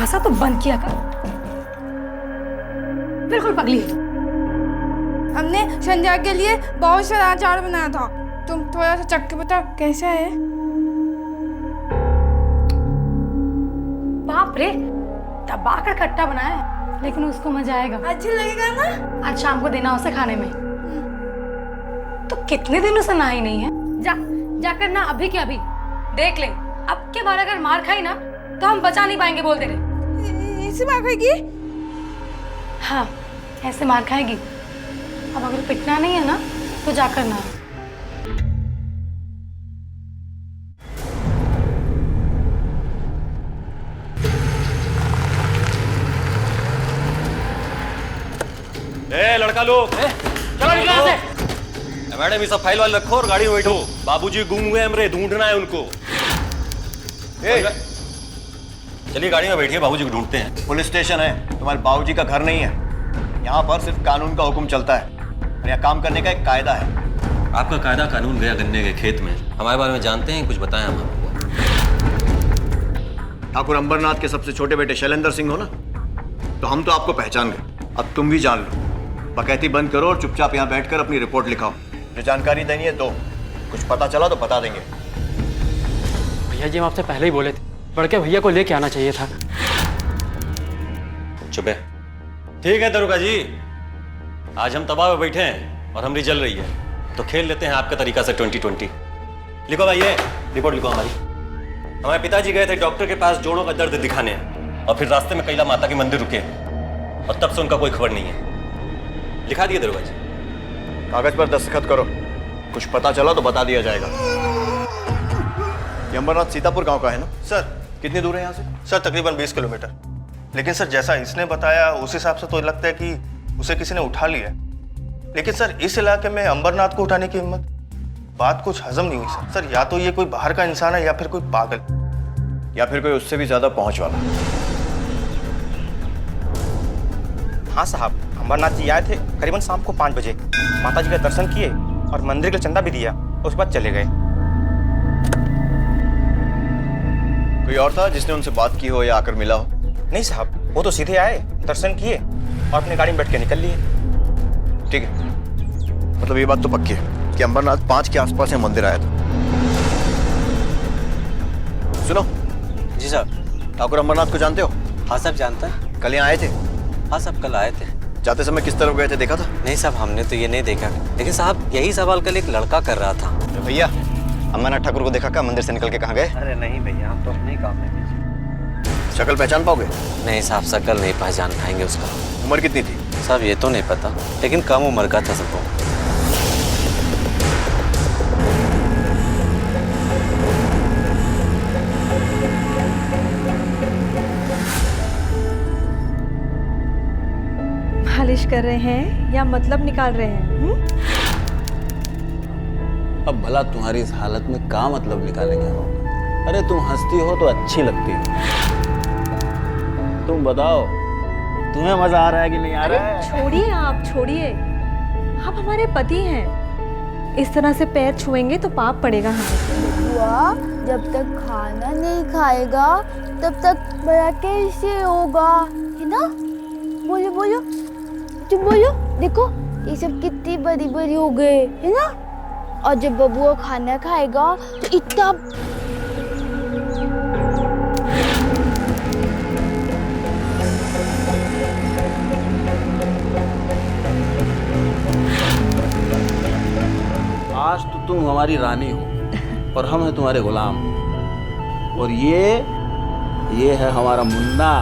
बकवासा तो बंद किया कर। बिल्कुल पगली है तू। हमने संध्या के लिए बहुत सारा अचार बनाया था, तुम थोड़ा सा चख के बताओ कैसा है। बाप रे, दबा कर खट्टा बनाया है, लेकिन उसको मजा आएगा। अच्छा लगेगा ना? आज शाम को देना उसे खाने में। तो कितने दिनों से ना ही नहीं है। जाकर ना अभी के अभी देख ले, अब के बार अगर मार खाई ना तो हम बचा नहीं पाएंगे। बोल दे रहे इसे मार खाएगी? हाँ, ऐसे मार खाएगी। अब अगर पिटना नहीं है ना तो जाकर ना। ए लड़का लोग, चलो निकलो यहाँ से। मैडम ये सब फाइल वाल रखो और गाड़ी में बैठो। बाबूजी गुम हुए हमरे, ढूंढना है उनको। चलिए गाड़ी में बैठिए, बाबूजी को ढूंढते हैं। पुलिस स्टेशन है, तुम्हारे बाबूजी का घर नहीं है। यहाँ पर सिर्फ कानून का हुक्म चलता है और यहाँ काम करने का एक कायदा है। आपका कायदा कानून गया गन्ने के खेत में। हमारे बारे में जानते हैं, कुछ बताएं हम आपको। ठाकुर अंबरनाथ के सबसे छोटे बेटे शैलेंद्र सिंह हो ना, तो हम तो आपको पहचान गए। अब तुम भी जान लो। बकैती बंद करो और चुपचाप यहाँ बैठकर अपनी रिपोर्ट लिखाओ। जो जानकारी देनी है दो, कुछ पता चला तो बता देंगे। भैया जी हम आपसे पहले ही बोले थे, बड़के भैया को लेके आना चाहिए था। चुप है। ठीक है दरोगा जी, आज हम तबाह में बैठे हैं और हमरी जल रही है, तो खेल लेते हैं आपका तरीका से 2020। लिखो भाई, ये रिपोर्ट लिखो हमारी। हमारे पिताजी गए थे डॉक्टर के पास जोड़ों का दर्द दिखाने, और फिर रास्ते में कैला माता के मंदिर रुके, और तब से उनका कोई खबर नहीं है। लिखा दिए दरोगा जी। कागज पर दस्तखत करो, कुछ पता चला तो बता दिया जाएगा। ये अंबरनाथ सीतापुर गांव का है ना सर? कितनी दूर है यहाँ से? सर तकरीबन 20 किलोमीटर। लेकिन सर जैसा इसने बताया उस हिसाब से तो लगता है कि उसे किसी ने उठा लिया। लेकिन सर इस इलाके में अंबरनाथ को उठाने की हिम्मत, बात कुछ हजम नहीं हुई सर। सर या तो ये कोई बाहर का इंसान है या फिर कोई पागल, या फिर कोई उससे भी ज्यादा पहुंच वाला। हाँ साहब, अंबरनाथ जी आए थे करीबन शाम को 5 बजे। माता जी का दर्शन किए और मंदिर का चंदा भी दिया, उसके बाद चले गए। कोई और था जिसने उनसे बात की हो या आकर मिला हो? नहीं साहब, वो तो सीधे आए, दर्शन किए और अपनी गाड़ी में बैठ के निकल लिए। ठीक है, मतलब ये बात तो पक्की है कि अंबरनाथ 5 के आसपास में मंदिर आया था। सुनो जी साहब। ठाकुर अंबरनाथ को जानते हो? हाँ साहब जानता है। कल यहाँ आए थे? हाँ साहब कल आए थे। जाते समय किस तरफ गए थे, देखा था? नहीं साहब हमने तो ये नहीं देखा, लेकिन साहब यही सवाल कल एक लड़का कर रहा था। भैया अंबरनाथ ठाकुर को देखा क्या? मंदिर से निकल के कहाँ गए? अरे नहीं भैया, हम तो अपने ही काम में बिजी। शक्ल पहचान पाओगे? नहीं साहब, शक्ल नहीं पहचान पाएंगे उसका। उम्र कितनी थी? साहब ये तो नहीं पता, लेकिन कम उम्र का था सबको। मालिश कर रहे हैं या मतलब निकाल रहे हैं? अब भला तुम्हारी इस हालत में क्या मतलब निकालेंगे हम? अरे तुम हंसती हो तो अच्छी लगती हो। तुम बताओ, तुम्हें मजा आ रहा है कि नहीं आ रहा है? छोड़िए आप, छोड़िए। आप हमारे पति हैं, इस तरह से पैर छुएंगे तो पाप पड़ेगा हमें। बुआ, जब तक खाना नहीं खाएगा तब तक बड़ा कैसे होगा, है ना? बोलो बोलो, तुम बोलो। देखो ये सब कितनी बड़ी बड़ी हो गए, है ना? और जब बबुआ खाना खाएगा तो इतना आज तो तुम हमारी रानी हो और हम हैं तुम्हारे गुलाम। और ये है हमारा मुन्ना,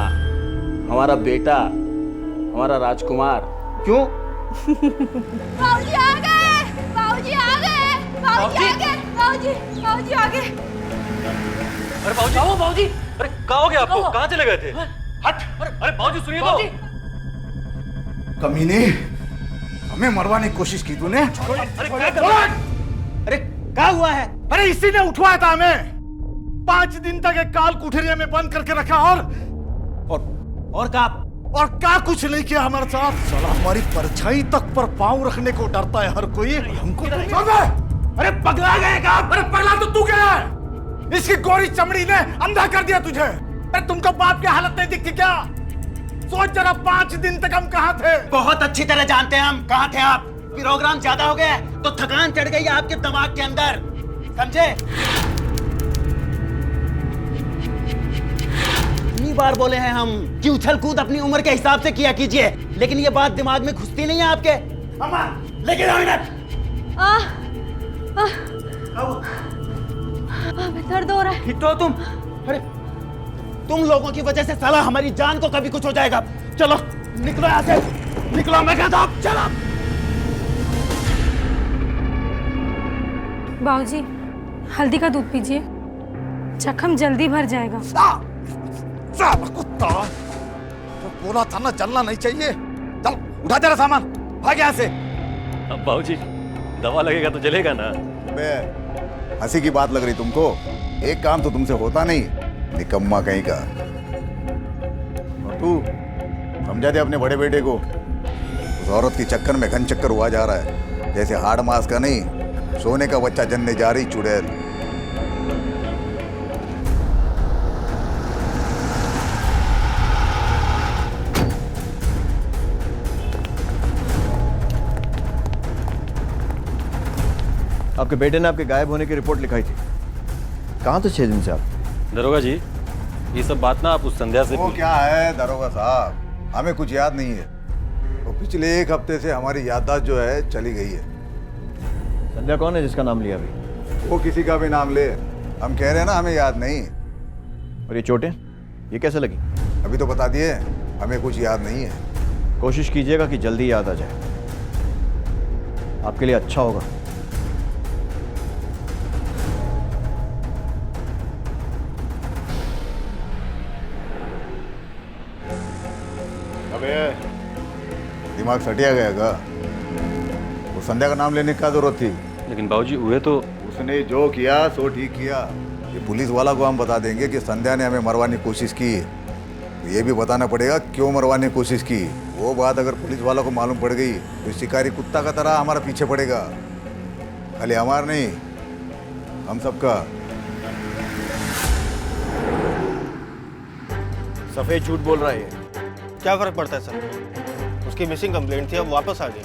हमारा बेटा, हमारा राजकुमार। क्यों? बाबूजी आ गए, बाबूजी आ गए, बाबूजी आ गए, बाबूजी, बाबूजी आ गए। अरे बाबूजी, आओ बाबूजी। अरे कहाँ हो गया आपको? कहाँ चले गए थे? हट! अरे बाबूजी सुनिए तो। कमीने, हमें मरवाने की कोशिश की तूने। अरे क्या हुआ है? अरे इसी ने उठवाया था हमें। 5 दिन तक एक काल कुठेरिया में बंद करके रखा और क्या कुछ नहीं किया हमारे साथ। साला हमारी परछाई तक पर पांव रखने को डरता है हर कोई। हमको अरे पगला गए क्या? अरे पगला तो तू क्या है? इसकी गोरी चमड़ी ने अंधा कर दिया तुझे। अरे तुमको बाप की हालत नहीं दिखती क्या? सोच जरा 5 दिन तक हम कहाँ थे? बहुत अच्छी तरह जानते हैं हम कहाँ थे आप। प्रोग्राम ज्यादा हो गया तो थकान चढ़ गई आपके दिमाग के अंदर, समझे? इतनी बार बोले हैं हम कि उछल कूद अपनी उम्र के हिसाब से किया कीजिए, लेकिन ये बात दिमाग में घुसती नहीं है आपके। अम्मा लेके जाओ इन्हें। दर्द हो रहा है। ठीक तो तुम? अरे तुम लोगों की वजह से साला हमारी जान को कभी कुछ हो जाएगा। चलो निकलो यहाँ से, निकलो, मैं कहता हूँ चलो। बाबूजी, हल्दी का दूध पीजिए, जख्म जल्दी भर जाएगा। साला कुत्ता, तो बोला था ना चलना नहीं चाहिए। चल उठा तेरा सामान, भाग यहाँ से। अब बाबूजी दवा लगेगा तो जलेगा ना। बे, हंसी की बात लग रही तुमको? एक काम तो तुमसे होता नहीं, निकम्मा कहीं का। और तू समझा दे अपने बड़े बेटे को, उस औरत के चक्कर में घन चक्कर हुआ जा रहा है, जैसे हाड़ मास का नहीं, सोने का बच्चा जन्ने जा रही चुड़ैल। आपके बेटे ने आपके गायब होने की रिपोर्ट लिखाई थी, कहाँ थे 6 दिन से आप? दरोगा जी, ये सब बात ना आप उस संध्या से वो क्या है दरोगा साहब, हमें कुछ याद नहीं है। वो पिछले 1 हफ्ते से हमारी याददाश्त जो है चली गई है। संध्या कौन है जिसका नाम लिया अभी? वो किसी का भी नाम ले, हम कह रहे हैं ना हमें याद नहीं। और ये चोटें ये कैसे लगी? अभी तो बता दिए, हमें कुछ याद नहीं है। कोशिश कीजिएगा कि जल्दी याद आ जाए, आपके लिए अच्छा होगा। अबे दिमाग सटिया गया का? वो संध्या का नाम लेने की क्या जरूरत थी? लेकिन बाबूजी हुए तो उसने जो किया सो ठीक किया। ये पुलिस वाला को हम बता देंगे कि संध्या ने हमें मरवाने की कोशिश की, तो ये भी बताना पड़ेगा क्यों मरवाने की कोशिश की। वो बात अगर पुलिस वाला को मालूम पड़ गई तो शिकारी कुत्ता का तरह हमारा पीछे पड़ेगा, खाली हमारा नहीं, हम सबका। सफेद झूठ बोल रहा है। क्या फर्क पड़ता है सर? उसकी मिसिंग कंप्लेंट थी, अब वापस आ गई,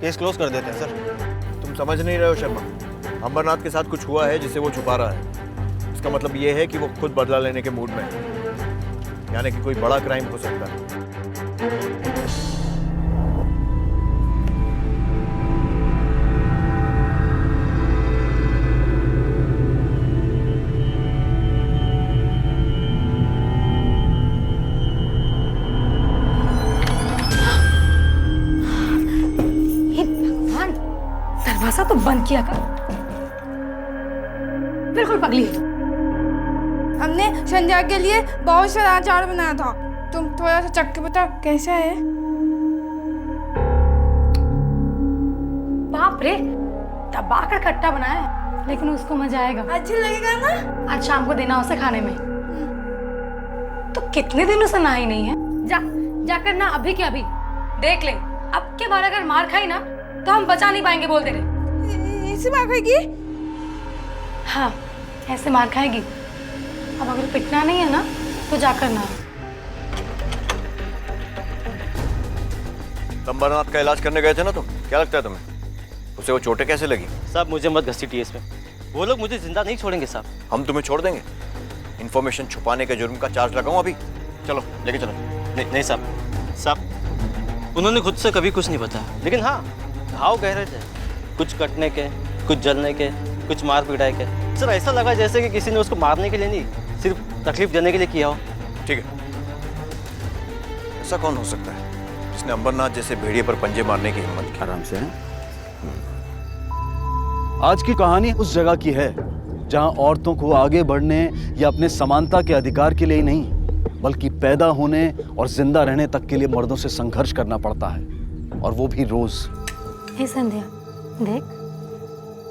केस क्लोज कर देते हैं सर। तुम समझ नहीं रहे हो शर्मा, अंबरनाथ के साथ कुछ हुआ है जिसे वो छुपा रहा है। इसका मतलब ये है कि वो खुद बदला लेने के मूड में है, यानी कि कोई बड़ा क्राइम हो सकता है। दरवाजा तो बंद किया कर, बिल्कुल पगली है। हमने संध्या के लिए बहुत सारा अचार बनाया था, तुम थोड़ा सा चख के बताओ कैसा है? बाप रे, दबा कर खट्टा बनाया है, लेकिन उसको मजा आएगा। अच्छा लगेगा ना? आज शाम को देना उसे खाने में। तो कितने दिनों से नहाई नहीं है? जाकर ना अभी के अभी देख ले, अब के बार अगर मार खाई ना तो हम बचा नहीं पाएंगे, बोलते रहे। ऐसे मार खाएगी? हाँ, ऐसे मार खाएगी। अब अगर पिटना नहीं है ना तो जाकर ना। अंबरनाथ का इलाज करने गए थे ना तुम, क्या लगता है तुम्हें उसे वो चोटें कैसे लगी? साहब मुझे मत घसीटिए इसमें, वो लोग मुझे जिंदा नहीं छोड़ेंगे साहब। हम तुम्हें छोड़ देंगे? इन्फॉर्मेशन छुपाने के जुर्म का चार्ज लगाऊं अभी? चलो लेके चलो। नहीं साहब, उन्होंने खुद से कभी कुछ नहीं बताया, लेकिन हाँ घाव गहरे थे, कुछ कटने के, कुछ जलने के, कुछ मार पिटाई के। सर ऐसा लगा जैसे कि किसी ने उसको मारने के लिए नहीं, सिर्फ तकलीफ देने के लिए किया हो। ठीक है, ऐसा कौन हो सकता है जिसने अंबरनाथ जैसे भेड़िए पर पंजे मारने की हिम्मत की? आराम से। आज की कहानी उस जगह की है जहां औरतों को आगे बढ़ने या अपने समानता के अधिकार के लिए ही नहीं, बल्कि पैदा होने और जिंदा रहने तक के लिए मर्दों से संघर्ष करना पड़ता है, और वो भी रोज। हे संध्या, देख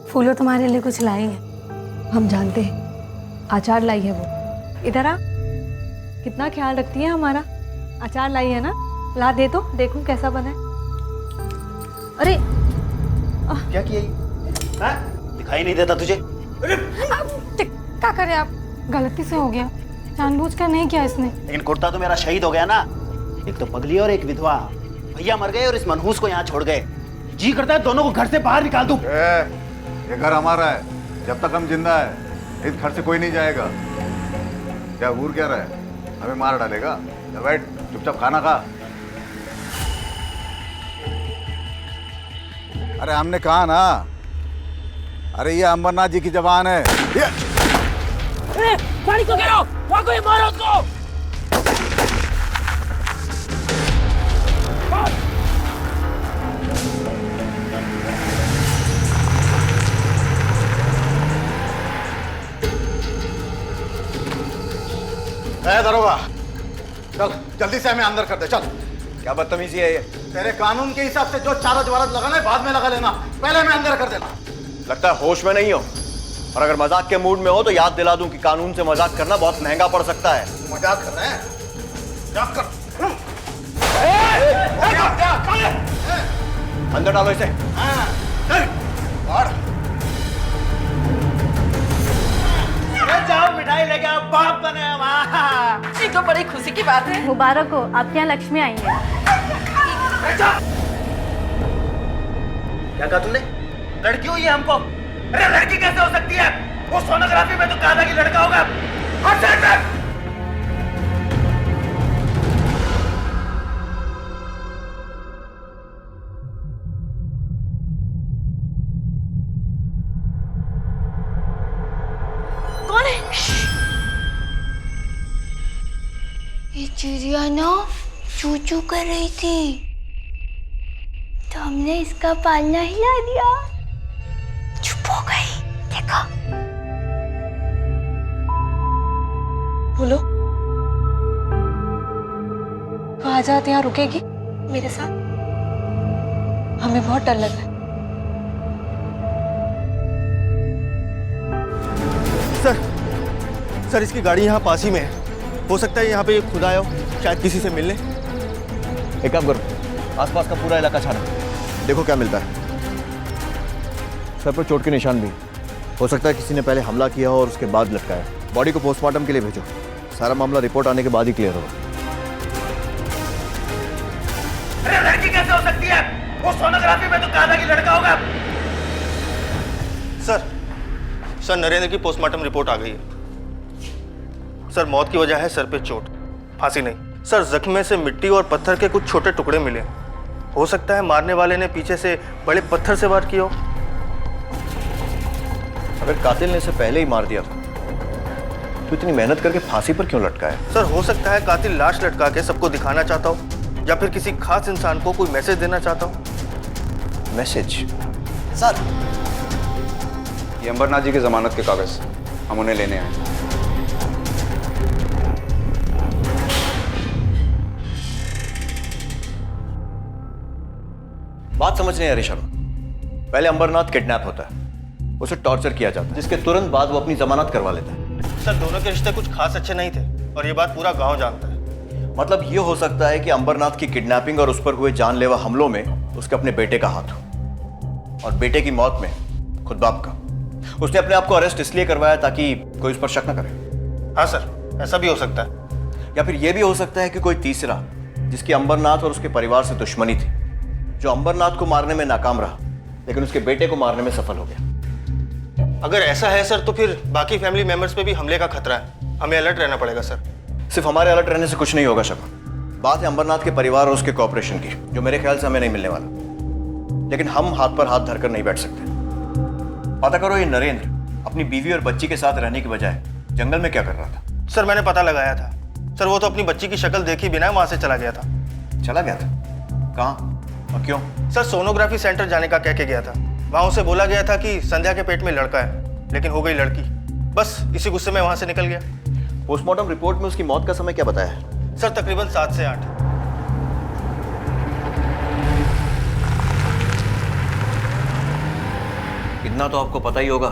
फूलो तुम्हारे लिए कुछ लाई है। हम जानते हैं, अचार लाई है वो। इधर आ, कितना ख्याल रखती है हमारा। अचार लाई है ना, ला दे तो देखूं कैसा बना है। अरे क्या किया ये? दिखाई नहीं देता तुझे? क्या करे आप, गलती से हो गया। जानबूझकर नहीं किया इसने। लेकिन कुर्ता तो मेरा शहीद हो गया ना। एक तो पगली और एक विधवा। भैया मर गए और इस मनहूस को यहाँ छोड़ गए। जी करता है दोनों को घर से बाहर निकाल दूं। ये घर हमारा है, जब तक हम जिंदा है इस घर से कोई नहीं जाएगा। क्या घूर क्या रहा है, हमें मार डालेगा? चल बैठ, चुपचाप खाना खा। अरे हमने कहा ना, अरे ये अंबरनाथ जी की जबान है। गाड़ी को गिरो, वहाँ कोई मारो उसको। दरोगा, चल जल्दी से हमें अंदर कर दे। चल। क्या बदतमीजी है ये? तेरे कानून के हिसाब से जो चार्ज वारज लगाना है बाद में लगा लेना, पहले हमें अंदर कर देना। लगता है होश में नहीं हो, और अगर मजाक के मूड में हो तो याद दिला दूं कि कानून से मजाक करना बहुत महंगा पड़ सकता है। मजाक कर रहे हैं? मजाक कर। अंदर डालो इसे। जाओ मिठाई लेके आओ, बाप बने हम। ये तो बड़ी खुशी की बात है। मुबारक हो, आपके यहाँ लक्ष्मी आई है। क्या कहा तुमने? लड़की हुई है हमको? अरे लड़की कैसे हो सकती है? वो सोनोग्राफी में तो कहा था कि लड़का होगा। हट साइड में। कौन है? ये चिड़िया ना चू चू कर रही थी, तो हमने इसका पालना हिला दिया, चुप हो गई। देखो। बोलो, तो आ जाते यहाँ रुकेगी मेरे साथ? हमें बहुत डर लग रहा है। सर इसकी गाड़ी यहाँ पास ही में है। हो सकता है यहाँ पे खुद आया हो, शायद किसी से मिलने। एक काम करो, आसपास का पूरा इलाका छानो, देखो क्या मिलता है। सर पर चोट के निशान भी, हो सकता है किसी ने पहले हमला किया हो और उसके बाद लटकाया। बॉडी को पोस्टमार्टम के लिए भेजो, सारा मामला रिपोर्ट आने के बाद ही क्लियर होगा। अरे लड़की कैसे हो सकती है? वो सोनोग्राफी में तो कहा था कि लड़का होगा। सर नरेंद्र की पोस्टमार्टम रिपोर्ट आ गई है। सर मौत की वजह है सर पे चोट, फांसी नहीं। सर जख्म में से मिट्टी और पत्थर के कुछ छोटे टुकड़े मिले। हो सकता है मारने वाले ने पीछे से बड़े पत्थर से वार किया हो। अगर कातिल ने इसे पहले ही मार दिया तो इतनी मेहनत करके फांसी पर क्यों लटकाया? सर हो सकता है कातिल लाश लटका के सबको दिखाना चाहता हो, या फिर किसी खास इंसान को कोई मैसेज देना चाहता हो। मैसेज? सर ये अंबरनाथ जी की जमानत के कागज, हम उन्हें लेने आए। बात समझ नहीं आ रही शर्मा। पहले अंबरनाथ किडनैप होता है, उसे टॉर्चर किया जाता है, जिसके तुरंत बाद वो अपनी जमानत करवा लेता है। सर दोनों के रिश्ते कुछ खास अच्छे नहीं थे, और ये बात पूरा गांव जानता है। मतलब ये हो सकता है कि अंबरनाथ की किडनैपिंग और उस पर हुए जानलेवा हमलों में उसके अपने बेटे का हाथ हो, और बेटे की मौत में खुद बाप का। उसने अपने आप को अरेस्ट इसलिए करवाया ताकि कोई उस पर शक न करे। हाँ सर, ऐसा भी हो सकता है। या फिर यह भी हो सकता है कि कोई तीसरा, जिसकी अंबरनाथ और उसके परिवार से दुश्मनी थी, जो अंबरनाथ को मारने में नाकाम रहा लेकिन उसके बेटे को मारने में सफल हो गया। अगर ऐसा है सर, तो फिर बाकी फैमिली मेंबर्स पे भी हमले का खतरा है। हमें अलर्ट रहना पड़ेगा सर। सिर्फ हमारे अलर्ट रहने से कुछ नहीं होगा शर्मा। बात है अंबरनाथ के परिवार और उसके कॉपरेशन की, जो मेरे ख्याल से हमें नहीं मिलने वाला। लेकिन हम हाथ पर हाथ धरकर नहीं बैठ सकते। पता करो ये नरेंद्र अपनी बीवी और बच्ची के साथ रहने की बजाय जंगल में क्या कर रहा था? सर मैंने पता लगाया था। सर वो तो अपनी बच्ची की शक्ल देखे बिना वहां से चला गया था। चला गया था? कहाँ और क्यों? सर सोनोग्राफी सेंटर जाने का कह के गया था। वहां उसे बोला गया था कि संध्या के पेट में लड़का है, लेकिन हो गई लड़की। बस इसी गुस्से में वहां से निकल गया। पोस्टमार्टम रिपोर्ट में उसकी मौत का समय क्या बताया है? सर तकरीबन 7 से 8। इतना तो आपको पता ही होगा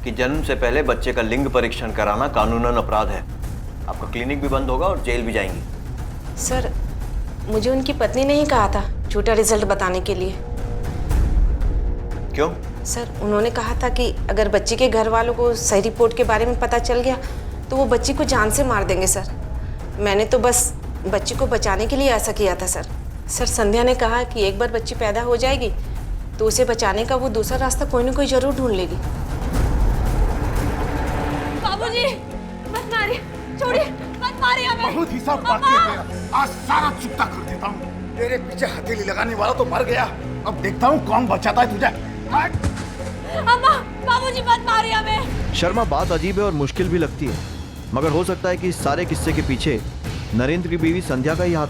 कि जन्म से पहले बच्चे का लिंग परीक्षण कराना कानूनन अपराध है। आपका क्लिनिक भी बंद होगा और जेल भी जाएंगी। सर मुझे उनकी पत्नी ने ही कहा था झूठा रिजल्ट बताने के लिए। क्यों? सर उन्होंने कहा था कि अगर बच्ची के घर वालों को सही रिपोर्ट के बारे में पता चल गया तो वो बच्ची को जान से मार देंगे सर। मैंने तो बस बच्ची को बचाने के लिए ऐसा किया था सर। सर संध्या ने कहा कि एक बार बच्ची पैदा हो जाएगी तो उसे बचाने का वो दूसरा रास्ता कोई ना कोई जरूर ढूंढ लेगी। बाबूजी मत मारिए, छोड़िए, मत मारिए हमें। बहुत हिसाब बाकी है तेरा। आज सारा चुकता कर देता हूँ। तेरे पीछे हथेली लगाने वाला तो मर गया, अब देखता हूँ कौन बचाता है तुझे। अम्मा, बाबूजी मत मारिए हमें। शर्मा, बात अजीब है और मुश्किल भी लगती है, मगर हो सकता है कि इस सारे किस्से के पीछे नरेंद्र की बीवी संध्या का ही हाथ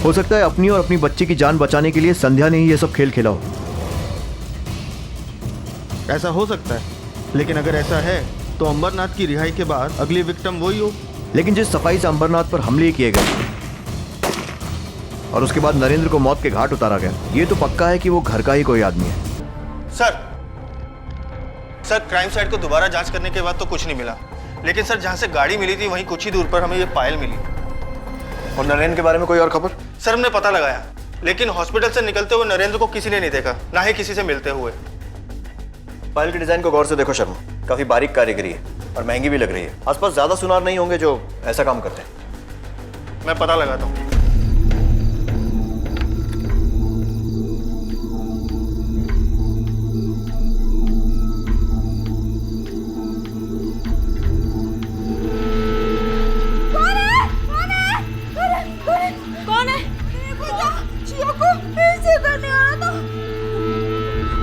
हो सकता है। अपनी और अपनी बच्ची की जान बचाने के लिए संध्या ने ही ये सब खेल खेला हो। ऐसा हो सकता है, लेकिन अगर ऐसा है तो अंबरनाथ की रिहाई के बाद अगली विक्टिम वही हो। लेकिन जिस सफाई से अंबरनाथ पर हमले किए गए और उसके बाद नरेंद्र को मौत के घाट उतारा गया, ये तो पक्का है कि वो घर का ही कोई आदमी है। सर क्राइम साइट को दोबारा जांच करने के बाद तो कुछ नहीं मिला, लेकिन सर जहां से गाड़ी मिली थी वहीं कुछ ही दूर पर हमें ये पायल मिली। और नरेंद्र के बारे में कोई और खबर? सर हमने पता लगाया, लेकिन हॉस्पिटल से निकलते हुए नरेंद्र को किसी ने नहीं देखा, ना ही किसी से मिलते हुए। पायल के डिजाइन को गौर से देखो शर्मा, काफी बारीक कारीगरी है और महंगी भी लग रही है। आसपास ज्यादा सुनार नहीं होंगे जो ऐसा काम करते हैं। मैं पता लगाता हूँ।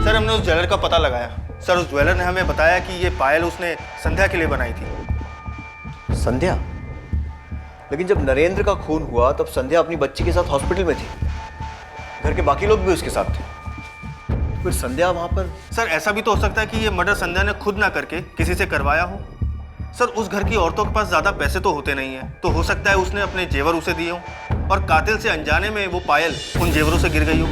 सर हमने उस ज्वेलर का पता लगाया। सर उस ज्वेलर ने हमें बताया कि ये पायल उसने संध्या के लिए बनाई थी। संध्या? लेकिन जब नरेंद्र का खून हुआ तब संध्या अपनी बच्ची के साथ हॉस्पिटल में थी, घर के बाकी लोग भी उसके साथ थे, फिर संध्या वहां पर? सर ऐसा भी तो हो सकता है कि ये मर्डर संध्या ने खुद ना करके किसी से करवाया हो। सर उस घर की औरतों के पास ज्यादा पैसे तो होते नहीं है, तो हो सकता है उसने अपने जेवर उसे दिए हो और कातिल से अनजाने में वो पायल उन जेवरों से गिर गई हो।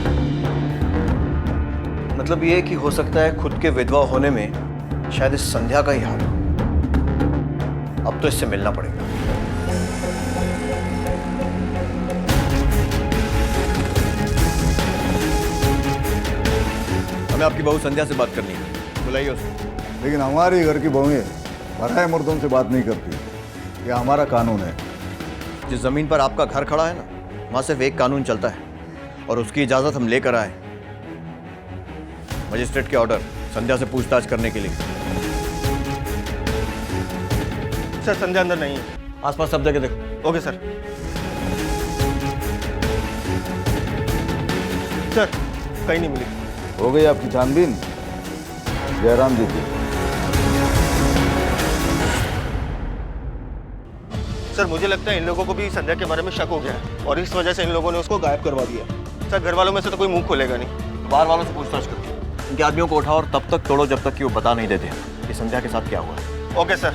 मतलब ये कि हो सकता है खुद के विधवा होने में शायद इस संध्या का ही हाथ हो। अब तो इससे मिलना पड़ेगा। हमें आपकी बहू संध्या से बात करनी है, बुलाइए उसे। लेकिन हमारी घर की बहुएं पराये मर्दों से बात नहीं करती, ये हमारा कानून है। जिस जमीन पर आपका घर खड़ा है ना, वहां सिर्फ एक कानून चलता है और उसकी इजाजत हम लेकर आए, मजिस्ट्रेट के ऑर्डर, संध्या से पूछताछ करने के लिए। सर संध्या अंदर नहीं है। आसपास सब जगह देखो। Okay sir. सर कहीं नहीं मिली। हो गई आपकी छानबीन? जयराम जी की। सर मुझे लगता है इन लोगों को भी संध्या के बारे में शक हो गया है और इस वजह से इन लोगों ने उसको गायब करवा दिया। सर घर वालों में से तो कोई मुंह खोलेगा नहीं। बाहर वालों से पूछताछ करो, इनके आदमियों को उठाओ और तब तक तोड़ो जब तक कि वो बता नहीं देते हैं कि संध्या के साथ क्या हुआ है। Okay sir.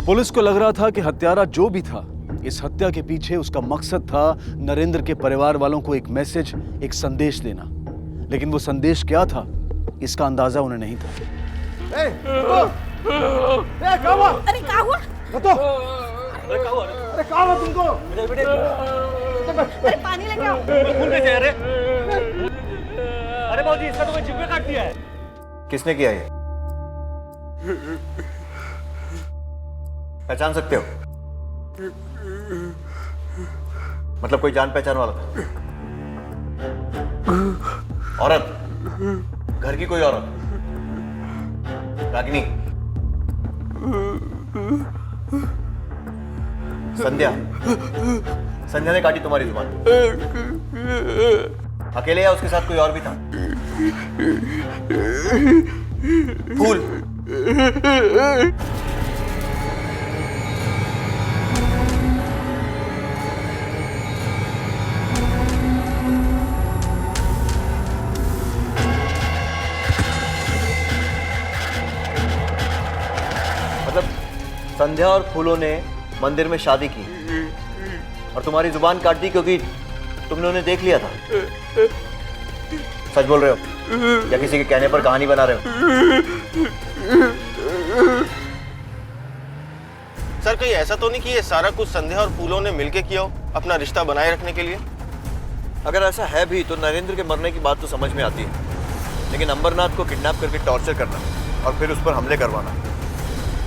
पुलिस को लग रहा था कि हत्यारा जो भी था, इस हत्या के पीछे उसका मकसद था नरेंद्र के परिवार वालों को एक मैसेज, एक संदेश देना। लेकिन वो संदेश क्या था, इसका अंदाजा उन्हें नहीं था। क्या हुआ? अरे क्या हुआ? बताओ। अरे क्या हुआ तुमको? अरे पानी लेके आओ। अरे बाबूजी, इसका तो मैं जिब्बे काट दिया है। किसने किया ये? पहचान सकते हो? मतलब कोई जान पहचान वाला था? औरत? घर की कोई औरत? रागिनी? संध्या? संध्या ने काटी तुम्हारी जुबान? अकेले या उसके साथ कोई और भी था? फूल? मतलब संध्या और फूलों ने मंदिर में शादी की और तुम्हारी जुबान काट दी क्योंकि तुमने उन्हें देख लिया था। सच बोल रहे हो या किसी के कहने पर कहानी बना रहे हो? सर कहीं ऐसा तो नहीं कि ये सारा कुछ संध्या और फूलों ने मिलके किया हो अपना रिश्ता बनाए रखने के लिए? अगर ऐसा है भी तो नरेंद्र के मरने की बात तो समझ में आती है, लेकिन अंबरनाथ को किडनैप करके टॉर्चर करना और फिर उस पर हमले करवाना,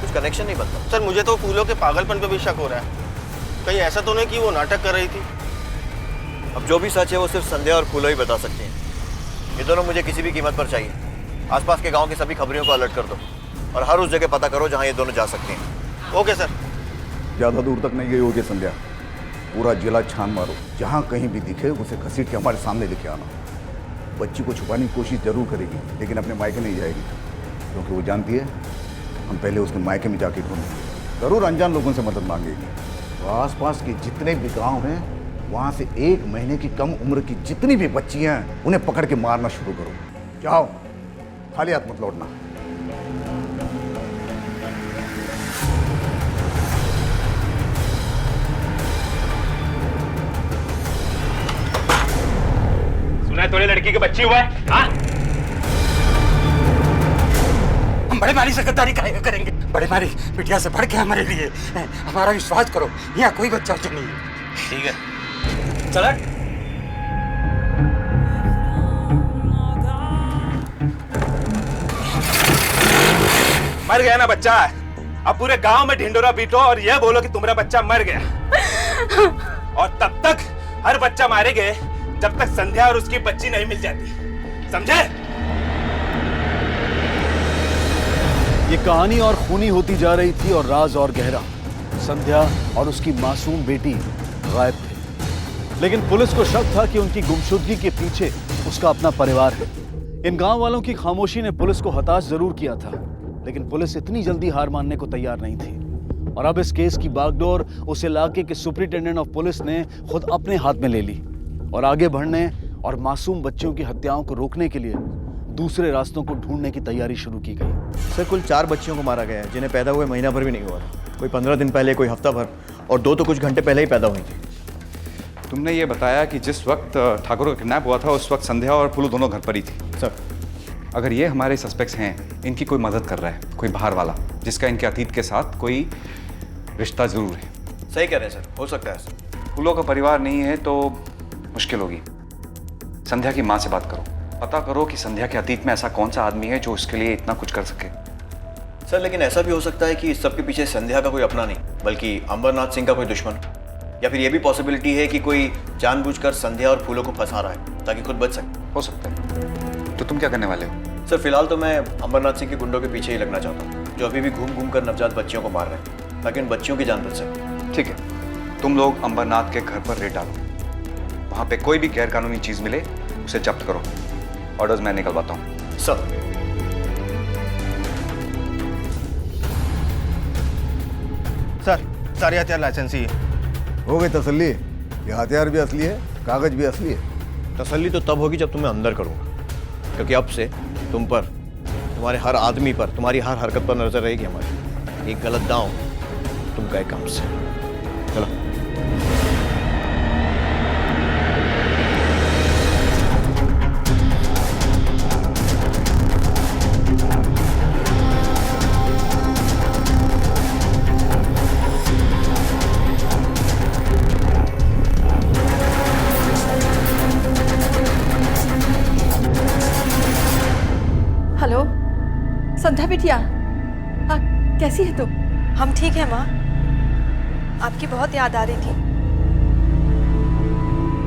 कुछ कनेक्शन नहीं बनता। सर मुझे तो फूलों के पागलपन पे भी शक हो रहा है। कहीं ऐसा तो नहीं कि वो नाटक कर रही थी? अब जो भी सच है वो सिर्फ संध्या और फूलो ही बता सकते हैं। ये दोनों मुझे किसी भी कीमत पर चाहिए। आसपास के गांव की सभी खबरियों को अलर्ट कर दो और हर उस जगह पता करो जहां ये दोनों जा सकते हैं। Okay sir. ज़्यादा दूर तक नहीं गई होगी संध्या, पूरा जिला छान मारो, जहाँ कहीं भी दिखे उसे घसीट के हमारे सामने लेके आना। बच्ची को छुपाने की कोशिश जरूर करेगी, लेकिन अपने मायके नहीं जाएगी, क्योंकि वो जानती है हम पहले उसके मायके में जाके ढूंढेंगे। जरूर अनजान लोगों से मदद मांगेगी। तो आसपास के जितने भी गांव हैं वहाँ से 1 महीने की कम उम्र की जितनी भी बच्चियाँ हैं उन्हें पकड़ के मारना शुरू करो। जाओ, खाली हाथ मत लौटना। सुना है तोरे लड़की के बच्ची हुआ है? हाँ? हम बड़े भारी से गद्दारी करेंगे। बड़े भारी बिटिया से बढ़ के हमारे लिए, हमारा विश्वास करो, यहाँ कोई बच्चा नहीं है। ठीक है, चला। मर गया ना बच्चा, अब पूरे गांव में ढिंडोरा पीटो और यह बोलो कि तुम्हारा बच्चा मर गया। और तब तक हर बच्चा मारे गए जब तक संध्या और उसकी बच्ची नहीं मिल जाती, समझे? ये कहानी और खूनी होती जा रही थी और राज और गहरा। संध्या और उसकी मासूम बेटी गायब थे, लेकिन पुलिस को शक था कि उनकी गुमशुदगी के पीछे उसका अपना परिवार है। इन गांव वालों की खामोशी ने पुलिस को हताश जरूर किया था, लेकिन पुलिस इतनी जल्दी हार मानने को तैयार नहीं थी। और अब इस केस की बागडोर उस इलाके के सुपरिटेंडेंट ऑफ पुलिस ने खुद अपने हाथ में ले ली और आगे बढ़ने और मासूम बच्चों की हत्याओं को रोकने के लिए दूसरे रास्तों को ढूंढने की तैयारी शुरू की गई। सर कुल 4 बच्चियों को मारा गया है, जिन्हें पैदा हुए महीना भर भी नहीं हुआ था। कोई 15 दिन पहले, कोई हफ्ता भर, और 2 तो कुछ घंटे पहले ही पैदा हुई थी। तुमने ये बताया कि जिस वक्त ठाकुर का किडनैप हुआ था उस वक्त संध्या और फूलू दोनों घर पर ही थी। सर अगर ये हमारे सस्पेक्ट्स हैं, इनकी कोई मदद कर रहा है, कोई बाहर वाला जिसका इनके अतीत के साथ कोई रिश्ता जरूर है। सही कह रहे हैं सर, हो सकता है सर। फूलों का परिवार नहीं है तो मुश्किल होगी। संध्या की माँ से बात करो, पता करो कि संध्या के अतीत में ऐसा कौन सा आदमी है जो उसके लिए इतना कुछ कर सके। सर लेकिन ऐसा भी हो सकता है कि इस सब के पीछे संध्या का कोई अपना नहीं, बल्कि अंबरनाथ सिंह का कोई दुश्मन, या फिर ये भी पॉसिबिलिटी है कि कोई जानबूझकर संध्या और फूलों को फंसा रहा है ताकि खुद बच सके। हो सकता है। तो तुम क्या करने वाले हो? सर फिलहाल तो मैं अंबरनाथ सिंह के गुंडों के पीछे ही लगना चाहता हूँ, जो अभी भी घूम घूम कर नवजात बच्चियों को मार रहे हैं, ताकि उन बच्चियों की जान बच सके। ठीक है, तुम लोग अंबरनाथ के घर पर रेड डालो, वहाँ पे कोई भी गैर कानूनी चीज मिले उसे जब्त करो। ऑर्डर्स मैं निकलवाता हूँ। सर सर सारे हथियार लाइसेंसी है। हो गई तसल्ली? ये हथियार भी असली है, कागज भी असली है। तसल्ली तो तब होगी जब तुम्हें अंदर करूँगा, क्योंकि अब से तुम पर, तुम्हारे हर आदमी पर, तुम्हारी हर हरकत पर नजर रहेगी हमारी। एक गलत दांव तुम गए काम से। चलो। हेलो संध्या बिटिया, हाँ कैसी है तुम? हम ठीक है माँ, आपकी बहुत याद आ रही थी।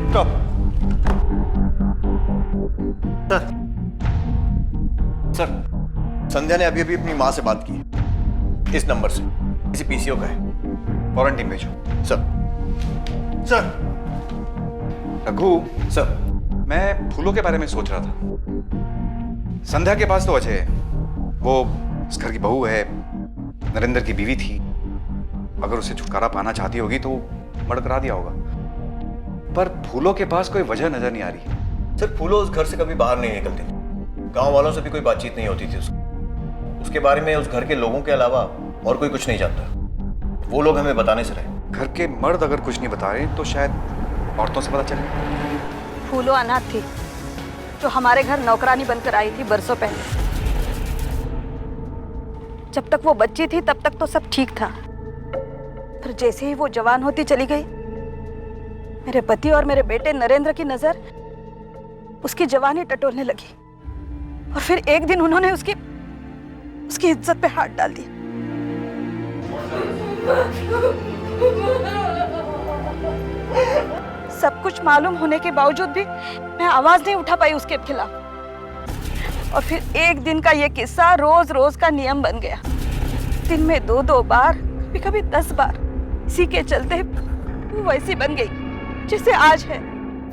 स्टॉप। सर संध्या ने अभी अभी अपनी माँ से बात की, इस नंबर से, किसी पीसीओ का है। फौरन टीम भेजो। सर। सर। रघु। सर। मैं फूलों के बारे में सोच रहा था। संध्या के पास तो अजय है, वो इस घर की बहू है, नरेंद्र की बीवी थी। अगर उसे छुटकारा पाना चाहती होगी तो मर्डर करा दिया होगा। पर फूलों के पास कोई वजह नजर नहीं आ रही। सर फूलों उस घर से कभी बाहर नहीं निकलती थी, गांव वालों से भी कोई बातचीत नहीं होती थी उसके बारे में उस घर के लोगों के अलावा और कोई कुछ नहीं जानता। वो लोग हमें बताने से रहे। घर के मर्द अगर कुछ नहीं बता रहे तो शायद औरतों से पता चले। फूलो अनाथ थी जो हमारे घर नौकरानी बनकर आई थी बरसों पहले। जब तक वो बच्ची थी तब तक तो सब ठीक था, फिर जैसे ही वो जवान होती चली गई, मेरे पति और मेरे बेटे नरेंद्र की नजर उसकी जवानी टटोलने लगी। और फिर एक दिन उन्होंने उसकी इज्जत पे हाथ डाल दिया। सब कुछ मालूम होने के बावजूद भी मैं आवाज नहीं उठा पाई उसके खिलाफ। और फिर एक दिन का ये किस्सा रोज रोज का नियम बन गया। दिन में 2-2 बार, कभी कभी 10 बार। इसी के चलते वो वैसी बन गई जैसे आज है।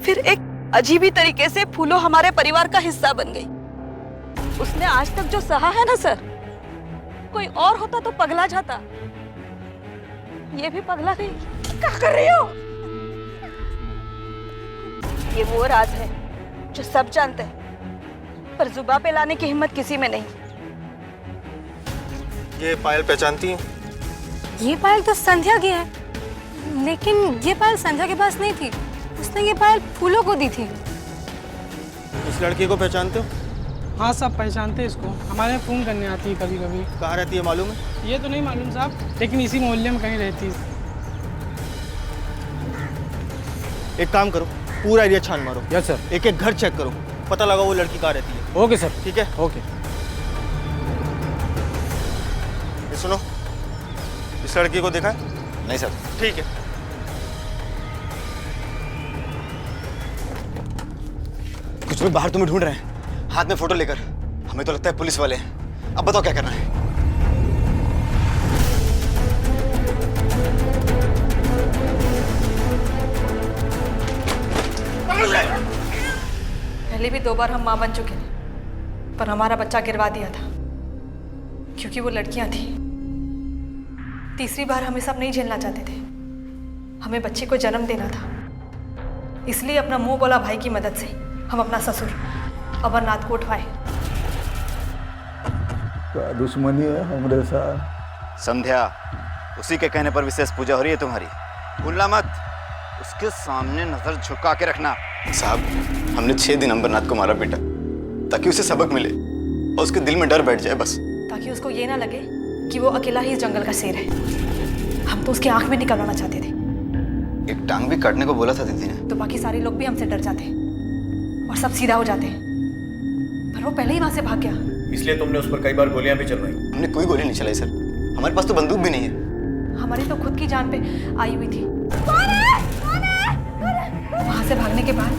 फिर एक अजीबी तरीके से फूलो हमारे परिवार का हिस्सा बन गई। उसने आज तक जो सहा है ना सर, कोई और होता तो पगला जाता, ये भी पगला नहीं। क्या कर रही हो? ये वो राज है जो सब जानते हैं, पर जुबान पे लाने की हिम्मत किसी में नहीं। ये पायल पहचानती हैं? ये पायल तो संध्या की है, लेकिन ये पायल संध्या के पास नहीं थी। उसने ये पायल फूलों को दी थी। इस लड़की को पहचानते हो? हाँ साहब, पहचानते हैं इसको। हमारे यहाँ फ़ोन करने आती है कभी कभी। कहाँ रहती है मालूम है? ये तो नहीं मालूम साहब, लेकिन इसी मोहल्ले में कहीं रहती है। एक काम करो, पूरा एरिया छान मारो। Yes sir. एक एक घर चेक करो, पता लगाओ वो लड़की कहाँ रहती है। Okay sir. ठीक है? ओके। ये सुनो, इस लड़की को देखा है? नहीं सर। ठीक है। कुछ लोग बाहर तुम्हें ढूंढ रहे हैं, हाथ में फोटो लेकर। हमें तो लगता है पुलिस वाले हैं। अब बताओ क्या करना है? पहले भी 2 बार हम मां बन चुके हैं, पर हमारा बच्चा गिरवा दिया था क्योंकि वो लड़कियां थी। तीसरी बार हम ये सब नहीं झेलना चाहते थे। हमें बच्चे को जन्म देना था, इसलिए अपना मुंह बोला भाई की मदद से हम अपना ससुर अमरनाथ को उठवाए। क्या दुश्मनी है हमारे साथ? संध्या, उसी के कहने पर विशेष पूजा हो रही है तुम्हारी। भूलना मत, उसके सामने नजर झुका के रखना। साहब, हमने 6 दिन अंबरनाथ को मारा बेटा, ताकि उसे सबक मिले और उसके दिल में डर बैठ जाए बस। ताकि उसको ये ना लगे कि वो अकेला ही इस जंगल का शेर है। हम तो उसकी आंख में निकलवाना चाहते थे। एक टांग भी काटने को बोला था दीदी ने। तो बाकी सारे लोग भी हमसे डर जाते और सब सीधा हो जाते, पर वो पहले ही वहां से भाग गया। इसलिए तुमने उस पर कई बार गोलियां भी चलवाई? हमने कोई गोली नहीं चलाई सर, हमारे पास तो बंदूक भी नहीं है। हमारी तो खुद की जान पे आई हुई थी। वहां से भागने के बाद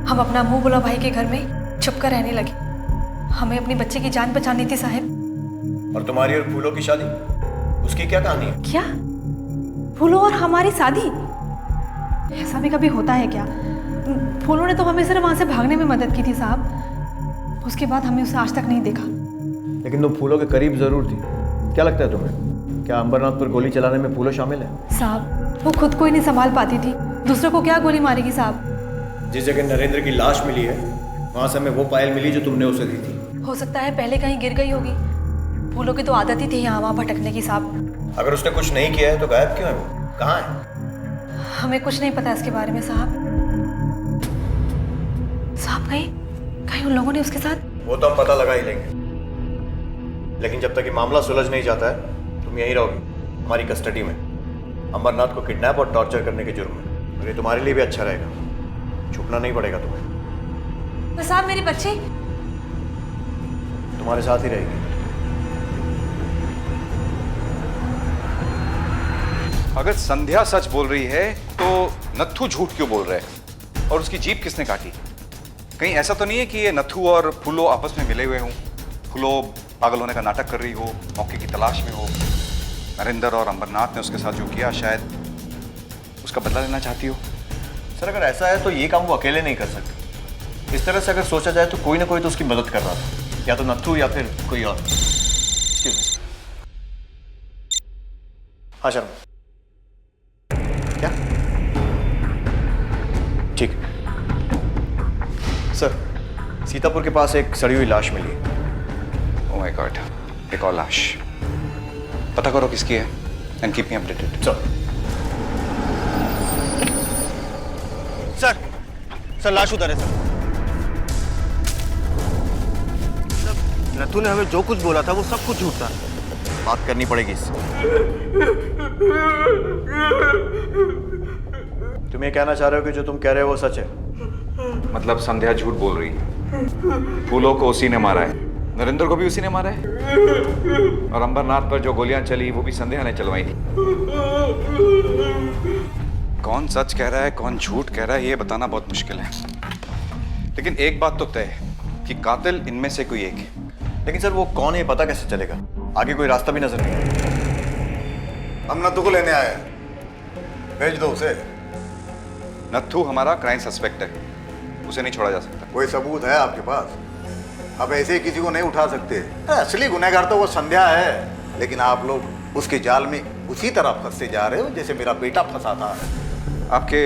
हम अपना मुंह बोला भाई के घर में छुप कर रहने लगे। हमें अपने बच्चे की जान बचानी थी साहब। और तुम्हारी और फूलों की शादी, उसकी क्या कहानी है? क्या? फूलों और हमारी शादी? ऐसा भी कभी होता है क्या? फूलों ने तो हमें सिर्फ वहां से भागने में मदद की थी साहब। उसके बाद हमें उसे आज तक नहीं देखा। लेकिन तुम फूलों के करीब जरूर थी। क्या लगता है तुम्हें, क्या अंबरनाथ पर गोली चलाने में फूलों शामिल है? साहब, वो खुद को ही नहीं संभाल पाती थी, दूसरों को क्या गोली मारेगी साहब? जिस जगह नरेंद्र की लाश मिली है, वहां से हमें वो पायल मिली जो तुमने उसे दी थी। हो सकता है पहले कहीं गिर गई होगी। फूलों की तो आदत ही थी यहाँ वहाँ भटकने की साहब। अगर उसने कुछ नहीं किया है तो गायब क्यों है वो? कहाँ है? हमें कुछ नहीं पता इसके बारे में साहब। साहब, कहीं उन लोगों ने उसके साथ? वो तो हम पता लगा ही लेंगे, लेकिन जब तक ये मामला सुलझ नहीं जाता है तुम यहीं रहोगी हमारी कस्टडी में, अंबरनाथ को किडनैप और टॉर्चर करने के जुर्म में। और ये तुम्हारे लिए भी अच्छा रहेगा, छुपना नहीं पड़ेगा तुम्हें। तो साहब, मेरी बच्ची तुम्हारे साथ ही रहेगी। अगर संध्या सच बोल रही है तो नत्थू झूठ क्यों बोल रहा है? और उसकी जीप किसने काटी? कहीं ऐसा तो नहीं है कि ये नत्थू और फूलो आपस में मिले हुए हों? फूलो पागल होने का नाटक कर रही हो, मौके की तलाश में हो। नरेंद्र और अंबरनाथ ने उसके साथ जो किया, शायद उसका बदला लेना चाहती हो। सर, अगर ऐसा है तो ये काम वो अकेले नहीं कर सकते। इस तरह से अगर सोचा जाए तो कोई ना कोई तो उसकी मदद कर रहा था, या तो नत्थू या फिर कोई और। हाँ शर्मा, क्या? ठीक सर, सीतापुर के पास एक सड़ी हुई लाश मिली है। ओह माय गॉड, एक और लाश। पता करो किसकी है and keep me updated. Sir लाश उधर है सर। नत्थू ने हमें जो कुछ बोला था वो सब कुछ झूठ था। बात करनी पड़ेगी इससे। तुम ये कहना चाह रहे हो कि जो तुम कह रहे हो वो सच है? मतलब संध्या झूठ बोल रही है, फूलों को उसी ने मारा है। नरेंद्र को भी उसी ने मारा है और अंबरनाथ पर जो गोलियां चली वो भी संध्या ने चलवाई थी। कौन सच कह रहा है कौन झूठ कह रहा है ये बताना बहुत मुश्किल है, लेकिन एक बात तो तय है कि कातिल इनमें से कोई एक है। लेकिन सर वो कौन है पता कैसे चलेगा? आगे कोई रास्ता भी नजर नहीं आया। हम नत्थू को लेने आए, भेज दो उसे। नत्थू हमारा क्राइम सस्पेक्ट है, उसे नहीं छोड़ा जा सकता। कोई सबूत है आपके पास? आप ऐसे ही किसी को नहीं उठा सकते। असली गुनहगार तो वो संध्या है, लेकिन आप लोग उसके जाल में उसी तरह फंसते जा रहे हो जैसे मेरा बेटा फंसा था। आपके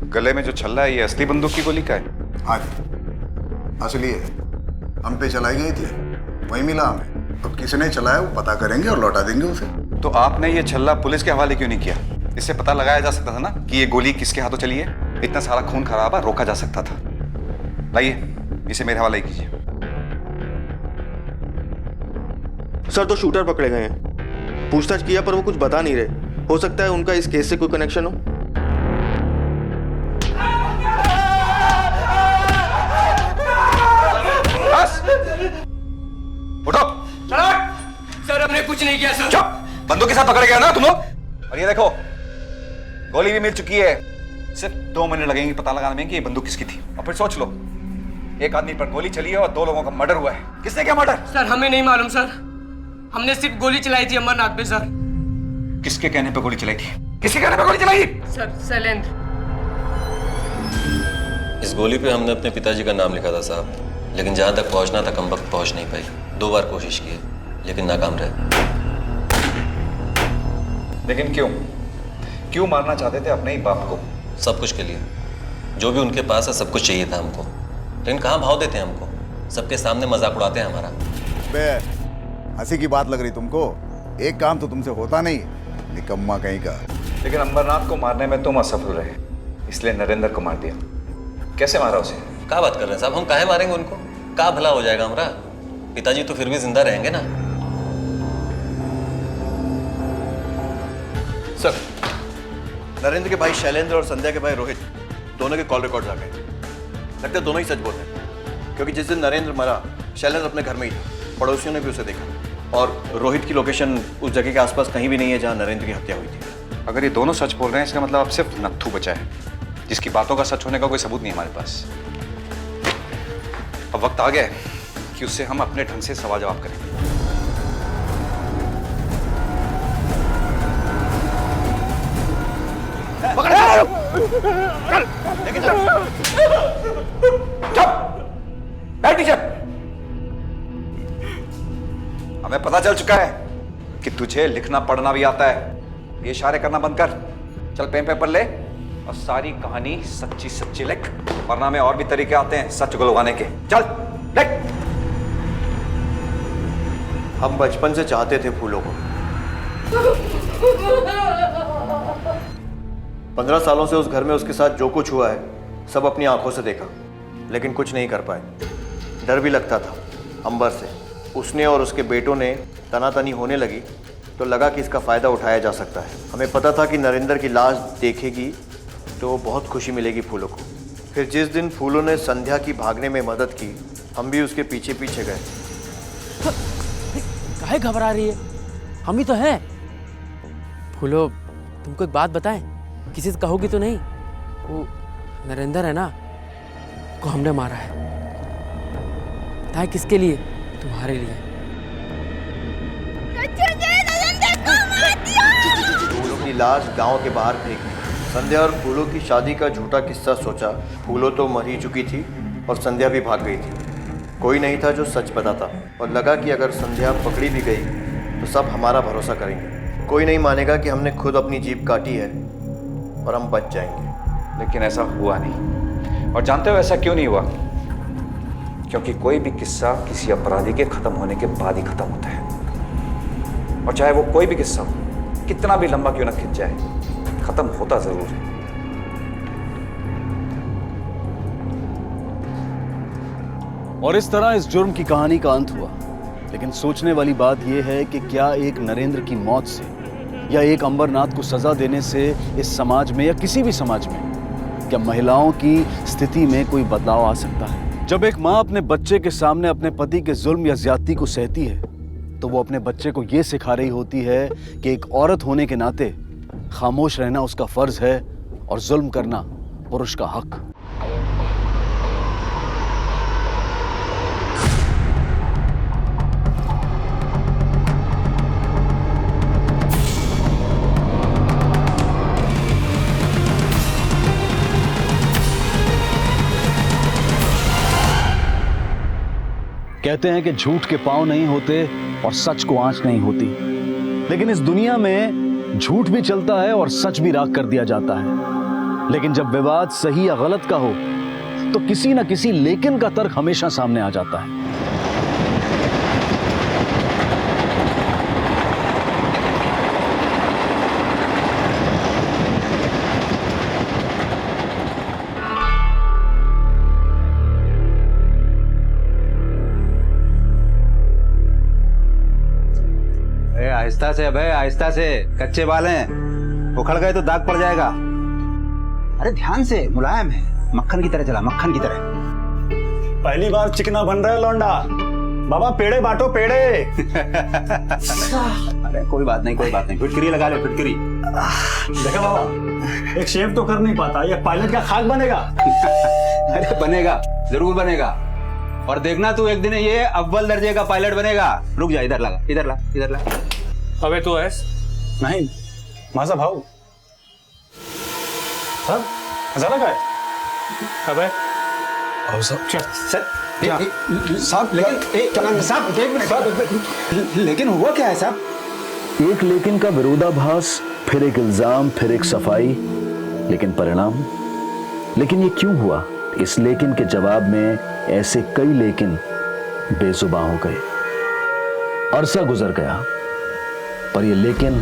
गले में जो छल्ला है ये असली बंदूक की गोली का है? हाँ जी, असली है। हम पे चलाई गई थी, वही मिला हमें। अब किसने चलाया वो पता करेंगे और लौटा देंगे उसे। तो आपने ये छल्ला पुलिस के हवाले क्यों नहीं किया? इससे पता लगाया जा सकता था ना कि ये गोली किसके हाथों चली है। इतना सारा खून खराबा रोका जा सकता था। लाइए इसे मेरे हवाले कीजिए। सर तो शूटर पकड़े गए हैं, पूछताछ किया पर वो कुछ बता नहीं रहे। हो सकता है उनका इस केस से कोई कनेक्शन हो। बस उठो। सर हमने कुछ नहीं किया सर। चुप, बंदूक के साथ पकड़ गया ना तुम लोग। और ये देखो गोली भी मिल चुकी है। सिर्फ 2 मिनट लगेंगे पता लगाने में कि ये बंदूक किसकी थी। और फिर सोच लो, एक आदमी पर गोली चली है और 2 लोगों का मर्डर हुआ है। किसने किया मर्डर? सर हमें नहीं मालूम सर, हमने सिर्फ गोली चलाई थी अमरनाथ पे सर। किसके कहने पे गोली चलाई थी? किसके कहने पे गोली चलाई थी? सर शैलेंद्र। इस गोली पे हमने अपने पिताजी का नाम लिखा था साहब, लेकिन जहां तक पहुंचना था कम वक्त पहुंच नहीं पाई। 2 बार कोशिश की लेकिन नाकाम रहे। लेकिन क्यों क्यों मारना चाहते थे अपने ही बाप को? सब कुछ के लिए, जो भी उनके पास है सब कुछ चाहिए था हमको, लेकिन कहाँ भाव देते हैं हमको। सबके सामने मजाक उड़ाते हैं हमारा। बे हंसी की बात लग रही तुमको? एक काम तो तुमसे होता नहीं, निकम्मा कहीं का। लेकिन अंबरनाथ को मारने में तुम असफल रहे, इसलिए नरेंद्र को मार दिया। कैसे मारा उसे? क्या बात कर रहे हैं साहब, हम काहे मारेंगे उनको? क्या भला हो जाएगा हमारा? पिताजी तो फिर भी जिंदा रहेंगे ना। सर नरेंद्र के भाई शैलेंद्र और संध्या के भाई रोहित दोनों के कॉल रिकॉर्ड आ गए। लगता है दोनों ही सच बोल रहे हैं, क्योंकि जिस दिन नरेंद्र मरा शैलेंद्र अपने घर में ही था। पड़ोसियों ने भी उसे देखा और रोहित की लोकेशन उस जगह के आसपास कहीं भी नहीं है जहां नरेंद्र की हत्या हुई थी। अगर ये दोनों सच बोल रहे हैं इसका मतलब अब सिर्फ नत्थू बचा है, जिसकी बातों का सच होने का कोई सबूत नहीं हमारे पास। अब वक्त आ गया है कि उससे हम अपने ढंग से सवाल जवाब करेंगे। हमें पता चल चुका है कि तुझे लिखना पढ़ना भी आता है। ये इशारे करना बंद कर, चल पेन पेपर ले और सारी कहानी सच्ची सच्ची लिख, वरना में और भी तरीके आते हैं सच गुलवाने के। चल लिख। हम बचपन से चाहते थे फूलों को। 15 सालों से उस घर में उसके साथ जो कुछ हुआ है सब अपनी आंखों से देखा, लेकिन कुछ नहीं कर पाए। डर भी लगता था अंबर से। उसने और उसके बेटों ने तनातनी होने लगी तो लगा कि इसका फ़ायदा उठाया जा सकता है। हमें पता था कि नरेंद्र की लाश देखेगी तो बहुत खुशी मिलेगी फूलों को। फिर जिस दिन फूलों ने संध्या की भागने में मदद की, हम भी उसके पीछे पीछे गए। काहे घबरा रही है? हम ही तो हैं। फूलो तुमको एक बात बताएं, किसी से कहोगी तो नहीं? वो नरेंद्र है ना, को हमने मारा है। बताए किसके लिए? तुम्हारे लिए। फूलों की लाश गांव के बाहर फेंक दी। संध्या और फूलों की शादी का झूठा किस्सा सोचा। फूलों तो मर ही चुकी थी और संध्या भी भाग गई थी। कोई नहीं था जो सच बताता और लगा कि अगर संध्या पकड़ी भी गई तो सब हमारा भरोसा करेंगे। कोई नहीं मानेगा कि हमने खुद अपनी जीभ काटी है और हम बच जाएंगे। लेकिन ऐसा हुआ नहीं। और जानते हो ऐसा क्यों नहीं हुआ? क्योंकि कोई भी किस्सा किसी अपराधी के खत्म होने के बाद ही खत्म होता है। और चाहे वो कोई भी किस्सा हो, कितना भी लंबा क्यों ना खिंच जाए, खत्म होता जरूर है। और इस तरह इस जुर्म की कहानी का अंत हुआ। लेकिन सोचने वाली बात यह है कि क्या एक नरेंद्र की मौत से या एक अंबरनाथ को सजा देने से इस समाज में या किसी भी समाज में क्या महिलाओं की स्थिति में कोई बदलाव आ सकता है? जब एक माँ अपने बच्चे के सामने अपने पति के जुल्म या ज्यादती को सहती है तो वो अपने बच्चे को ये सिखा रही होती है कि एक औरत होने के नाते खामोश रहना उसका फर्ज है और जुल्म करना पुरुष का हक। कहते हैं कि झूठ के पांव नहीं होते और सच को आंच नहीं होती, लेकिन इस दुनिया में झूठ भी चलता है और सच भी राख कर दिया जाता है। लेकिन जब विवाद सही या गलत का हो तो किसी ना किसी लेकिन का तर्क हमेशा सामने आ जाता है। आहिस्ता से भाई, आहिस्ता से, कच्चे बाल हैं, उखड़ गए तो दाग पड़ जाएगा। अरे ध्यान से, मुलायम है, मक्खन की तरह चला, मक्खन की तरह। पहली बार चिकना बन रहा है लौंडा। बाबा पेड़े बांटो, पेड़े। अरे कोई बात नहीं, कोई बात नहीं, फिटकरी लगा ले, फिटकरी। देखा बाबा, एक शेफ तो कर नहीं पाता, ये पायलट का खाक बनेगा। अरे बनेगा, जरूर बनेगा। और देखना तू एक दिन ये अव्वल दर्जे का पायलट बनेगा। रुक जा, इधर लगा, इधर ला, इधर ला। अबे तो ऐस नहीं, माझा भाऊ सब झाला काय? अबे भाऊ सब साहब, लेकिन हुआ क्या है साहब? एक लेकिन का विरोधाभास, फिर एक इल्जाम, फिर एक सफाई, लेकिन परिणाम। लेकिन ये क्यों हुआ? इस लेकिन के जवाब में ऐसे कई लेकिन बेजुबान हो गए। अरसा गुजर गया पर ये लेकिन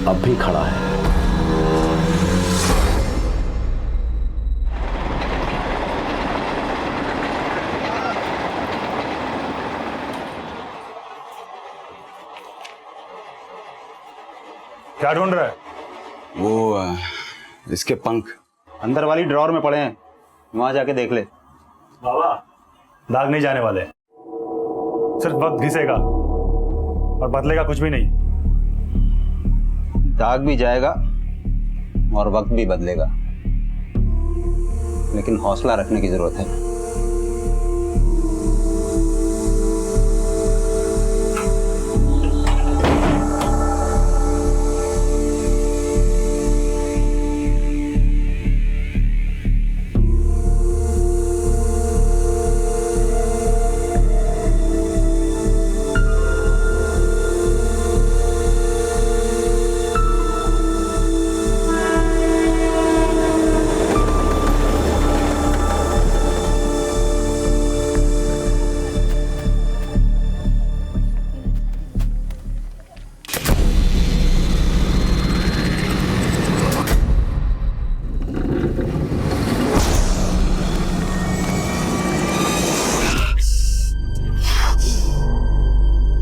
अब भी खड़ा है। क्या ढूंढ रहा है? वो इसके पंख अंदर वाली ड्रॉर में पड़े हैं, वहां जाके देख ले। बाबा दाग नहीं जाने वाले, सिर्फ वक्त घिसेगा और बदलेगा कुछ भी नहीं। दाग भी जाएगा और वक्त भी बदलेगा, लेकिन हौसला रखने की जरूरत है।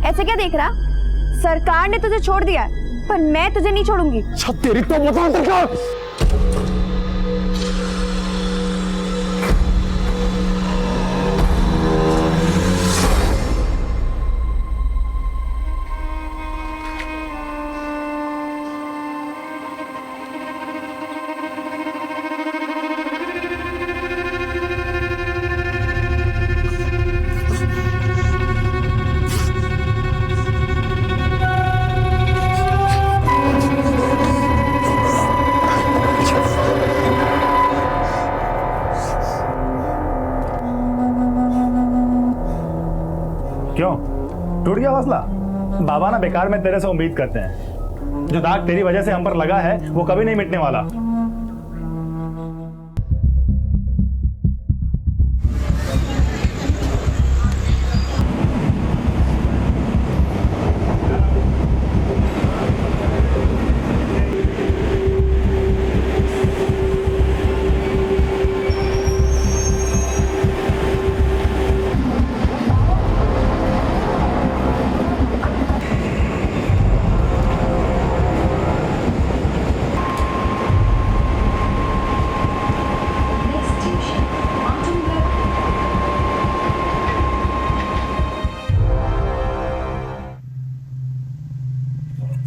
ऐसे क्या देख रहा? सरकार ने तुझे छोड़ दिया है, पर मैं तुझे नहीं छोड़ूंगी। तेरी तो बताओ सरकार। क्यों टूट गया हौसला? बाबा ना बेकार में तेरे से उम्मीद करते हैं। जो दाग तेरी वजह से हम पर लगा है वो कभी नहीं मिटने वाला।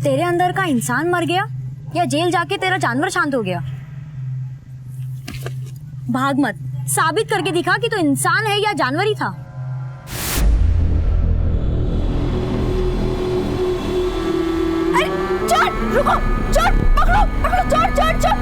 तेरे अंदर का इंसान मर गया या जेल जाके तेरा जानवर शांत हो गया? भाग मत, साबित करके दिखा कि तू इंसान है या जानवर ही था। अरे चोर, रुको, चोर, पकड़ो, पकड़ो, चोर, चोर, चोर।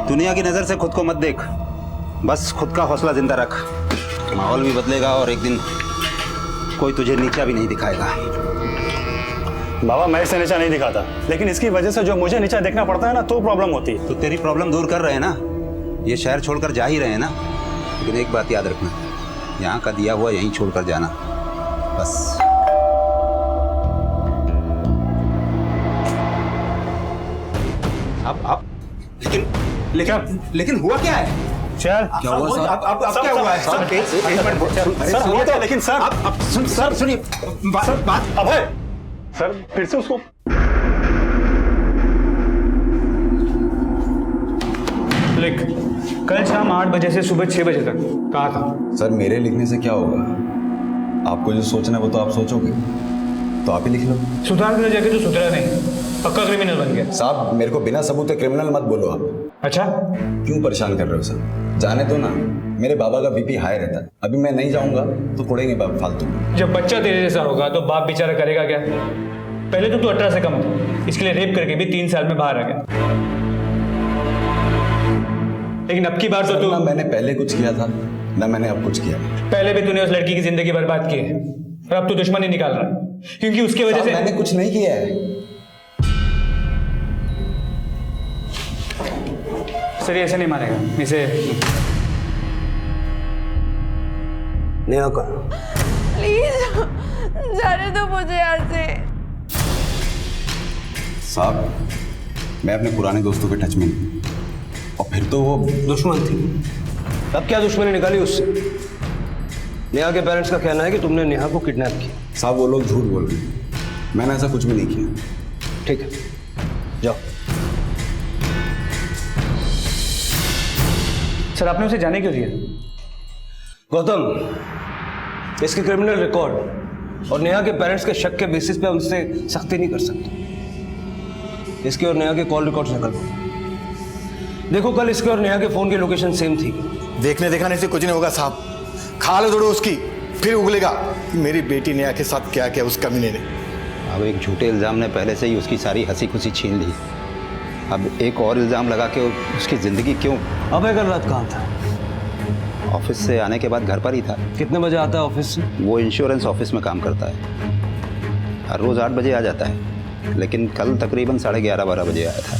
दुनिया की नजर से खुद को मत देख, बस खुद का हौसला जिंदा रख। माहौल भी बदलेगा और एक दिन कोई तुझे नीचा भी नहीं दिखाएगा। बाबा मैं इसे नीचा नहीं दिखाता, लेकिन इसकी वजह से जो मुझे नीचा देखना पड़ता है ना, तो प्रॉब्लम होती है। तो तेरी प्रॉब्लम दूर कर रहे हैं ना, ये शहर छोड़कर जा ही रहे हैं ना। लेकिन एक बात याद रखना, यहाँ का दिया हुआ यहीं छोड़कर जाना, बस। अब लेकिन हुआ क्या है? चल क्या हुआ सर? अब क्या हुआ है सर? सर हुआ तो, लेकिन सर अब सर सुनिए बात। अभय सर फिर से उसको लिख, कल शाम 8 बजे से सुबह 6 बजे तक कहा था। सर मेरे लिखने से क्या होगा? आपको जो सोचना है वो तो आप सोचोगे, तो आप ही लिख लो। सुधार कर जाके तो सुधरा नहीं, पक्का क्रिमिनल बन गया। साहब मेरे को बिना सबूत के क्रिमिनल मत बोलो आप। अच्छा क्यों परेशान कर रहे हो सर? जाने दो ना, मेरे बाबा का बीपी हाई रहता है, अभी मैं नहीं जाऊंगा तो कुड़ेंगे बाप फालतू। जब बच्चा तेरे जैसा होगा तो बाप बेचारा करेगा क्या? पहले तो तू 18 से कम था, इसके लिए रेप करके भी 3 साल में बाहर आ गया। लेकिन अब की बार तो तू, ना मैंने पहले कुछ किया था ना मैंने अब कुछ किया। पहले भी तूने उस लड़की की जिंदगी बर्बाद की है और अब तू दुश्मनी निकाल रहा है क्योंकि उसकी वजह से। मैंने कुछ नहीं किया है सर, ये ऐसे नहीं मानेगा इसे। नेहा का प्लीज जाने दो मुझे यहाँ से। साहब मैं अपने पुराने दोस्तों के टच में नहीं, और फिर तो वो दुश्मन थी। तब क्या दुश्मनी निकाली उससे? नेहा के पेरेंट्स का कहना है कि तुमने नेहा को किडनैप किया। साहब वो लोग झूठ बोल रहे हैं, मैंने ऐसा कुछ भी नहीं किया। ठीक है, जाओ। सर आपने उसे जाने क्यों दिया? गौतम, इसके क्रिमिनल रिकॉर्ड और नेहा के पेरेंट्स के शक के बेसिस पे उनसे सख्ती नहीं कर सकते। इसके और नेहा के कॉल रिकॉर्ड्स निकलवाओ। देखो कल इसके और नेहा के फोन की लोकेशन सेम थी। देखने से कुछ नहीं होगा साहब, खा लो थोड़ो उसकी, फिर उगलेगा मेरी बेटी नेहा के साथ क्या क्या उस कमीने ने। अब एक झूठे इल्जाम ने पहले से ही उसकी सारी हंसी खुशी छीन ली, अब एक और इल्जाम लगा के उसकी जिंदगी क्यों? अभय कल रात कहाँ था? ऑफिस से आने के बाद घर पर ही था। कितने बजे आता है ऑफिस से? वो इंश्योरेंस ऑफिस में काम करता है, हर रोज 8 बजे आ जाता है, लेकिन कल तकरीबन 11:30-12 बजे आया था।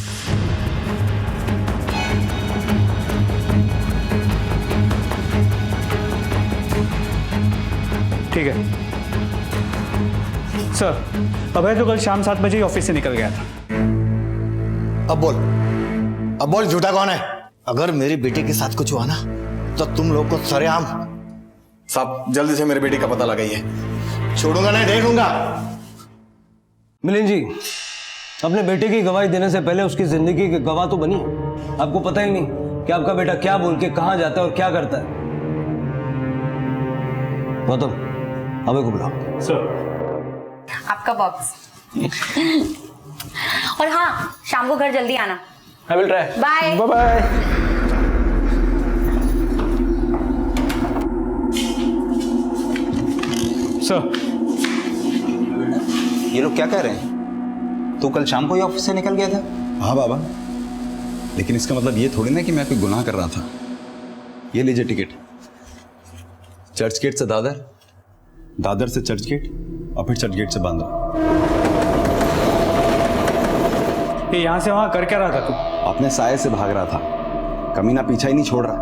ठीक है सर, अभय तो कल शाम 7 बजे ही ऑफिस से निकल गया था। अब बोल झूठा कौन है? अगर मेरी बेटी के साथ कुछ हुआ ना तो तुम लोग को सरेआम। साहब जल्दी से मेरी बेटी का पता लगाइए, छोड़ूंगा नहीं, देख लूंगा। मिलिंद जी, अपने बेटे की गवाही देने से पहले उसकी जिंदगी की गवाह तो बनी। आपको पता ही नहीं कि आपका बेटा क्या बोल के कहां जाता है और क्या करता है। गौतम, अभय को बुलाओ। सर आपका बॉक्स। और हाँ, शाम को घर जल्दी आना। I will try. Bye bye. Sir ये लोग क्या कह रहे हैं? तू कल शाम को ही ऑफिस से निकल गया था? हाँ बाबा, लेकिन इसका मतलब ये थोड़ी ना कि मैं कोई गुनाह कर रहा था। ये लीजिए टिकट, चर्च गेट से दादर, दादर से चर्च गेट और फिर चर्च गेट से बांद्रा। ये यहाँ से वहां कर क्या रहा था तू? अपने साये से भाग रहा था, कमीना पीछा ही नहीं छोड़ रहा।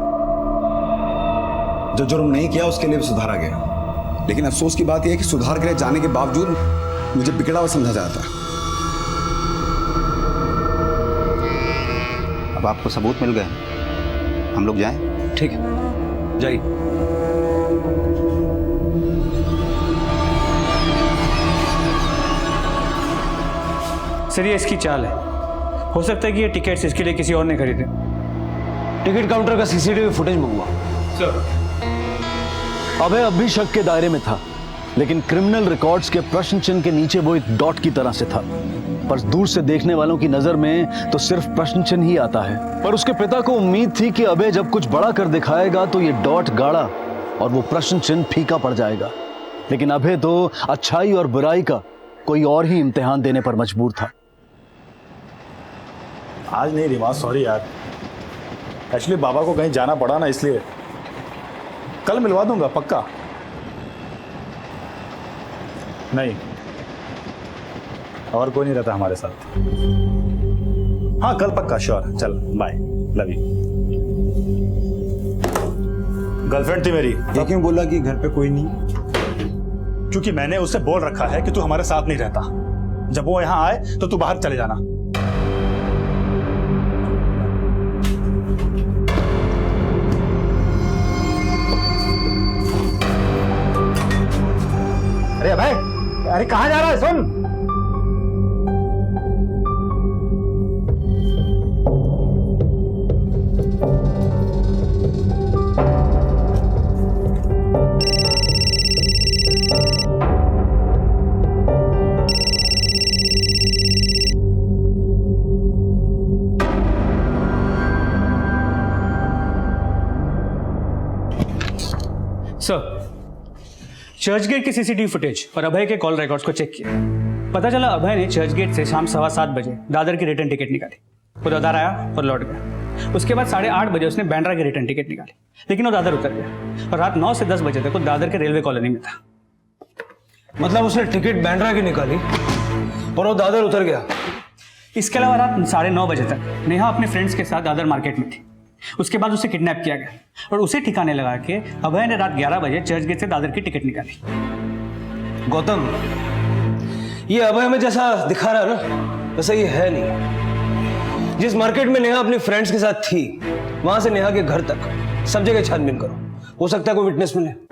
जो जुर्म नहीं किया उसके लिए भी सुधारा गया, लेकिन अफसोस की बात यह है कि सुधार के लिए जाने के बावजूद मुझे बिगड़ा हुआ समझा जाता है। अब आपको सबूत मिल गए, हम लोग जाएं? ठीक है, जाइए। सर ये इसकी चाल है। हो सकता है कि ये टिकट्स इसके लिए किसी और ने खरीदे। टिकट काउंटर का सीसीटीवी फुटेज मंगवा। सर अभय अब भी शक के दायरे में था, लेकिन क्रिमिनल रिकॉर्ड्स के प्रश्न चिन्ह के नीचे वो एक डॉट की तरह से था। पर दूर से देखने वालों की नजर में तो सिर्फ प्रश्न चिन्ह ही आता है। पर उसके पिता को उम्मीद थी कि अभय जब कुछ बड़ा कर दिखाएगा तो ये डॉट गाढ़ा और वो प्रश्न चिन्ह फीका पड़ जाएगा। लेकिन अभय तो अच्छाई और बुराई का कोई और ही इम्तिहान देने पर मजबूर था। आज नहीं रिमा, सॉरी यार, एक्चुअली बाबा को कहीं जाना पड़ा ना, इसलिए कल मिलवा दूंगा पक्का। नहीं, और कोई नहीं रहता हमारे साथ। हाँ कल पक्का, श्योर। चल बाय, लव यू। गर्लफ्रेंड थी मेरी। ये क्यों बोला कि घर पे कोई नहीं? क्योंकि मैंने उससे बोल रखा है कि तू हमारे साथ नहीं रहता। जब वो यहाँ आए तो तू बाहर चले जाना। अरे भाई, अरे कहाँ जा रहा है? सुन, सर चर्च गेट की सीसीटीवी फुटेज और अभय के कॉल रिकॉर्ड्स को चेक किया। पता चला अभय ने चर्च गेट से शाम 7:15 बजे दादर की रिटर्न टिकट निकाली। वो दादर आया और लौट गया। उसके बाद 8:30 बजे उसने बांद्रा की रिटर्न टिकट निकाली, लेकिन वो दादर उतर गया और रात 9 से 10 बजे तक वो दादर के रेलवे कॉलोनी में था। मतलब उसने टिकट बांद्रा की निकाली और वो दादर उतर गया। इसके अलावा रात 9:30 बजे तक नेहा अपने फ्रेंड्स के साथ दादर मार्केट में थी। उसके बाद उसे किडनैप किया गया और उसे ठिकाने लगा के अभय ने रात 11 बजे चर्च गेट से दादर की टिकट निकाली। गौतम, ये अभय में जैसा दिखा रहा है ना, वैसा ये है नहीं। जिस मार्केट में नेहा अपनी फ्रेंड्स के साथ थी, वहां से नेहा के घर तक सब जगह छानबीन करो, हो सकता है कोई विटनेस मिले।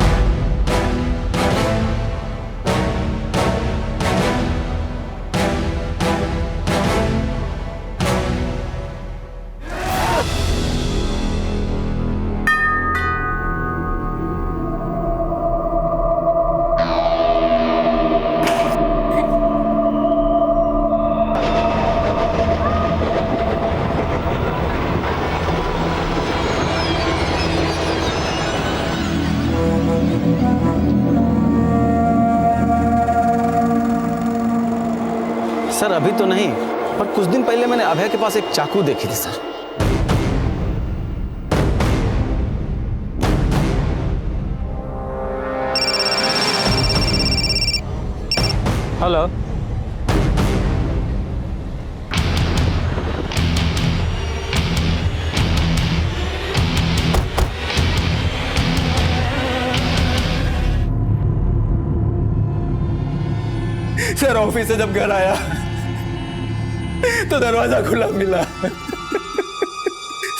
सर अभी तो नहीं, पर कुछ दिन पहले मैंने अभय के पास एक चाकू देखी थी सर। हेलो, सर ऑफिस से जब घर आया तो दरवाजा खुला मिला।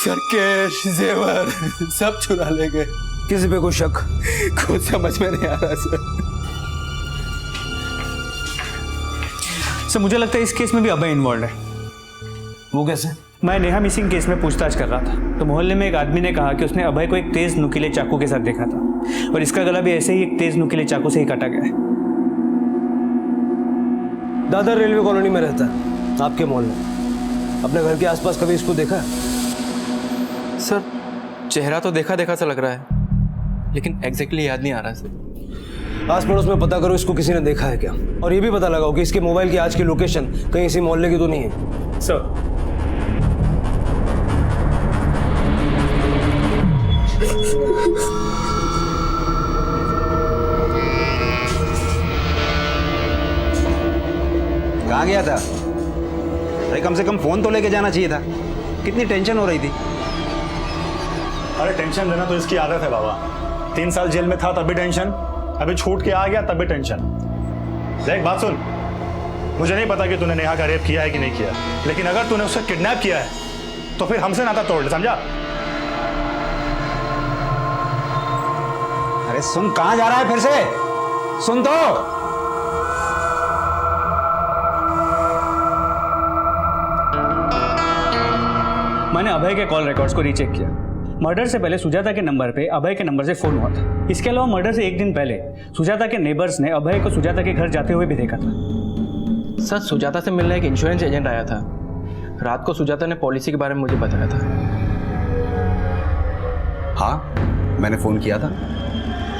सर कैश, जेवर सब चुरा ले गए। किसी पे कोई शक? कुछ समझ में नहीं आ रहा सर मुझे लगता है इस केस में भी अभय इन्वॉल्व है। वो कैसे? मैं नेहा मिसिंग केस में पूछताछ कर रहा था तो मोहल्ले में एक आदमी ने कहा कि उसने अभय को एक तेज नुकीले चाकू के साथ देखा था और इसका गला भी ऐसे ही एक तेज नुकीले चाकू से ही काटा गया है। दादर रेलवे कॉलोनी में रहता है, आपके मॉल में। अपने घर के आसपास कभी इसको देखा है? सर चेहरा तो देखा देखा सा लग रहा है, लेकिन एग्जैक्टली याद नहीं आ रहा सर। आस पड़ोस में पता करो इसको किसी ने देखा है क्या, और ये भी पता लगाओ कि इसके मोबाइल की आज की लोकेशन कहीं इसी मोहल्ले की तो नहीं है। सर कहाँ गया था? अरे कम से कम फोन तो लेके जाना चाहिए था। कितनी टेंशन हो रही थी। अरे टेंशन लेना तो इसकी आदत है बाबा। 3 साल जेल में था तब भी टेंशन, अभी छूट के आ गया तब भी टेंशन। देख बात सुन, मुझे नहीं पता कि तूने नेहा का रेप किया है कि नहीं किया, लेकिन अगर तूने उसे किडनैप किया है तो फिर हमसे नाता तोड़ ले, समझा? अरे सुन, कहाँ जा रहा है फिर से? सुन तो। मैंने अभय के कॉल रिकॉर्ड्स को रीचेक किया। मर्डर से पहले सुजाता के नंबर पे अभय के नंबर से फोन हुआ था। इसके अलावा मर्डर से एक दिन पहले सुजाता के नेबर्स ने अभय को सुजाता के घर जाते हुए भी देखा था। सर, सुजाता से मिलने एक इंश्योरेंस एजेंट आया था। रात को सुजाता ने पॉलिसी के बारे में मुझे बताया था। हाँ, मैंने फोन किया था,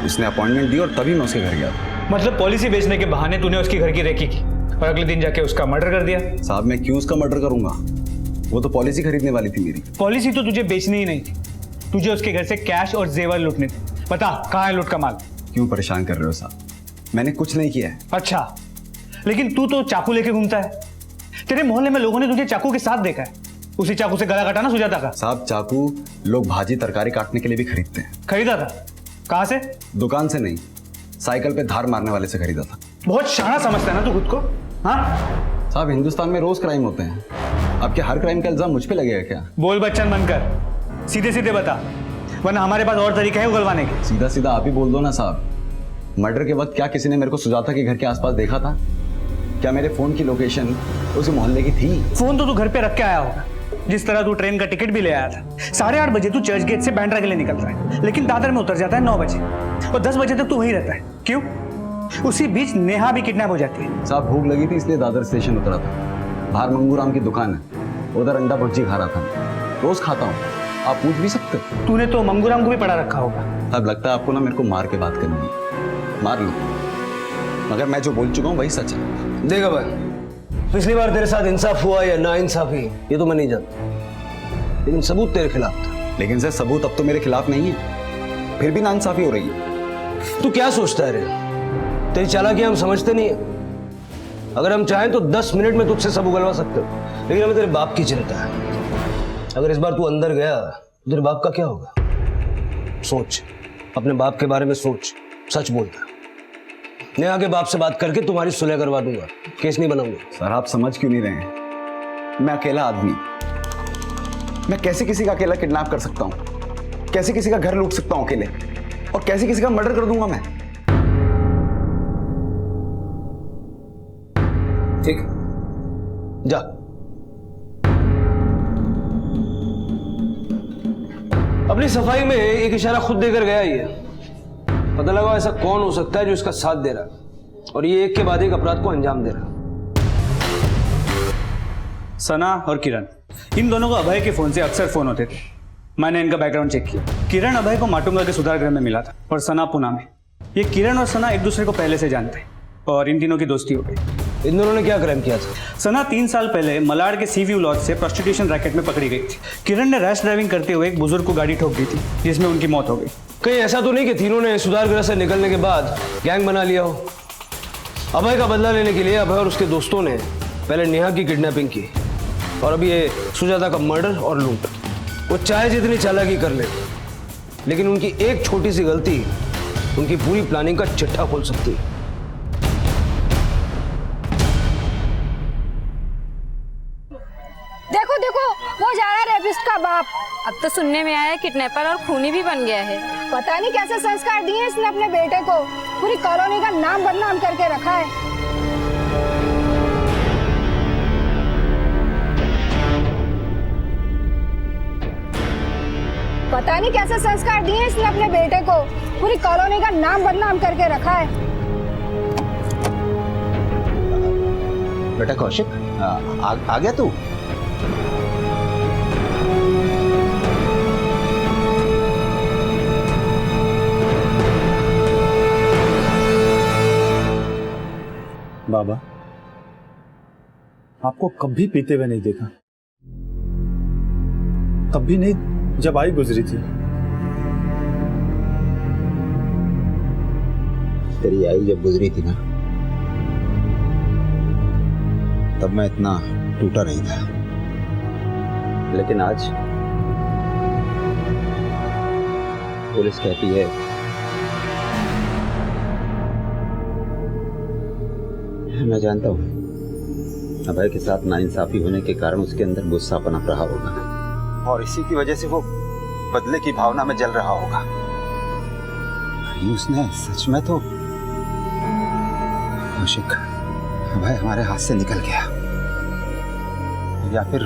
उसने अपॉइंटमेंट दी और तभी मैं उसके घर गया था। मतलब पॉलिसी बेचने के बहाने तूने उसकी घर की रेकी की और अगले दिन जाके उसका मर्डर कर दिया। साहब, मैं क्यों उसका मर्डर करूंगा? वो तो पॉलिसी खरीदने वाली थी मेरी। पॉलिसी तो तुझे बेचनी ही नहीं थी, तुझे उसके घर से कैश और जेवर लूटने थे। बता, कहाँ है लूट का माल? क्यों परेशान कर रहे हो साहब? मैंने कुछ नहीं किया है। अच्छा, लेकिन तू तो चाकू लेके घूमता है। तेरे मोहल्ले में लोगों ने तुझे चाकू के साथ देखा है। उसी चाकू से गला काटा ना सुजाता का? साहब, चाकू लोग भाजी तरकारी काटने के लिए भी खरीदते हैं। खरीदा था? कहाँ से? दुकान से नहीं, साइकिल पे धार मारने वाले से खरीदा था। बहुत शाना समझता है ना तू खुद को? हाँ साहब, हिंदुस्तान में रोज क्राइम होते हैं, आपके हर क्राइम का इल्जाम मुझ पे लगेगा क्या? बोल बच्चन बनकर, सीधे सीधे बता, वरना हमारे पास और तरीके हैं उगलवाने के। सीधा सीधा आप ही बोल दो ना साहब। मर्डर के वक्त क्या किसी ने मेरे को सुजाता के घर के आसपास देखा था? क्या मेरे फोन की लोकेशन उस मोहल्ले की थी? फोन तो तू घर पे रख के आया होगा, जिस तरह तू ट्रेन का टिकट भी ले आया था। 8:30 बजे तू चर्च गेट से बांद्रा के लिए निकल रहा है, लेकिन दादर में उतर जाता है 9 बजे और 10 बजे तक तू वहीं रहता है। क्यों? उसी बीच नेहा भी किडनैप हो जाती है। साहब, भूख लगी थी इसलिए दादर स्टेशन उतरा था। बाहर मंगूराम की दुकान है, उधर अंडा भुर्जी खा रहा था। रोज खाता हूँ, आप पूछ भी सकते हो। तूने तो मंगूराम को भी पढ़ा रखा होगा। अब लगता है आपको ना मेरे को मार के बात करनी है। मार लो, मगर मैं जो बोल चुका हूँ वही सच है। देखा भाई, पिछली बार तेरे साथ इंसाफ हुआ या ना इंसाफी ये तो मैं नहीं जानता, लेकिन सबूत तेरे खिलाफ था। लेकिन सर, सबूत अब तो मेरे खिलाफ नहीं है, फिर भी नाइंसाफी हो रही है। तू क्या सोचता है रे? तेरी चालाकी हम समझते नहीं है। अगर हम चाहें तो 10 मिनट में तुझसे सब उगलवा सकते हो, लेकिन हमें तेरे बाप की चिंता है। अगर इस बार तू अंदर गया तो तेरे बाप का क्या होगा? सोच, अपने बाप के बारे में सोच। सच बोलता है। नेहा के बाप से बात करके तुम्हारी सुलह करवा दूंगा, केस नहीं बनाऊंगा। सर, आप समझ क्यों नहीं रहे हैं? मैं अकेला आदमी, मैं कैसे किसी का अकेला किडनैप कर सकता हूं? कैसे किसी का घर लूट सकता हूं अकेले? और कैसे किसी का मर्डर कर दूंगा मैं? ठीक, जा। अपनी सफाई में एक इशारा खुद देकर गया ये। पता लगा ऐसा कौन हो सकता है जो इसका साथ दे रहा और ये एक के बाद एक अपराध को अंजाम दे रहा। सना और किरण, इन दोनों को अभय के फोन से अक्सर फोन होते थे। मैंने इनका बैकग्राउंड चेक किया। किरण अभय को माटुंगा के सुधार गृह में मिला था और सना पुणे में। ये किरण और सना एक दूसरे को पहले से जानते हैं और इन तीनों की दोस्ती हो गई। इन दोनों ने क्या क्राइम किया था? सना 3 साल पहले मलाड के सी व्यू लॉज से प्रोस्टिट्यूशन रैकेट में पकड़ी गई थी। किरण ने रैश ड्राइविंग करते हुए एक बुजुर्ग को गाड़ी ठोक दी थी, जिसमें उनकी मौत हो गई। कहीं ऐसा तो नहीं कि तीनों ने सुधार गृह से निकलने के बाद गैंग बना लिया हो? अभय का बदला लेने के लिए अभय और उसके दोस्तों ने पहले नेहा की किडनैपिंग की और अभी ये सुजाता का मर्डर और लूट। वो चाहे जितनी चालाकी कर ले, लेकिन उनकी एक छोटी सी गलती उनकी पूरी प्लानिंग का चिट्ठा खोल सकती है। देखो देखो, वो जा रहा है रेपिस्ट का बाप। अब तो सुनने में आया किडनैपर और खूनी भी बन गया है। पता नहीं कैसे संस्कार दिए इसने अपने बेटे को। पूरी कॉलोनी का नाम बदनाम करके रखा है। पता नहीं कैसे संस्कार दिए इसने अपने बेटे को। पूरी कॉलोनी का नाम बदनाम करके रखा है। बेटा कौशिक, आ गया तू? बाबा, आपको कभी पीते हुए नहीं देखा, तब भी नहीं जब आई गुजरी थी। तेरी आई जब गुजरी थी ना, तब मैं इतना टूटा नहीं था, लेकिन आज पुलिस कहती है मैं जानता हूं अभय के साथ नाइंसाफी होने के कारण उसके अंदर गुस्सा पनप रहा होगा और इसी की वजह से वो बदले की भावना में जल रहा होगा। उसने सच में तो कौशिक, अभय हमारे हाथ से निकल गया, या फिर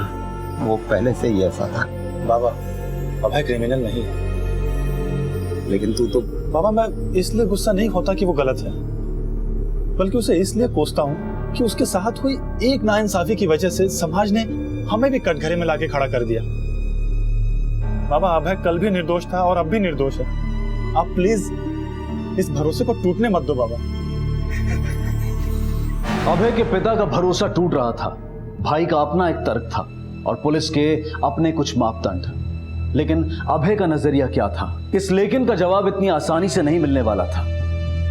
वो पहले से ही ऐसा था। बाबा अभय क्रिमिनल नहीं है। लेकिन तू तो बाबा मैं इसलिए गुस्सा नहीं होता कि वो गलत है, बल्कि उसे इसलिए कोसता हूँ कि उसके साथ हुई एक नाइंसाफी की वजह से समाज ने हमें भी कटघरे में लाके खड़ा कर दिया। बाबा अभय कल भी निर्दोष था और अब भी निर्दोष है। आप प्लीज इस भरोसे को टूटने मत दो बाबा। अभय के पिता का भरोसा टूट रहा था, भाई का अपना एक तर्क था और पुलिस के अपने कुछ मापदंड। लेकिन अभय का नजरिया क्या था, इस लेकिन का जवाब इतनी आसानी से नहीं मिलने वाला था।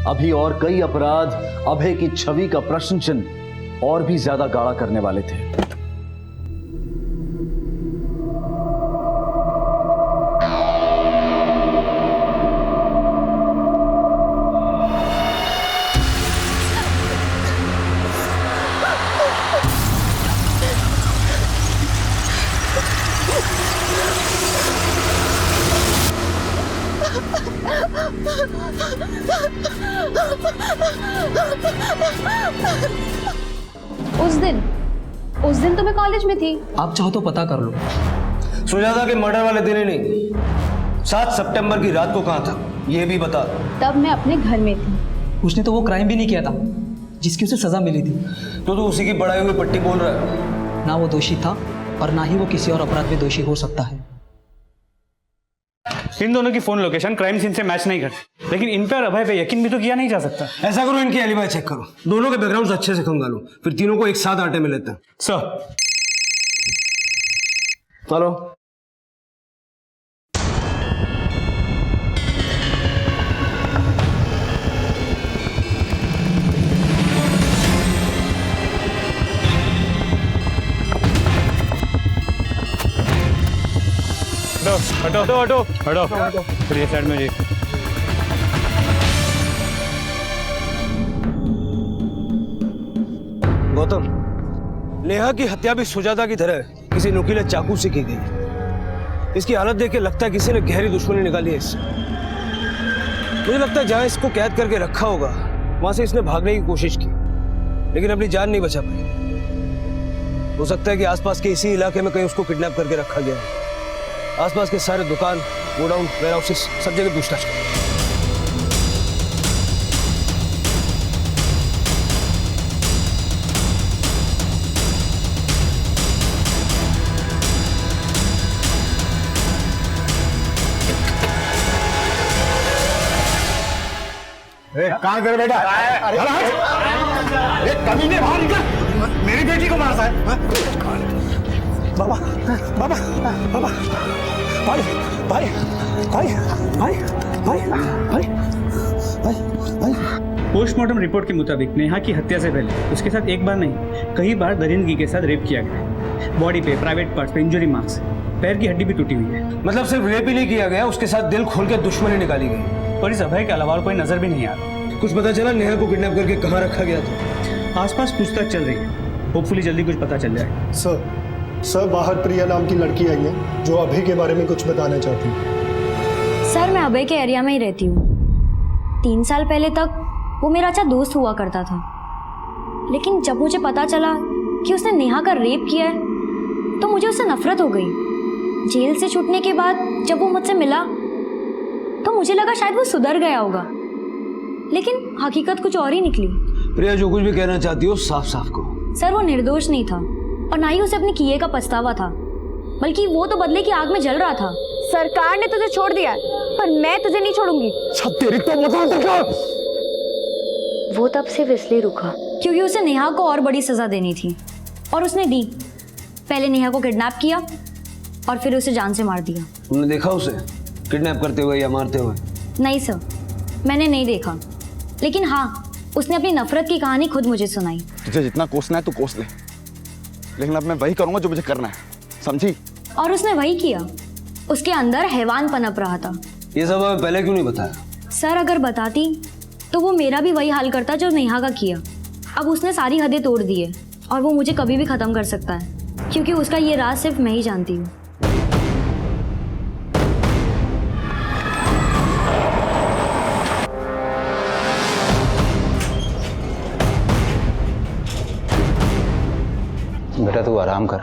अभी और कई अपराध अभय की छवि का प्रश्न चिन्ह और भी ज्यादा गाढ़ा करने वाले थे। उस दिन तो मैं कॉलेज में थी। आप चाहो तो पता कर लो। सुजाता के मर्डर वाले दिन ही नहीं, 7 सितंबर की रात को कहाँ था ये भी बता। तब मैं अपने घर में थी। उसने तो वो क्राइम भी नहीं किया था जिसकी उसे सजा मिली थी। तो उसी की बढ़ाई हुई पट्टी बोल रहा है। ना वो दोषी था और ना ही वो किसी और अपराध में दोषी हो सकता है। इन दोनों की फोन लोकेशन क्राइम सीन से मैच नहीं करती, लेकिन इन पर अभय पे यकीन भी तो किया नहीं जा सकता। ऐसा करो, इनकी एलिबाई चेक करो, दोनों के बैकग्राउंड अच्छे से खंगालो, फिर तीनों को एक साथ आटे में लेते हैं। सर चलो। हटो हटो हटो हटो हटो, फिर ये साइड में जी। गौतम, नेहा की हत्या भी सुजाता की तरह किसी नुकीले चाकू से की गई। इसकी हालत देख के लगता है किसी ने गहरी दुश्मनी निकाली है इससे। मुझे लगता है जहां इसको कैद करके रखा होगा वहां से इसने भागने की कोशिश की, लेकिन अपनी जान नहीं बचा पाई। हो सकता है कि आसपास के इसी इलाके में कहीं उसको किडनैप करके रखा गया है। आसपास के सारे दुकान, गोडाउन, वेयरहाउसेस सब जगह पूछताछ करो। कहाँ कर बेटा? कमीने बाहर निकल, मेरी बेटी को मारता है। बाबा बाबा बाबा, भाई भाई भाई भाई भाई भाई भाई भाई। पोस्टमार्टम रिपोर्ट के मुताबिक नेहा की हत्या से पहले उसके साथ एक बार नहीं कई बार दरिंदगी के साथ रेप किया गया। बॉडी पे, प्राइवेट पार्ट्स पे इंजरी मार्क्स, पैर की हड्डी भी टूटी हुई है। मतलब सिर्फ रेप ही नहीं किया गया, उसके साथ दिल खोल के दुश्मनी निकाली गई। और इस अभय के अलावा कोई नजर भी नहीं आ रहा। कुछ पता चला नेहा को किडनैप करके कहाँ रखा गया था? आसपास पूछताछ चल रही है, होपफुली जल्दी कुछ पता चल जाए। सर बाहर प्रिया नाम की लड़की आई है जो अभय के बारे में कुछ बताना चाहती है। सर मैं अभय के एरिया में ही रहती हूँ। 3 साल पहले तक वो मेरा अच्छा दोस्त हुआ करता था, लेकिन जब मुझे पता चला कि उसने नेहा का रेप किया है तो मुझे उससे नफरत हो गई। जेल से छूटने के बाद जब वो मुझसे मिला तो मुझे लगा शायद वो सुधर गया होगा, लेकिन हकीकत कुछ और ही निकली। प्रिया जो कुछ भी कहना चाहती हो साफ साफ कहो। सर वो निर्दोष नहीं था और ना ही उसे अपने किए का पछतावा था, बल्कि वो तो बदले की आग में जल रहा था। सरकार ने तुझे छोड़ दिया पर मैं तुझे नहीं छोड़ूंगी। तेरी तो वो तब सिर्फ इसलिए रुका क्योंकि उसे नेहा को और बड़ी सजा देनी थी, और उसने दी। पहले नेहा को किडनैप किया और फिर उसे जान से मार दिया। तुमने देखा उसे किडनैप करते हुए या मारते हुए? नहीं सर, मैंने नहीं देखा, लेकिन हाँ उसने अपनी नफरत की कहानी खुद मुझे सुनाई। तुझे जितना कोसना है तो कोस ले, लेकिन अब मैं वही करूंगा जो मुझे करना है, समझी? और उसने वही किया। उसके अंदर हैवान पनप रहा था। ये सब हमें पहले क्यों नहीं बताया? सर अगर बताती तो वो मेरा भी वही हाल करता जो नेहा का किया। अब उसने सारी हदें तोड़ दी है और वो मुझे कभी भी खत्म कर सकता है, क्योंकि उसका ये राज सिर्फ मैं ही जानती हूँ। बेटा तू आराम कर,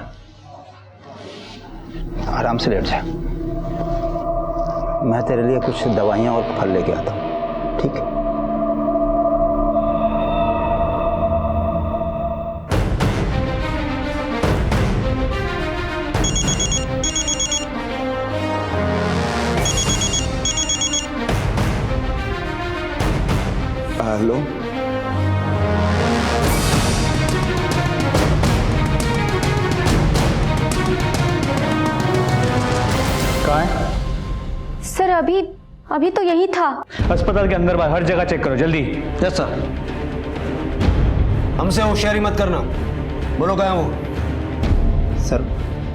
आराम से लेट जा। मैं तेरे लिए कुछ दवाइयाँ और फल लेके आता हूँ, ठीक है? हेलो, कहाँ है? सर अभी तो यही था। अस्पताल के अंदर बाहर हर जगह चेक करो जल्दी। Yes sir. हमसे होशियारी मत करना। बोलो कहाँ है वो? सर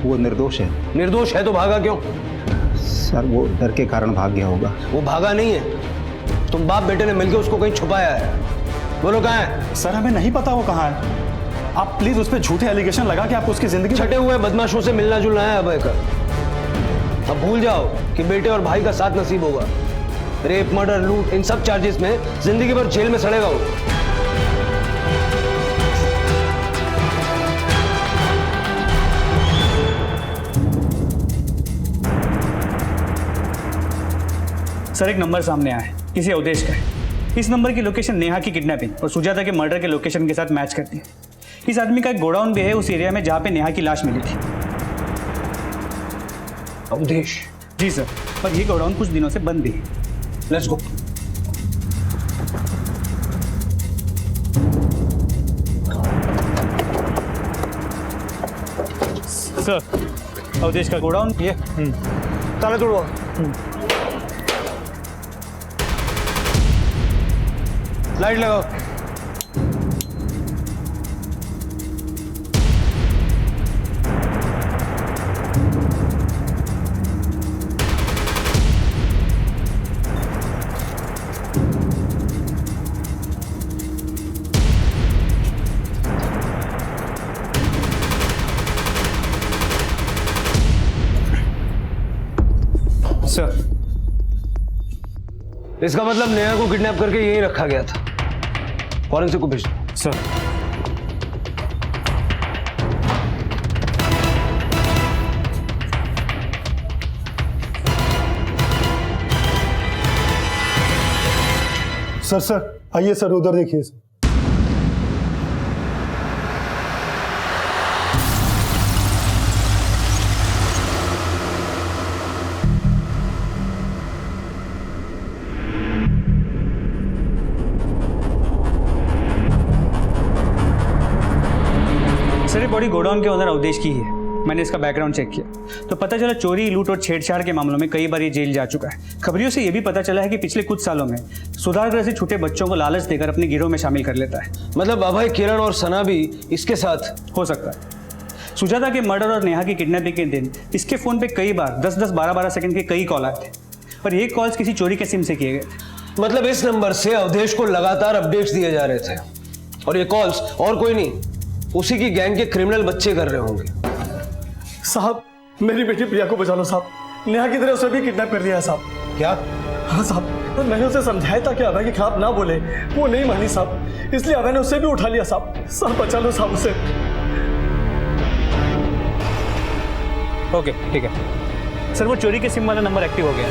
वो निर्दोष है। निर्दोष है तो भागा क्यों? सर वो डर के कारण भाग गया होगा। वो भागा नहीं है, तुम बाप बेटे ने मिलकर उसको कहीं छुपाया है। बोलो कहाँ है? सर हमें नहीं पता वो कहाँ है। आप प्लीज उस पर झूठे एलिगेशन लगा के आप उसकी जिंदगी छटे हुए बदमाशों से मिलना जुलना है अभय का। अब भूल जाओ कि बेटे और भाई का साथ नसीब होगा। रेप, मर्डर, लूट, इन सब चार्जेस में जिंदगी भर जेल में सड़ेगा वो। सर एक नंबर सामने आया है, किसी अवधेश का है। इस नंबर की लोकेशन नेहा की किडनैपिंग और सुजाता के मर्डर के लोकेशन के साथ मैच करती है। इस आदमी का एक गोडाउन भी है उस एरिया में जहां पे नेहा की लाश मिली थी। अवधेश? जी सर, पर ये गोडाउन कुछ दिनों से बंद भी है। Let's go. सर अवधेश का गोडाउन ये ताला तोड़ो। लाइट लगाओ। सर इसका मतलब नेहा को किडनैप करके यहीं रखा गया था। फॉरेंसिक को भेज दो। सर सर आइए सर, उधर देखिए। सर ये बॉडी गोडाउन के ओनर अवधेश की ही है। मैंने इसका बैकग्राउंड चेक किया तो पता चला चोरी, लूट और छेड़छाड़ के मामलों में कई बार ये जेल जा चुका है। खबरियों से ये भी पता चला है कि पिछले कुछ सालों में सुधार ग्रह से छूटे बच्चों को लालच देकर अपने गिरोह में शामिल कर लेता है। मतलब अभय, किरण और सना भी इसके साथ हो सकता है। सुजाता के मर्डर और नेहा की किडनैपिंग के दिन इसके फोन पे कई बार 10-10, 12-12 सेकंड के कई कॉल आए थे, पर ये कॉल्स किसी चोरी के सिम से किए गए। मतलब इस नंबर से अवधेश को लगातार अपडेट्स दिए जा रहे थे और ये कॉल्स और कोई नहीं, उसी की गैंग के क्रिमिनल बच्चे कर रहे होंगे। साहब मेरी बेटी प्रिया को बचा लो साहब। नेहा की तरह उसे भी किडनैप कर लिया है साहब। क्या? हाँ साहब, तो मैंने उसे समझाया था कि अभय के खिलाफ ना बोले, वो नहीं मानी साहब, इसलिए अभय ने उसे भी उठा लिया साहब। साहब बचा लो साहब उसे। ओके ठीक है सर, वो चोरी के सिम वाला नंबर एक्टिव हो गया।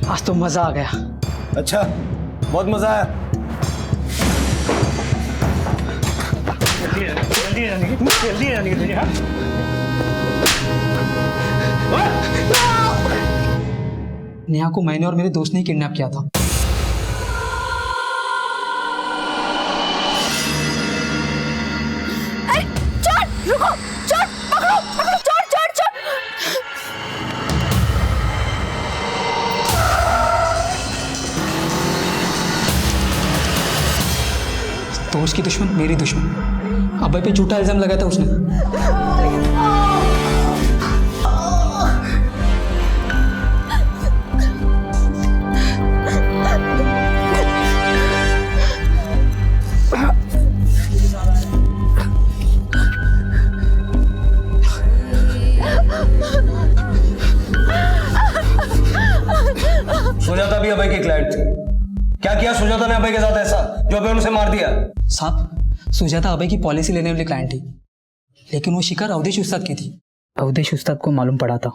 आज तो मजा आ गया। अच्छा, बहुत मजा आया। जल्दी नेहा को मैंने और मेरे दोस्त ने किडनैप किया था। चोर, रुको, चोर, पकड़ो, पकड़ो, चोर, चोर, चोर। दोस्त की दुश्मन मेरी दुश्मन। अभय पे झूठा इल्जाम लगाया था उसने। सुजाता भी अभय की क्लाइंट थी। क्या किया सुजाता ने अभय के साथ ऐसा जो अभय उसे मार दिया? साहब, सुजाता अभय की पॉलिसी लेने वाली क्लाइंट थी, लेकिन वो शिकार अवधेश उस्ताद की थी। अवधेश उस्ताद को मालूम पड़ा था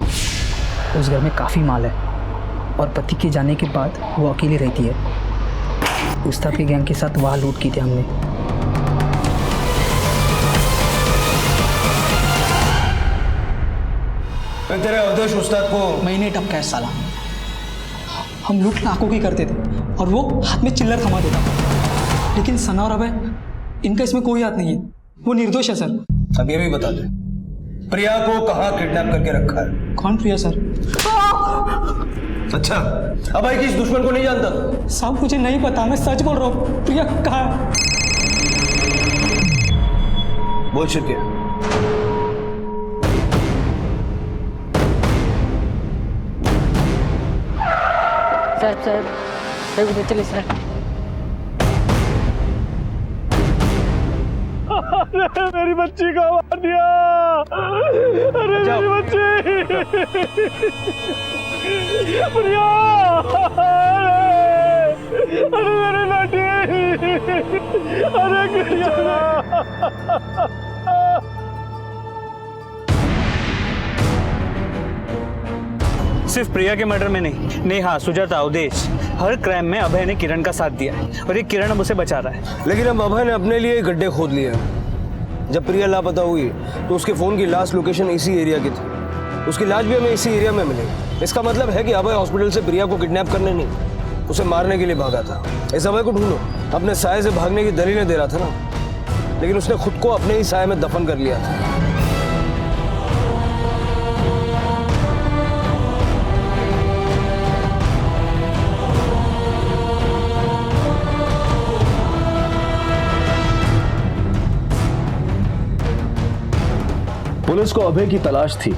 उस घर में काफ़ी माल है और पति के जाने के बाद वो अकेली रहती है। उस्ताद के गैंग के साथ वहाँ लूट की थी हमने। तेरे अवधेश उस्ताद को मैंने टपका है साला। हम लूट लाखों की करते थे और वो हाथ में चिल्लर थमा देता। लेकिन सना और अभय, इनका इसमें कोई हाथ नहीं है, वो निर्दोष है सर। अब ये भी बता दे, प्रिया को कहाँ किडनैप करके रखा है? कौन प्रिया सर? अच्छा, अभय की इस दुश्मन को नहीं जानता? साहब मुझे नहीं पता, मैं सच बोल रहा हूँ। प्रिया कहाँ है? बोल शिरके। साहब चलिए सर। अरे मेरी बच्ची को मार दिया। अरे मेरी बच्ची प्रिया, अरे मेरी बेटी, अरे प्रिया। सिर्फ प्रिया के मर्डर में नहीं, नेहा, सुजाता, अवधेश, हर क्राइम में अभय ने किरण का साथ दिया है और ये किरण अब उसे बचा रहा है। लेकिन अब अभय ने अपने लिए गड्ढे खोद लिए। जब प्रिया लापता हुई तो उसके फोन की लास्ट लोकेशन इसी एरिया की थी। उसकी लाश भी हमें इसी एरिया में मिली। इसका मतलब है कि अभय हॉस्पिटल से प्रिया को किडनैप करने नहीं, उसे मारने के लिए भागा था। इस अभय को ढूंढो। अपने साये से भागने की दलीलें दे रहा था ना, लेकिन उसने खुद को अपने ही साये में दफन कर लिया था। पुलिस को अभय की तलाश थी,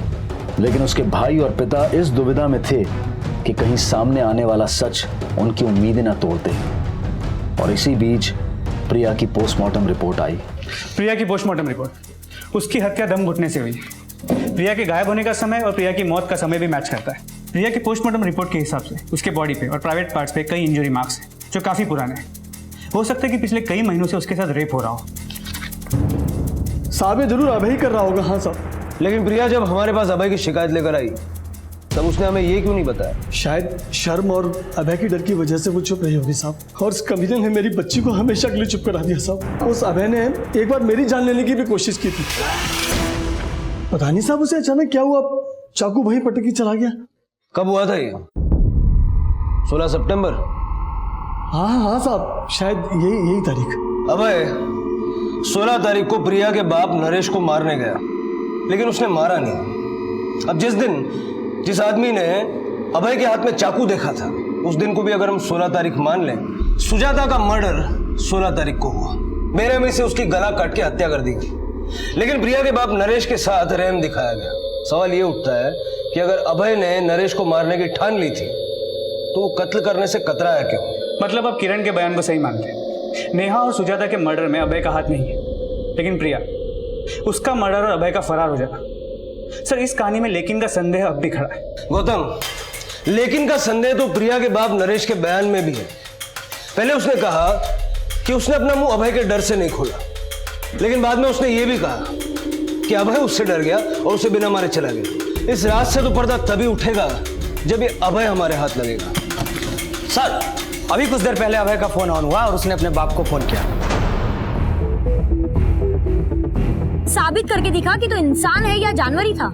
लेकिन उसके भाई और पिता इस दुविधा में थे कि कहीं सामने आने वाला सच उनकी उम्मीदें न तोड़ दे। और इसी बीच प्रिया की पोस्टमार्टम रिपोर्ट आई। प्रिया की पोस्टमार्टम रिपोर्ट, उसकी हत्या दम घुटने से हुई। प्रिया के गायब होने का समय और प्रिया की मौत का समय भी मैच करता है। प्रिया की पोस्टमार्टम रिपोर्ट के हिसाब से उसके बॉडी पे और प्राइवेट पार्ट्स पे कई इंजरी मार्क्स हैं जो काफ़ी पुराने हैं। हो सकता है कि पिछले कई महीनों से उसके साथ रेप हो रहा हो। साहब ये जरूर अभय ही कर रहा होगा। हाँ साहब, लेकिन प्रिया जब हमारे पास अभय की शिकायत लेकर आई तब उसने हमें ये क्यों नहीं बताया? शायद शर्म और अभय की डर की वजह से वो चुप रही होगी साहब। और उस कमीने ने मेरी बच्ची को हमेशा के लिए चुप करा दिया साहब। उस अभय ने एक बार मेरी जान लेने की भी कोशिश की थी। पता नहीं साहब उसे अचानक क्या हुआ, चाकू वहीं पटक के चला गया। कब हुआ था ये? 16 सितंबर? हाँ साहब, शायद यही तारीख। अभय 16 तारीख को प्रिया के बाप नरेश को मारने गया, लेकिन उसने मारा नहीं। अब जिस आदमी ने अभय के हाथ में चाकू देखा था, उस दिन को भी अगर हम 16 तारीख मान लें, सुजाता का मर्डर 16 तारीख को हुआ। मेरे में से उसकी गला काट के हत्या कर दी गई, लेकिन प्रिया के बाप नरेश के साथ रहम दिखाया गया। सवाल ये उठता है कि अगर अभय ने नरेश को मारने की ठान ली थी तो वो कत्ल करने से कतरा है क्यों? मतलब आप किरण के बयान को सही मानते हैं, नेहा और सुजाता के मर्डर में अभय का हाथ नहीं है, लेकिन प्रिया, उसका मर्डर और अभय का फरार हो जाना। सर इस कहानी में लेकिन का संदेह अब भी खड़ा है। गौतम, लेकिन का संदेह तो प्रिया के बाप नरेश के बयान में भी है। पहले उसने कहा कि उसने अपना मुंह अभय के डर से नहीं खोला, लेकिन बाद में उसने ये भी कहा कि अभय उससे डर गया और उसे बिना मारे चला गया। इस रात से तो पर्दा तभी उठेगा जब ये अभय हमारे हाथ लगेगा। सर अभी कुछ देर पहले अभय का फोन ऑन हुआ और उसने अपने बाप को फोन किया। साबित करके दिखा कि तो इंसान है या जानवर ही था।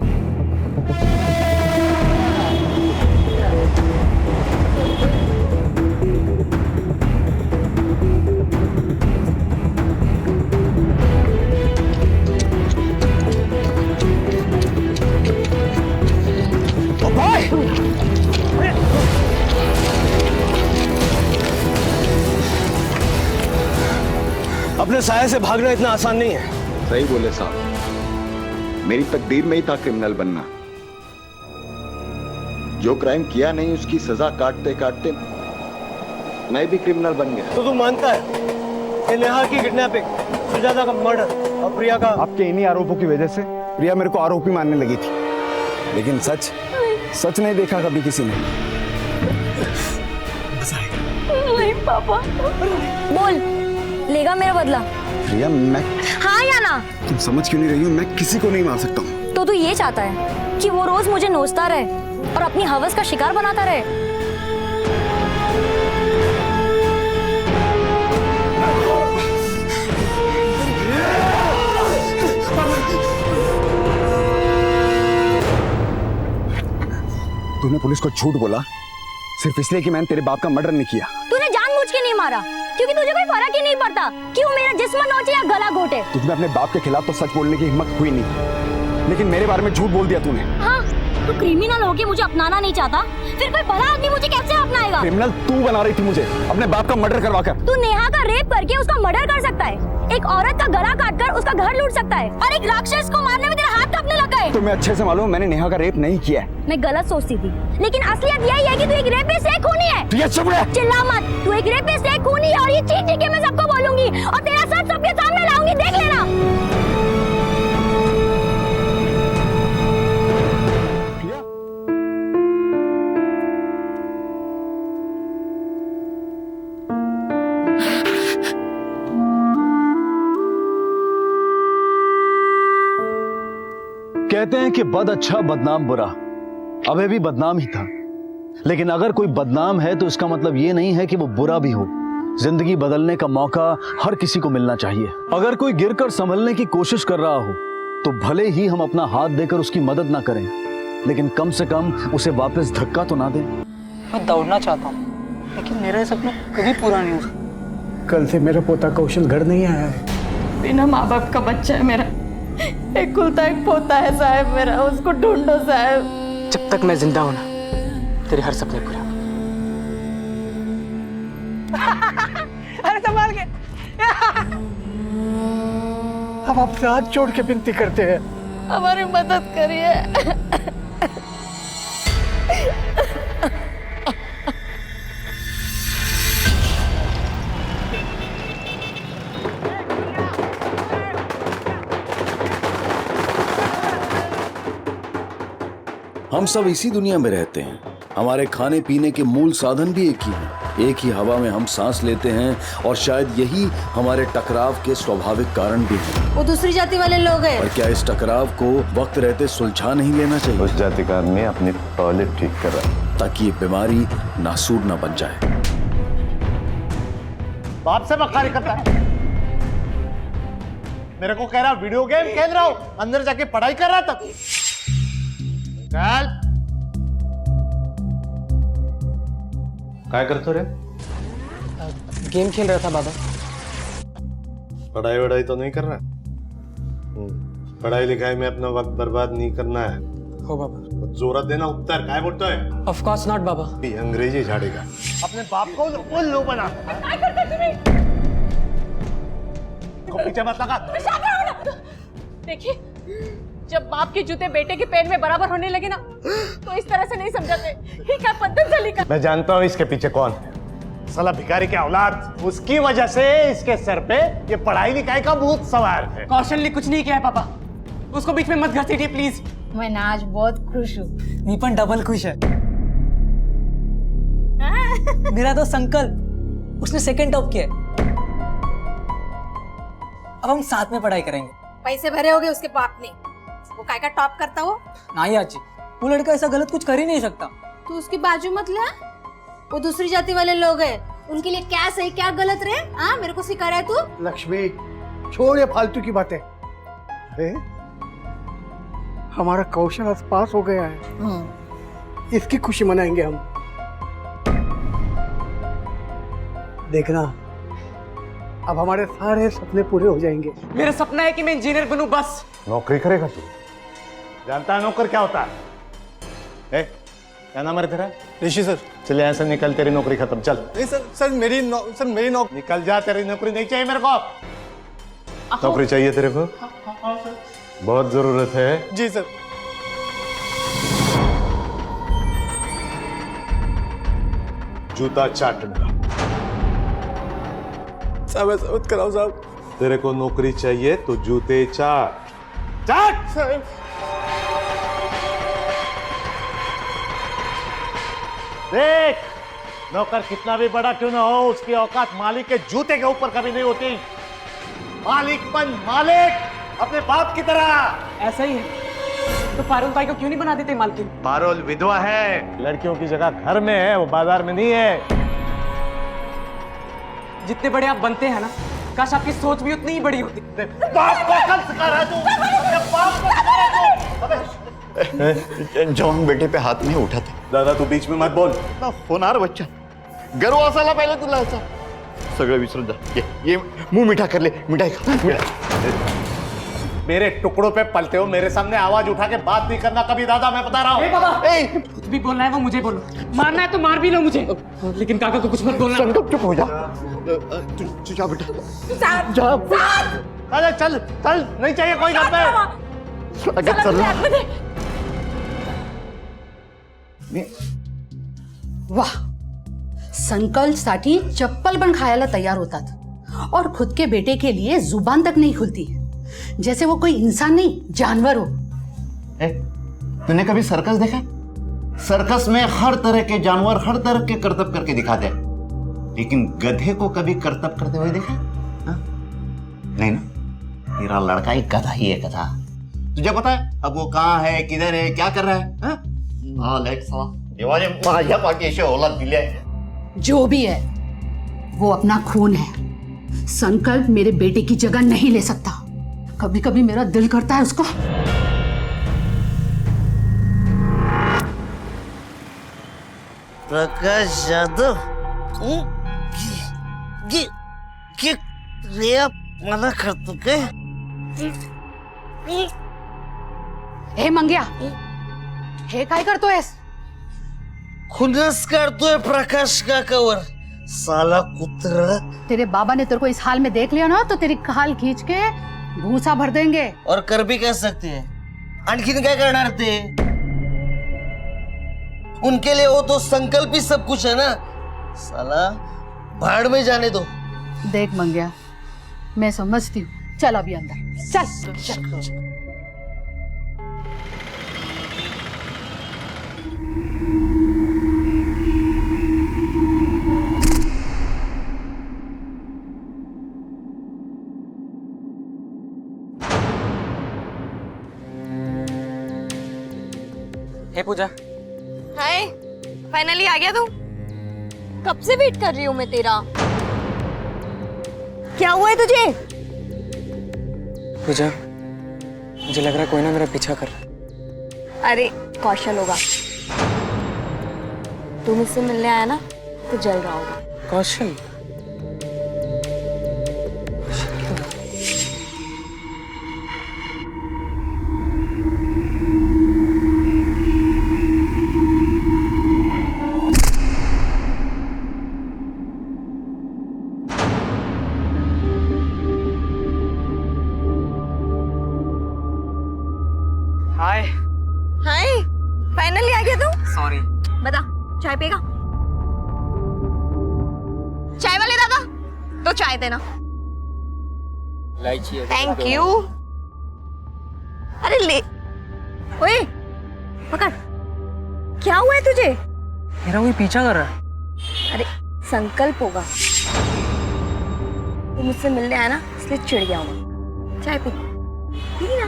अपने साये से भागना इतना आसान नहीं है। सही बोले साहब, मेरी तकदीर में ही था क्रिमिनल बनना। जो क्राइम किया नहीं उसकी सजा काटते काटते मैं भी क्रिमिनल बन गया। तो तू मानता है कि नेहा की किडनैपिंग, सुजाता का मर्डर और प्रिया का? आपके इन्हीं आरोपों की वजह से प्रिया मेरे को आरोपी मानने लगी थी, लेकिन सच नहीं देखा कभी किसी ने। नहीं पापा। बोल, लेगा मेरा बदला? प्रिया मैं हाँ या ना? तुम समझ क्यों नहीं रही हो? मैं किसी को नहीं मार सकता हूँ। तो तू ये चाहता है कि वो रोज मुझे नोचता रहे और अपनी हवस का शिकार बनाता रहे? तूने पुलिस को झूठ बोला सिर्फ इसलिए कि मैंने तेरे बाप का मर्डर नहीं किया। तूने जानबूझ के नहीं मारा क्योंकि तुझे कोई फर्क ही नहीं पड़ता कि वो मेरा जिस्म नोचे या गला घोटे। तुझमें अपने बाप के खिलाफ तो सच बोलने की हिम्मत हुई नहीं, लेकिन मेरे बारे में झूठ बोल दिया तूने। हाँ, तू क्रिमिनल होके मुझे अपनाना नहीं चाहता, फिर कोई भला आदमी मुझे कैसे अपनाएगा? क्रिमिनल तू बना रही थी मुझे अपने बाप का मर्डर करवाकर। तू नेहा का रेप करके उसका मर्डर कर सकता है, एक औरत का गला काटकर उसका घर लूट सकता है, और एक राक्षस को मारने में तेरा हाथ कांपने लगा है। तुम्हें अच्छे से मालूम मैंने नेहा का रेप नहीं किया है। मैं गलत सोचती थी, लेकिन असलियत यही है कि तू एक रेपिस्ट है, खूनी है। प्रिया चुप रह। चिल्ला मत, तू एक रेपिस्ट है, खूनी है, और ये चीख चीख के मैं सबको बोलूंगी और तेरा सच सबके सामने लाऊंगी, देख लेना। कहते हैं कि बद अच्छा बदनाम बुरा। अभय भी बदनाम ही था, लेकिन अगर कोई बदनाम है तो इसका मतलब ये नहीं है कि वो बुरा भी हो। जिंदगी बदलने का मौका हर किसी को मिलना चाहिए। अगर कोई गिरकर संभलने की कोशिश कर रहा हो तो भले ही हम अपना हाथ देकर उसकी मदद ना करें, लेकिन कम से कम उसे वापस धक्का तो ना दें। मैं दौड़ना चाहता हूँ, लेकिन मेरा सपना कभी पूरा नहीं हुआ। कल से मेरा पोता कौशल घर नहीं आया है। बिना माँ बाप का बच्चा है मेरा, एक कुलता एक पोता है साहब मेरा, उसको ढूंढो साहब। जब तक मैं जिंदा हूं ना, तेरे हर सपने पूरा। अरे संभाल के। अब आपसे हाथ जोड़ के विनती करते हैं, हमारी मदद करिए। हम सब इसी दुनिया में रहते हैं। हमारे खाने पीने के मूल साधन भी एक ही हैं। एक ही हवा में हम सांस लेते हैं और शायद यही हमारे टकराव के स्वाभाविक कारण भी हैं। वो दूसरी जाति वाले लोग हैं। और क्या इस टकराव को वक्त रहते सुलझा नहीं लेना चाहिए? उस जाति का आदमी अपनी टॉयलेट ठीक कर रहा है ताकि ये बीमारी नासूर ना बन जाए। बाप से बखारी करता है, मेरे को कह रहा वीडियो गेम खेल रहा हूं, अंदर जाके पढ़ाई कर रहा था। क्या करते रे? गेम खेल रहा था बाबा। पढ़ाई वढ़ाई तो नहीं कर रहा? पढ़ाई लिखाई में अपना वक्त बर्बाद नहीं करना है। हो बाबा। जोरत देना उत्तर काय बोलता है? ऑफ कोर्स नॉट बाबा। अंग्रेजी झाड़ेगा। अपने बाप को उल्लू बना। क्या करते तुम्हें? पीछे मत लगा। देखिए, जब बाप के जूते बेटे के पैर में बराबर होने लगे ना, तो इस तरह से नहीं समझाते। ये क्या पतंजलि का? मैं जानता हूँ इसके पीछे कौन है। साला भिखारी के औलाद, उसकी वजह से इसके सर पे ये पढ़ाई लिखाई का भूत सवार है। कौशल ने कुछ नहीं किया है पापा, उसको बीच में मत घसीटिए प्लीज। मैं ना आज बहुत खुश हूँ। नीपन डबल खुश है। मेरा दोस्त अंकल, उसने सेकंड टॉप किया है। अब हम साथ में पढ़ाई करेंगे। पैसे भरे होगे उसके बाप ने, वो काय का टॉप करता हो? नहीं आजी, वो लड़का ऐसा गलत कुछ कर ही नहीं सकता। तू उसकी बाजू मत ले। वो दूसरी जाति वाले लोग हैं, उनके लिए क्या सही क्या गलत रे? हाँ, मेरे को सिखा रहा है तू। लक्ष्मी छोड़ ये फालतू की बातें। अरे हमारा कौशल आज पास हो गया है, इसकी खुशी मनाएंगे हम। देखना, अब हमारे सारे सपने पूरे हो जाएंगे। मेरा सपना है कि मैं इंजीनियर बनूं बस। नौकरी करेगा तू? जानता है नौकर क्या होता है? क्या नाम है तेरा? ऋषि सर। चल यहाँ से निकल, तेरी नौकरी खत्म। चल। नहीं सर, मेरी नौकरी निकल जा, तेरी नौकरी नहीं चाहिए मेरे को। नौकरी चाहिए तेरे को? बहुत जरूरत है। जी सर। जूता चाटना। साहब ऐसा मत कराओ साहब। तेरे को नौकरी चाहिए तो जूते चाट। चाट साहब। देख, नौकर कितना भी बड़ा क्यों ना हो, उसकी औकात मालिक के जूते के ऊपर कभी नहीं होती। मालिकपन मालिक अपने बाप की तरह। ऐसा ही है तो पारुल भाई को क्यों नहीं बना देते मालकिन? पारुल विधवा है, लड़कियों की जगह घर में है, वो बाजार में नहीं है। जितने बड़े आप बनते हैं ना, काश आपकी सोच भी उतनी ही बड़ी होती। बाप को कल सिखा रहा है तू, अपने बाप को सिखा रहा है तू। जॉन बेटे पे हाथ नहीं उठाते। दादा तू बीच में मत बोल। होणार बच्चा गर्व असायला पाहिजे तुला याचा. सगळं विसरून जा. ये मुंह मीठा कर ले. मिठाई खा. मेरे टुकड़ों पे पलते हो, मेरे सामने आवाज उठा के बात नहीं करना कभी दादा, मैं बता रहा हूँ। बाबा कुछ भी बोलना है वो मुझे बोलो, मारना है तो मार भी लो मुझे, लेकिन काका को कुछ मत बोलना। संकट चुप हो जा. तू जा बेटा जा. अरे चल चल, नहीं चाहिए कोई घर पे. अगं चल. वाह, संकल्पसाठी चप्पल पण खायला तयार होतात और खुद के बेटे के लिए जुबान तक नहीं खुलती, जैसे वो कोई इंसान नहीं जानवर हो। तूने कभी सर्कस देखा? सर्कस में हर तरह के जानवर हर तरह के करतब करके दिखाते हैं, लेकिन गधे को कभी करतब करते हुए देखा? नहीं ना, तेरा लड़का एक गधा ही है, गधा। तुझे पता है अब वो कहाँ है, किधर है, क्या कर रहा है? माझ्या पाठीशी औलाद दिली आहे. जो भी है वो अपना खून है, संकल्प मेरे बेटे की जगह नहीं ले सकता। कभी कभी मेरा दिल करता है उसको प्रकाश यादव मना करतो काय? हे मंग्या, हे काय करतोयस? खुन्नस करतोय प्रकाश काकावर, साला कुत्रा. तेरे बाबा ने तेरे को इस हाल में देख लिया ना तो तेरी खाल खींच के भूसा भर देंगे। और कर भी कह सकते हैं, आणखीन काय करणार ते? उनके लिए वो तो संकल्प ही सब कुछ है ना. साला भाड़ में जाने दो. देख मंग्या, मैं समझती हूँ, चल अभी अंदर चल, चल। हे पूजा, हाय, फाइनली आ गया तू? कब से वेट कर रही हूँ मैं तेरा। क्या हुआ है तुझे? पूजा, मुझे लग रहा है कोई ना मेरा पीछा कर रहा है। अरे कौशल होगा, तू मुझसे मिलने आया ना तो जल रहा होगा। कौशल? हाय हाय, फाइनली आ गया तू? सॉरी। बता, चाय पिएगा? चाय वाले दादा, तो चाय देना। इलायची। Thank you. अरे ले, ओए पकड़। क्या हुआ है तुझे? मेरा कोई पीछा कर रहा है। अरे संकल्प होगा, तू मुझसे मिलने आया ना इसलिए चिढ़ गया हूँ। चाय पी ना।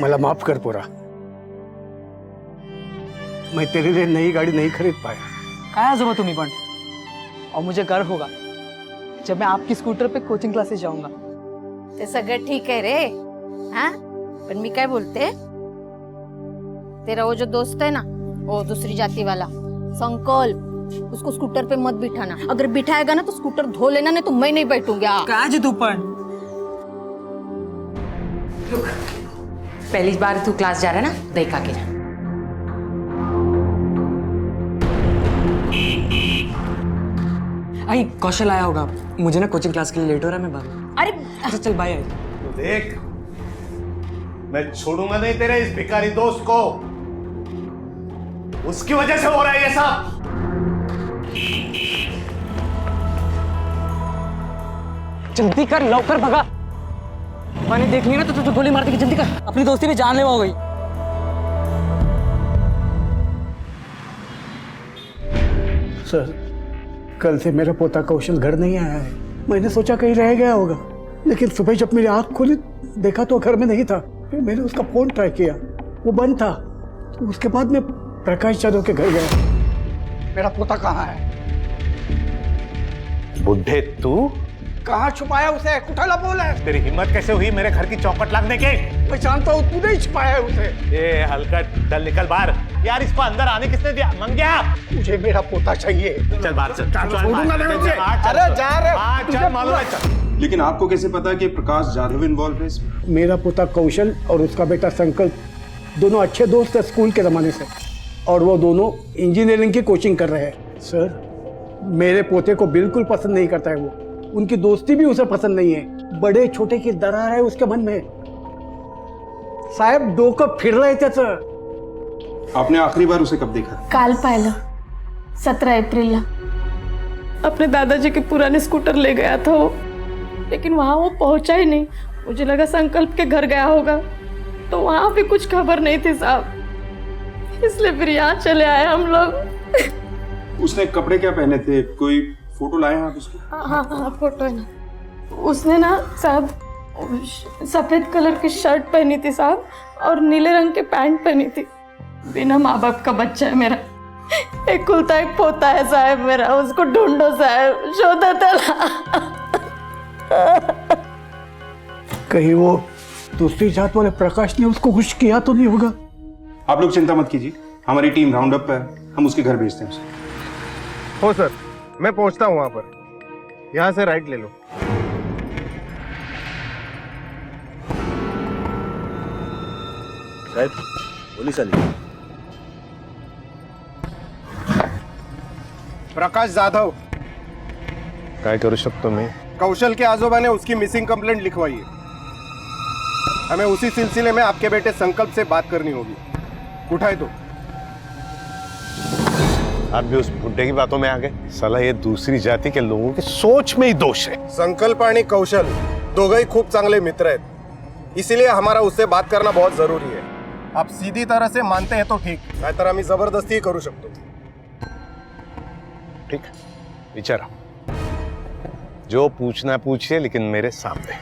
मला माफ कर पोरा, मैं तेरे लिए नई गाड़ी नहीं खरीद पाया। काय आजोबा तुम्ही पण, और मुझे गर्व होगा जब मैं आपकी स्कूटर पे कोचिंग क्लासेस जाऊंगा। ते सगळं ठीक आहे रे, हाँ? पण मी काय बोलते, तेरा वो जो दोस्त है ना, वो दूसरी जाति वाला संकल्प, उसको स्कूटर पे मत बिठाना। अगर बिठाएगा ना तो स्कूटर धो लेना, नहीं तो मैं नहीं बैठूंगा। काय जी तू पण? पहली बार तू क्लास जा रहा है ना, देख आके जा। आई कौशल आया होगा, मुझे ना कोचिंग क्लास के लिए लेट हो रहा है, मैं बाद। अरे अच्छा चल बाय। तो देख, मैं छोड़ूंगा नहीं तेरे इस भिखारी दोस्त को। उसकी वजह से हो रहा है ये सब। जल्दी कर, लवकर भगा। मैंने देख लिया ना तो तुझे गोली मार देगी, जल्दी कर, अपनी दोस्ती में जानलेवा हो गई। सर, कल से मेरा पोता कौशल घर नहीं आया है। मैंने सोचा कहीं रह गया होगा, लेकिन सुबह जब मेरी आंख खुली देखा तो घर में नहीं था। फिर मैंने उसका फोन ट्राई किया, वो बंद था। तो उसके बाद मैं प्रकाश यादव के घर गया। मेरा पोता कहाँ है? बुढ़े तू कहाँ छुपाया उसे? कुठाला बोल है। तेरी हिम्मत कैसे हुई मेरे घर की चौखट लगने की? मैं जानता हूँ तूने ही छुपाया है उसे। ए हलकट, चल निकल बाहर। यार इसको अंदर आने किसने दिया? मंग्या, मुझे मेरा पोता चाहिए। चल बाहर चल। छोड़ूंगा नहीं उसे। अरे जा रहे, चल मालूम है चल। लेकिन आपको कैसे पता कि प्रकाश जाधव इन्वॉल्व है इसमें? मेरा पोता कौशल और उसका बेटा संकल्प दोनों अच्छे दोस्त हैं स्कूल के ज़माने से, और वो दोनों इंजीनियरिंग की कोचिंग कर रहे हैं। सर, मेरे पोते को बिल्कुल पसंद नहीं करता है वो। उनकी दोस्ती भी उसे पसंद नहीं है। बड़े छोटे की दरार है उसके मन में। साहेब डोकं फिरलंय त्याचं। आपने आखिरी बार उसे कब देखा? काल पाहिलं, 17 एप्रिलला। अपने दादाजी के पुराने स्कूटर ले गया था वो, लेकिन वहां वो पहुंचा ही नहीं। मुझे लगा संकल्प के घर गया होगा, तो वहां भी कुछ खबर नहीं थी साहब, इसलिए फिर यहाँ चले आए हम लोग। उसने कपड़े क्या पहने थे? कोई फोटो लाए हैं आप उसको? हाँ, फोटो है ना। उसने ना साहब सफेद कलर की शर्ट पहनी थी साहब, और नीले रंग के पैंट पहनी थी। बिना माँ बाप का बच्चा है मेरा, एक कुलता एक पोता है साहब मेरा। उसको ढूंढो साहब, शोधा तला। कहीं वो दूसरी जात वाले प्रकाश ने उसको खुश किया तो नहीं होगा? आप लोग चिंता मत कीजिए, हमारी टीम राउंड अप पे है, हम उसके घर भेजते हैं उसे। हो सर, मैं पहुंचता हूं वहां पर। यहां से राइट ले लो। साहेब, पोलीस आली। प्रकाश जाधव, काय करू शकतो मी? कौशल के आजोबाने उसकी मिसिंग कंप्लेंट लिखवाई है। हमें उसी सिलसिले में आपके बेटे संकल्प से बात करनी होगी। उठाए तो। आप भी उस बुड्ढे की बातों में आ गए। साला ये दूसरी जाति के लोगों की सोच में ही दोष है। संकल्प आणि कौशल दोघंही खूप चांगले मित्र आहेत, इसीलिए हमारा उससे बात करना बहुत जरूरी है। आप सीधी तरह से मानते हैं तो ठीक, नाहीतर आम्ही जबरदस्ती करू शकतो। ठीक, विचारा, जो पूछना पूछिए, लेकिन मेरे सामने।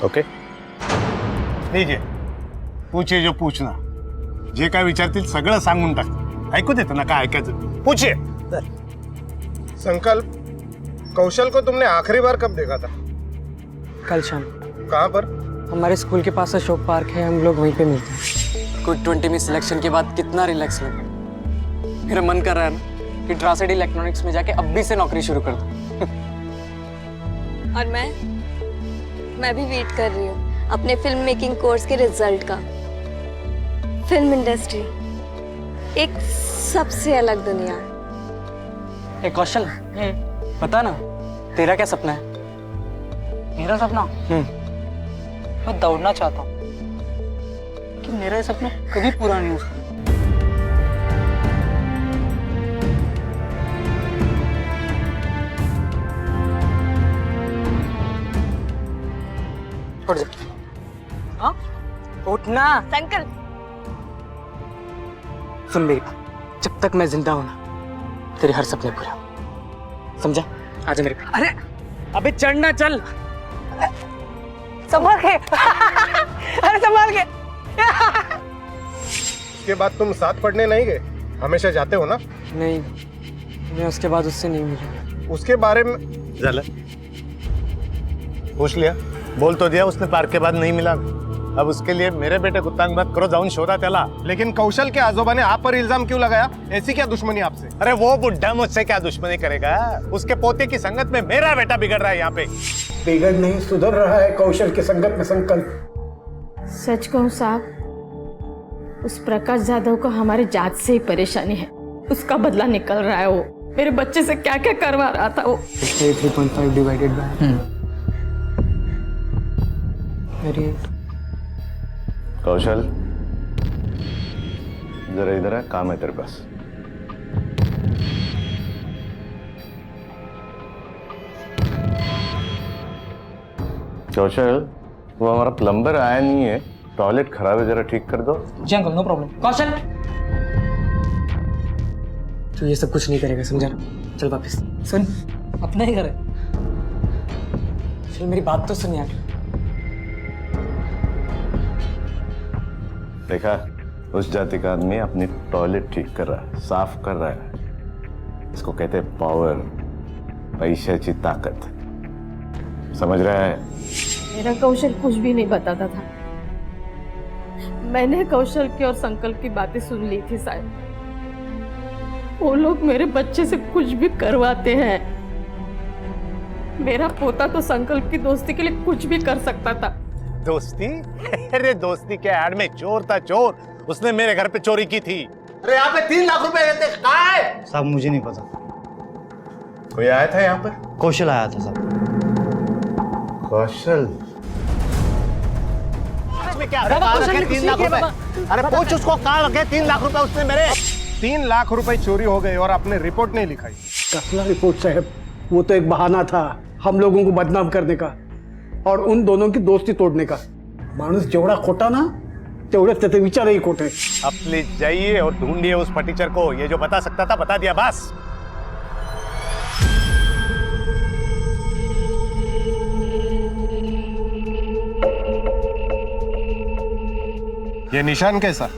ओके, लीजिए, पूछिए जो पूछना। जे काय विचारतील सगळं सांगून टाक। ऐकू देतो ना, काय ऐकायचं पूछिए। संकल्प, कौशल को तुमने आखिरी बार कब देखा था? कल शाम। कहाँ पर? हमारे स्कूल के पास अशोक पार्क है, हम लोग वहीं पे मिलते हैं। कुछ 20 में सिलेक्शन के बाद कितना रिलैक्स लगा। मेरा मन कर रहा है ना कि ट्रांसिड इलेक्ट्रॉनिक्स में जाके अभी से नौकरी शुरू कर दूं। और मैं भी वेट कर रही हूँ अपने फिल्म मेकिंग कोर्स के रिजल्ट का। फिल्म इंडस्ट्री एक सबसे अलग दुनिया। ए कौशल, पता ना तेरा क्या सपना है? मेरा सपना? मैं दौड़ना चाहता हूँ, कि मेरा ये सपना कभी पूरा नहीं हो सकता। उठ जा। हाँ? उठना। संकल्प, सुन मेरी बात, जब तक मैं जिंदा हूं ना, तेरे हर सपने पूरे हो। समझा? आजा मेरे पास। अरे अबे चढ़ना, चल। संभाल के। अरे संभाल के। उसके बाद तुम साथ पढ़ने नहीं गए? हमेशा जाते हो ना? नहीं, मैं उसके बाद उससे नहीं मिला। उसके बारे में जला पूछ लिया, बोल तो दिया उसने। पार्क के बाद नहीं मिला। अब उसके लिए मेरे बेटे को तंग मत करो, जाऊन शोधा त्याला। लेकिन कौशल के आजोबा ने आप पर इल्जाम क्यों लगाया? ऐसी क्या दुश्मनी आपसे? अरे वो बुढ़ा मुझसे क्या दुश्मनी करेगा? उसके पोते की संगत में मेरा बेटा बिगड़ रहा है यहाँ पे। बिगड़ नहीं, सुधर रहा है कौशल की संगत में संकल्प। सच कहूँ साहब, उस प्रकाश जाधव को हमारे जात से ही परेशानी है, उसका बदला निकल रहा है। वो मेरे बच्चे से क्या क्या करवा रहा था। वो 3.5 डिवाइडेड बाय कौशल जरा इधर है, काम है तेरे पास। कौशल, वो हमारा प्लम्बर आया नहीं है, टॉयलेट खराब है, जरा ठीक कर दो। जी अंकल, नो प्रॉब्लम। कौशल, तू ये सब कुछ नहीं करेगा, समझा ना? चल वापस सुन, अपना ही घर है। चल मेरी बात तो सुन यार। देखा, उस जाति का आदमी अपनी टॉयलेट ठीक कर रहा है, साफ कर रहा है। इसको कहते हैं पावर, पैशाची ताकत। समझ रहा है? मेरा कौशल कुछ भी नहीं बताता था। मैंने कौशल की और संकल्प की बातें सुन ली थी शायद। वो लोग मेरे बच्चे से कुछ भी करवाते हैं। मेरा पोता तो संकल्प की दोस्ती के लिए कुछ भी कर सकता था। दोस्ती? अरे दोस्ती के ऐड में चोर था, चोर। उसने मेरे घर पे चोरी की थी। अरे यहाँ पे 3 लाख रुपए रहते, कहाँ है? साहब मुझे नहीं पता। कोई आया था यहाँ पर? कौशल आया था साहब। कौशल? इसमें क्या है? 3 लाख रुपए। अरे पूछ उसको, कहाँ लगे 3 लाख रुपए उसने मेरे। 3 लाख रुपए चोरी हो गए और आपने रिपोर्ट नहीं लिखाई। कसला रिपोर्ट साहब, वो तो एक बहाना था हम लोगों को बदनाम करने का और उन दोनों की दोस्ती तोड़ने का। मानुस जेवढा खोटा ना, तेवढेच त्याचे विचारही खोटे। अब प्लीज जाइए और ढूंढिए उस फटीचर को। ये जो बता सकता था बता दिया, बस। ये निशान कैसा?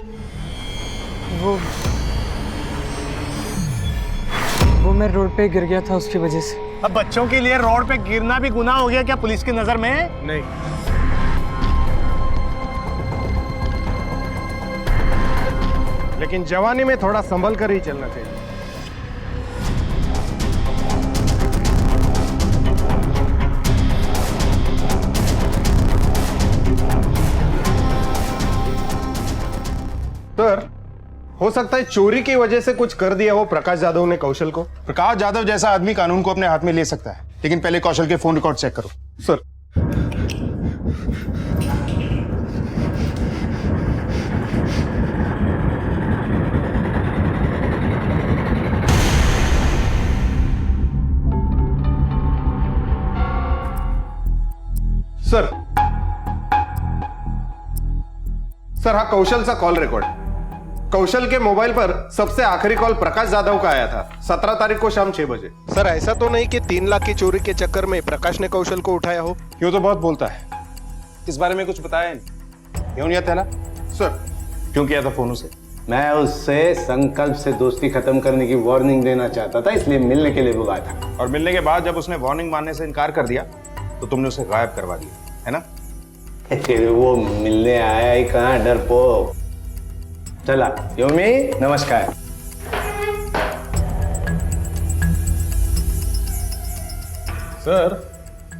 वो मैं रोड पे गिर गया था, उसकी वजह से। अब बच्चों के लिए रोड पे गिरना भी गुनाह हो गया क्या पुलिस की नजर में? नहीं। लेकिन जवानी में थोड़ा संभल कर ही चलना चाहिए। सर, हो सकता है चोरी की वजह से कुछ कर दिया हो प्रकाश जाधव ने कौशल को। प्रकाश जाधव जैसा आदमी कानून को अपने हाथ में ले सकता है, लेकिन पहले कौशल के फोन रिकॉर्ड चेक करो। सर, सर हा कौशलचा कॉल रेकॉर्ड। कौशल के मोबाइल पर सबसे आखिरी कॉल प्रकाश जाधव का आया था 17 तारीख को शाम 6 बजे। सर, ऐसा तो नहीं कि 3 लाख की चोरी के चक्कर में प्रकाश ने कौशल को उठाया हो? यूं तो बहुत बोलता है, इस बारे में कुछ बताया नहीं। क्यों नहीं आता? सर, क्यों किया था फोन उसे? मैं उससे संकल्प से दोस्ती खत्म करने की वार्निंग देना चाहता था, इसलिए मिलने के लिए बुलाया था। और मिलने के बाद जब उसने वार्निंग मानने से इनकार कर दिया तो तुमने उसे गायब करवा दिया, है ना? वो मिलने आया ही कहाँ, डरपोक। चला योमी, नमस्कार। सर,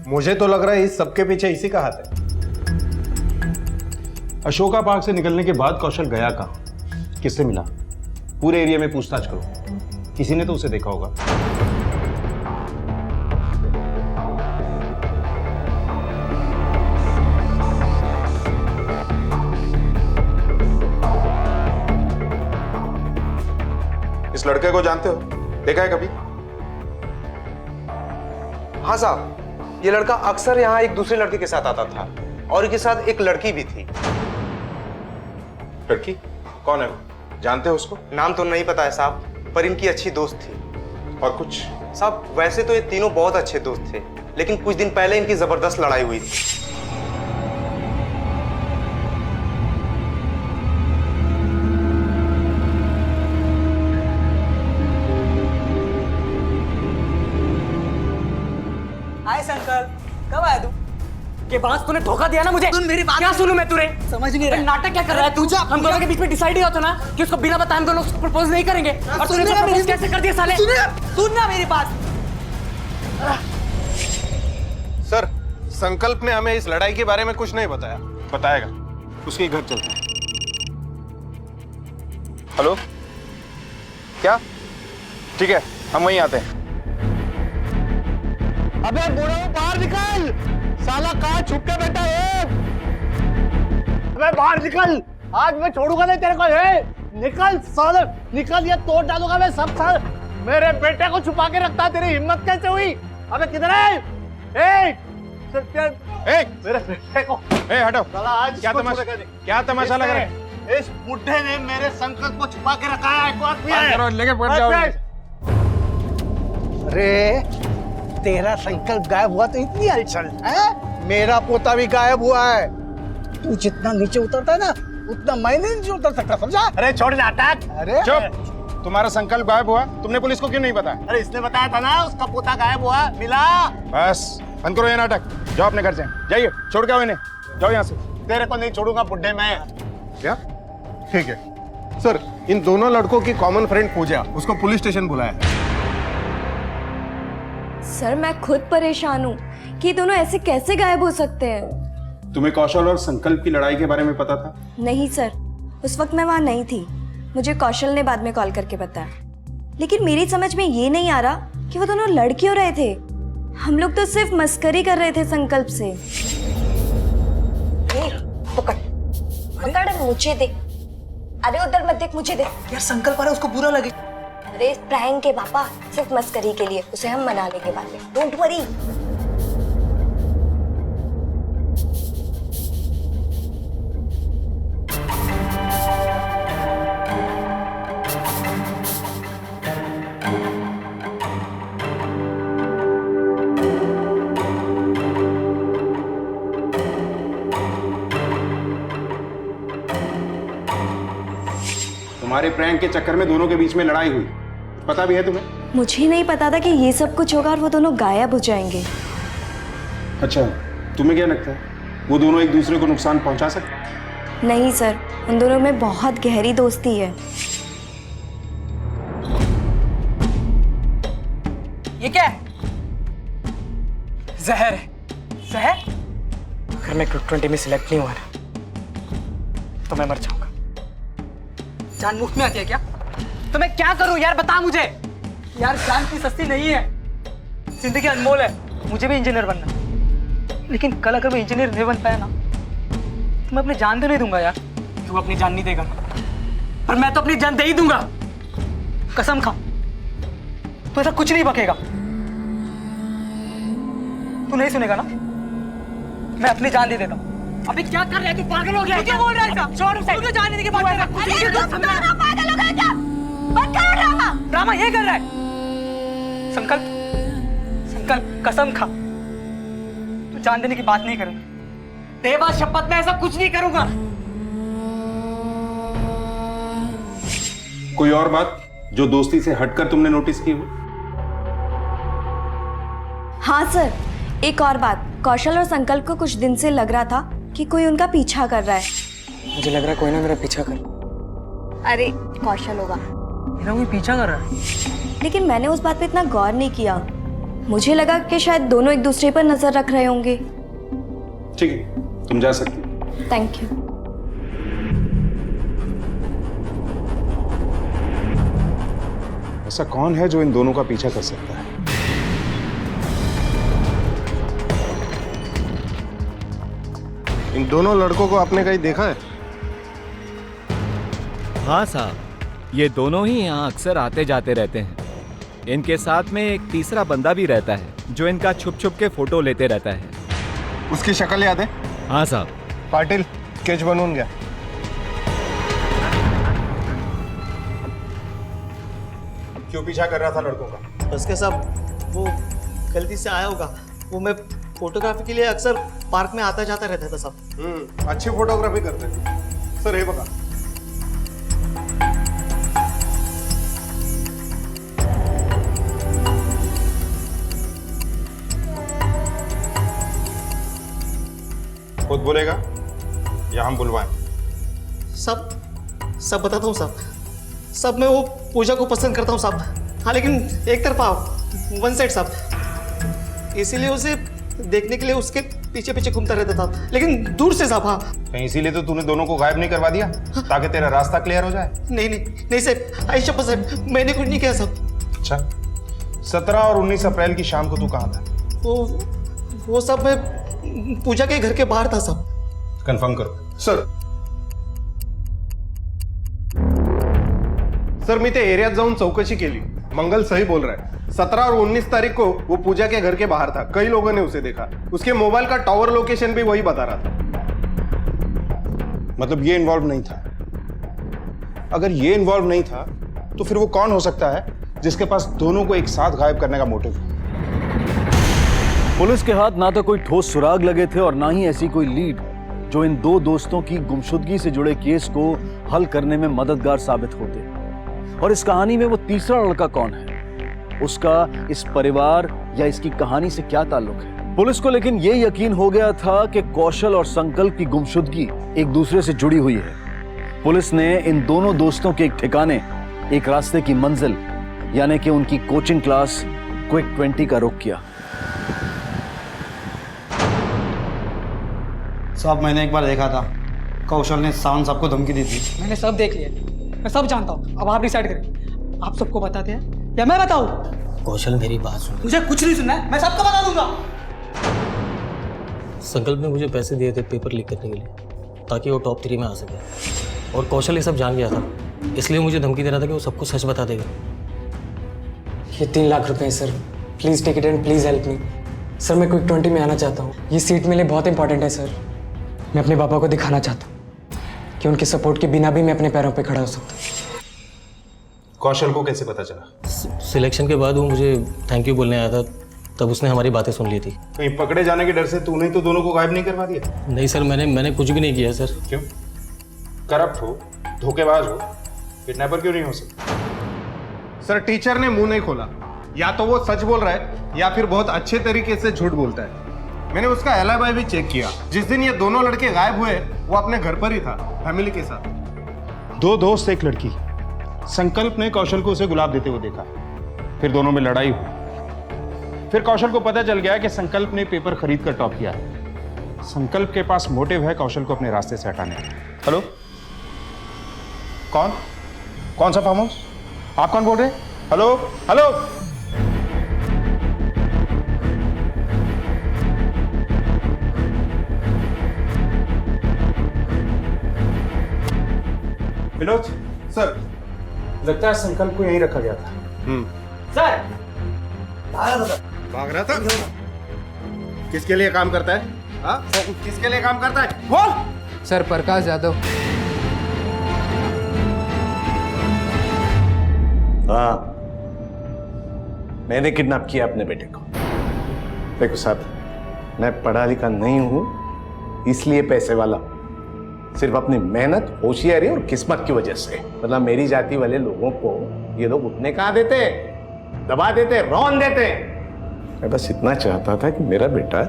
मुझे तो लग रहा है इस सबके पीछे इसी का हाथ है। अशोका पार्क से निकलने के बाद कौशल गया कहाँ, किससे मिला? पूरे एरिया में पूछताछ करो, किसी ने तो उसे देखा होगा। इस लड़के को जानते हो? देखा है कभी? हाँ साहब, ये लड़का अक्सर यहाँ एक दूसरे लड़के के साथ आता था और इनके साथ एक लड़की भी थी। लड़की? कौन है वो? जानते हो उसको? नाम तो नहीं पता है साहब, पर इनकी अच्छी दोस्त थी। और कुछ? साहब, वैसे तो ये तीनों बहुत अच्छे दोस्त थे, लेकिन कुछ दिन पहले इनकी जबरदस्त लड़ाई हुई थी। कब आया तू? के पास तूने धोखा दिया ना मुझे। सुन मेरी बात। क्या सुनूं मैं तुझे? समझ नहीं रहा। नाटक क्या कर रहा है तू? हम दोनों के बीच में डिसाइड हुआ था ना कि उसको बिना बताए हम दोनों उसको प्रपोज नहीं करेंगे, और तूने तो प्रपोज कैसे कर दिया साले? सुनना मेरी बात। सर, संकल्प ने हमें इस लड़ाई के बारे में कुछ नहीं बताया। बताएगा, उसके घर चलते हैं। हेलो, क्या? ठीक है, हम वहीं आते हैं। अबे बुढ़ो बाहर निकल, साला कहाँ छुप के बैठा है? अबे बाहर निकल, आज मैं छोड़ूंगा नहीं तेरे को। निकल साले, निकल, ये तोड़ डालूंगा मैं सब साल। मेरे बेटे को छुपा के रखता, तेरी हिम्मत कैसे हुई? अबे किधर है? मेरे बेटे को हटो। साला आज क्या तमाशा लग रहा है? इस बुढ़े ने मेरे संकल्प को छुपा के रखा है। एक बात भी है, लेके बढ़ जाओ। अरे तेरा संकल्प गायब हुआ तो इतनी हलचल है? मेरा पोता भी गायब हुआ है। तू जितना नीचे उतरता है ना, उतना मैं नीचे उतर सकता, समझा? अरे छोड़ नाटक। अरे चुप। तुम्हारा संकल्प गायब हुआ, तुमने पुलिस को क्यों नहीं बताया? अरे इसने बताया था ना, उसका पोता गायब हुआ, मिला। बस बंद करो ये नाटक, जाओ अपने घर से। जाइए, छोड़ के आओ इन्हें, जाओ यहाँ से। तेरे को नहीं छोड़ूंगा बुड्ढे मैं। क्या? ठीक है सर, इन दोनों लड़कों की कॉमन फ्रेंड पूजा, उसको पुलिस स्टेशन बुलाया है। सर मैं खुद परेशान हूँ कि दोनों ऐसे कैसे गायब हो सकते हैं। तुम्हें कौशल और संकल्प की लड़ाई के बारे में पता था? नहीं सर, उस वक्त मैं वहाँ नहीं थी। मुझे कौशल ने बाद में कॉल करके बताया। लेकिन मेरी समझ में ये नहीं आ रहा कि वो दोनों लड़ क्यों रहे थे। हम लोग तो सिर्फ मस्करी कर रहे थे संकल्प से। पकड़ पकड़, मुझे दे। अरे उधर मत देख, मुझे दे। यार संकल्प आ रहा है, उसको बुरा लगे। अरे प्रैंक है पापा, सिर्फ मस्करी के लिए, उसे हम मना लेंगे बाद में, डोंट वरी। तुम्हारे प्रैंक के चक्कर में दोनों के बीच में लड़ाई हुई, पता भी है तुम्हें? मुझे नहीं पता था कि ये सब कुछ होगा और वो दोनों गायब हो जाएंगे। अच्छा, तुम्हें क्या लगता है वो दोनों एक दूसरे को नुकसान पहुंचा सकते? नहीं सर, उन दोनों में बहुत गहरी दोस्ती है। ये क्या है? जहर है। जहर? अगर मैं ग्रुप 20 में सिलेक्ट नहीं हुआ ना, तो मैं मर जाऊंगा। जान मुफ्त में आती है क्या? तो मैं क्या करूं यार, बता मुझे। यार जान की सस्ती नहीं है, जिंदगी अनमोल है। मुझे भी इंजीनियर बनना है, लेकिन कल अगर मैं इंजीनियर नहीं बन पाया ना, तो मैं अपनी जान तो नहीं दूंगा यार। तू अपनी जान नहीं देगा, पर मैं तो अपनी जान दे ही दूंगा, कसम खा। तो ऐसा कुछ नहीं बकेगा। तू नहीं सुनेगा ना, मैं अपनी जान दे देता हूँ। अभी क्या कर रहा है तू? पागल हो गया है क्या? बोल रहा है क्या? छोड़ उसे। तू तो जाने देने की बात कर रहा है। पागल हो गया क्या? बंद करो ड्रामा। ड्रामा ये कर रहा है। संकल्प, संकल्प कसम खा, तू जान देने की बात नहीं करूंगा। देवा शपथ, मैं ऐसा कुछ नहीं करूंगा। कोई और बात जो दोस्ती से हटकर तुमने नोटिस की हो? हाँ सर, एक और बात। कौशल और संकल्प को कुछ दिन से लग रहा था कि कोई उनका पीछा कर रहा है। मुझे लग रहा है कोई ना मेरा पीछा कर। अरे कौशल होगा। मेरा कोई पीछा कर रहा है। लेकिन मैंने उस बात पे इतना गौर नहीं किया। मुझे लगा कि शायद दोनों एक दूसरे पर नजर रख रहे होंगे। ठीक है, तुम जा सकती हो। Thank you. ऐसा कौन है जो इन दोनों का पीछा कर सकता है? इन दोनों लड़कों को आपने कहीं देखा है? हाँ साहब, ये दोनों ही यहाँ अक्सर आते जाते रहते हैं। इनके साथ में एक तीसरा बंदा भी रहता है जो इनका छुप छुप के फोटो लेते रहता है। उसकी शक्ल याद है? हाँ साहब। पाटिल, स्केच बनून गया। क्यों पीछा कर रहा था लड़कों का? उसके साथ वो गलती से आया होगा। वो मैं फोटोग्राफी के लिए अक्सर पार्क में आता जाता रहता था सब। अच्छी फोटोग्राफी करते हैं सर। हे बघा, खुद बोलेगा या हम बुलवाएं? सब सब बताता हूँ साहब। सब मैं वो पूजा को पसंद करता हूँ साहब। हाँ लेकिन एक तरफा, वन साइड साहब। इसीलिए उसे देखने के लिए उसके पीछे पीछे घूमता रहता था, लेकिन दूर से साहब। हाँ कहीं इसीलिए तो तूने दोनों को गायब नहीं करवा दिया ताकि तेरा रास्ता क्लियर हो जाए? नहीं नहीं नहीं साहब, आई शपथ साहब, मैंने कुछ नहीं किया साहब। अच्छा, 17 और 19 अप्रैल की शाम को तू कहाँ था? वो सब मैं पूजा के घर के बाहर था साहब। कंफर्म करो। सर मी ते एरियात जाऊन चौकशी केली, मंगल सही बोल रहा है। 17 और 19 तारीख को वो पूजा के घर के बाहर था, कई लोगों ने उसे देखा। उसके मोबाइल का टावर लोकेशन भी वही बता रहा था। मतलब ये इन्वॉल्व नहीं था? अगर ये इन्वॉल्व नहीं था तो फिर वो कौन हो सकता है जिसके पास दोनों को एक साथ गायब करने का मोटिव है? पुलिस के हाथ ना तो कोई ठोस सुराग लगे थे और ना ही ऐसी कोई लीड जो इन दो दोस्तों की गुमशुदगी से जुड़े केस को हल करने में मददगार साबित होते। और इस कहानी में वो तीसरा लड़का कौन है, उसका इस परिवार या इसकी कहानी से क्या ताल्लुक है? पुलिस को लेकिन ये यकीन हो गया था कि कौशल और संकल्प की गुमशुदगी एक दूसरे से जुड़ी हुई है। पुलिस ने इन दोनों दोस्तों के एक ठिकाने, एक रास्ते की मंजिल यानी कि उनकी कोचिंग क्लास क्विक 20 का रुख किया। साहब मैंने एक बार देखा था, कौशल ने सावन साहब को धमकी दी थी। मैंने सब देख लिया, मैं सब जानता हूँ। अब आप डिसाइड करें, आप सबको बताते हैं या मैं बताऊँ? कौशल मेरी बात सुन। मुझे कुछ नहीं सुनना है, मैं सबको बता दूंगा। संकल्प ने मुझे पैसे दिए थे पेपर लीक करने के लिए ताकि वो टॉप 3 में आ सके, और कौशल ये सब जान गया था, इसलिए मुझे धमकी दे रहा था कि वो सबको सच बता देगा। ये 3 लाख रुपए हैं सर, please take it and please help me. Sir मैं क्विक 20 में आना चाहता हूँ, ये सीट मेरे लिए बहुत इंपॉर्टेंट है सर। मैं अपने पापा को दिखाना चाहता हूँ कि उनके सपोर्ट के बिना भी मैं अपने पैरों पे खड़ा हो सकता हूँ। कौशल को कैसे पता चला? सिलेक्शन के बाद वो मुझे थैंक यू बोलने आया था, तब उसने हमारी बातें सुन ली थी। कहीं पकड़े जाने के डर से तूने तो दोनों को गायब नहीं करवा दिया? नहीं सर, मैंने कुछ भी नहीं किया सर। क्यों? करप्ट हो, धोखेबाज हो, किडनैपर क्यों नहीं हो सकता? सर टीचर ने मुंह नहीं खोला, या तो वो सच बोल रहा है या फिर बहुत अच्छे तरीके से झूठ बोलता है। मैंने उसका एलाबाई भी चेक किया। जिस दिन ये दोनों लड़के गायब हुए वो अपने घर पर ही था, फैमिली के साथ। 2 दोस्त एक लड़की। संकल्प ने कौशल को उसे गुलाब देते हुए देखा, फिर दोनों में लड़ाई हुई। फिर कौशल को पता चल गया कि संकल्प ने पेपर खरीद कर टॉप किया है। संकल्प के पास मोटिव है कौशल को अपने रास्ते से हटाने का। हेलो, कौन सा फार्म हाउस? आप कौन बोल रहे हैं? हेलो हेलो, विनोद सर, लगता है संकल्प को यहीं रखा गया था। सर भाग रहा था। किसके लिए काम करता है? हाँ? किसके लिए काम करता है? बोल। सर प्रकाश यादव। हाँ, मैंने किडनैप किया अपने बेटे को। देखो साहब, मैं पढ़ा लिखा नहीं हूं, इसलिए पैसे वाला, सिर्फ अपनी मेहनत, होशियारी और किस्मत की वजह से। मतलब मेरी जाति वाले लोगों को ये लोग उठने कहाँ देते, दबा देते, रौन देते। मैं बस इतना चाहता था कि मेरा बेटा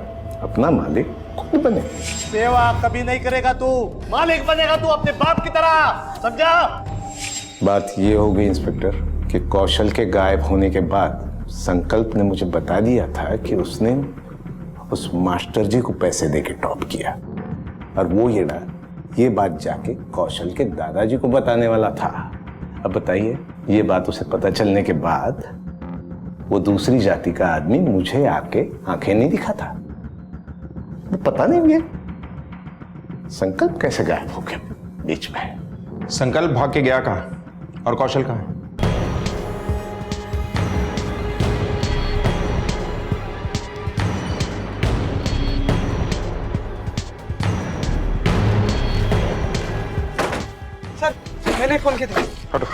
अपना मालिक खुद बने। सेवा कभी नहीं करेगा तू, मालिक बनेगा तू अपने बाप की तरह, समझा? बात ये हो गई इंस्पेक्टर कि कौशल के गायब होने के बाद संकल्प ने मुझे बता दिया था कि उसने उस मास्टर जी को पैसे देके टॉप किया, और वो ये बात जाके कौशल के दादाजी को बताने वाला था। अब बताइए, ये बात उसे पता चलने के बाद वो दूसरी जाति का आदमी मुझे आके आंखें नहीं दिखाता। वो पता नहीं ये संकल्प कैसे गायब हो गया बीच में। संकल्प भाग के गया कहाँ और कौशल कहाँ है? मैंने फोन किया था। हटो।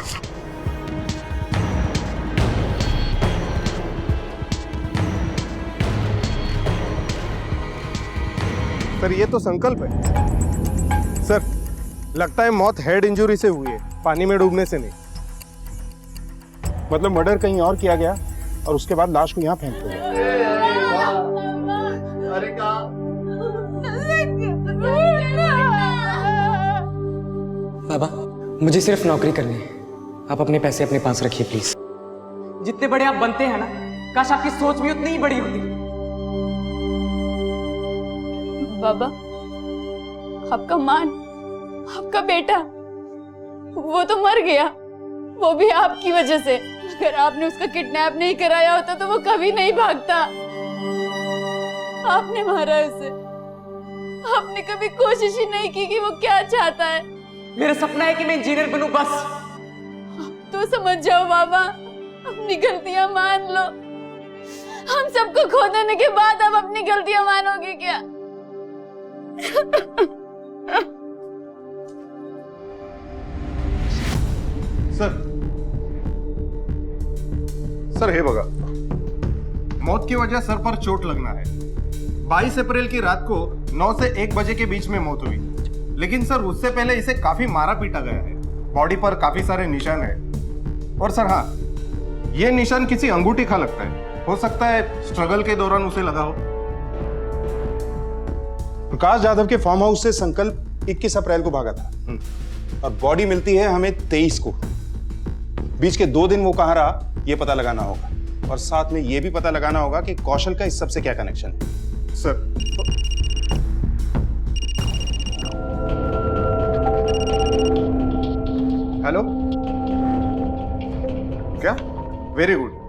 सर ये तो संकल्प है। सर लगता है मौत हेड इंजरी से हुई है, पानी में डूबने से नहीं। मतलब मर्डर कहीं और किया गया और उसके बाद लाश को यहाँ फेंक दिया। बाबा मुझे सिर्फ नौकरी करनी है, आप अपने पैसे अपने पास रखिए प्लीज। जितने बड़े आप बनते हैं ना, काश आपकी सोच भी उतनी ही बड़ी होती। बाबा, आपका मान, आपका बेटा, वो तो मर गया, वो भी आपकी वजह से। अगर आपने उसका किडनैप नहीं कराया होता तो वो कभी नहीं भागता। आपने मारा उसे, आपने कभी कोशिश ही नहीं की कि वो क्या चाहता है। मेरा सपना है कि मैं इंजीनियर बनूं बस। तो समझ जाओ बाबा, अपनी गलतियां मान लो। हम सबको खो देने के बाद अब अपनी गलतियां मानोगे क्या? सर हे बघा, मौत की वजह सर पर चोट लगना है। 22 अप्रैल की रात को 9 से 1 बजे के बीच में मौत हुई, लेकिन सर उससे पहले इसे काफी मारा पीटा गया है। बॉडी पर काफी सारे निशान है। और सर हाँ, ये निशान किसी अंगूठी का लगता है। हो सकता है स्ट्रगल के दौरान उसे लगा हो। प्रकाश यादव के फार्म हाउस से संकल्प 21 अप्रैल को भागा था और बॉडी मिलती है हमें 23 को। बीच के 2 दिन वो कहां रहा ये पता लगाना होगा, और साथ में ये भी पता लगाना होगा कि कौशल का इस सब से क्या कनेक्शन है। सर हेलो, क्या? वेरी गुड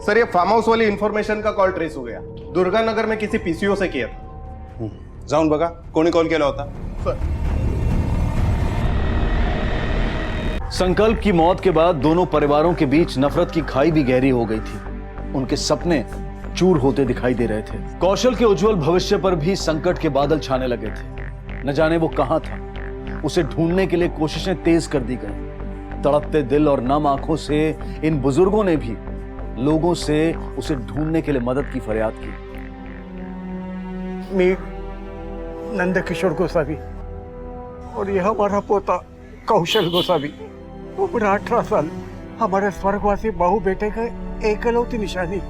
सर, ये फार्म हाउस वाली इंफॉर्मेशन का कॉल ट्रेस हो गया। दुर्गा नगर में किसी पीसीओ से किया था। जाऊन बघा कोणी कॉल केला होता। संकल्प की मौत के बाद दोनों परिवारों के बीच नफरत की खाई भी गहरी हो गई थी। उनके सपने चूर होते दिखाई दे रहे थे। कौशल के उज्जवल भविष्य पर भी संकट के बादल छाने लगे थे। न जाने वो कहां था। उसे ढूंढने के लिए कोशिशें तेज कर दी गई। तड़पते दिल और नम आंखों से इन बुजुर्गों ने भी लोगों से उसे ढूंढने के लिए मदद की फरियाद की। मैं नंदकिशोर गोसावी और यह हमारा पोता कौशल गोसावी, उम्र 18 साल, हमारे स्वर्गवासी बहु बेटे का एकलौती निशानी।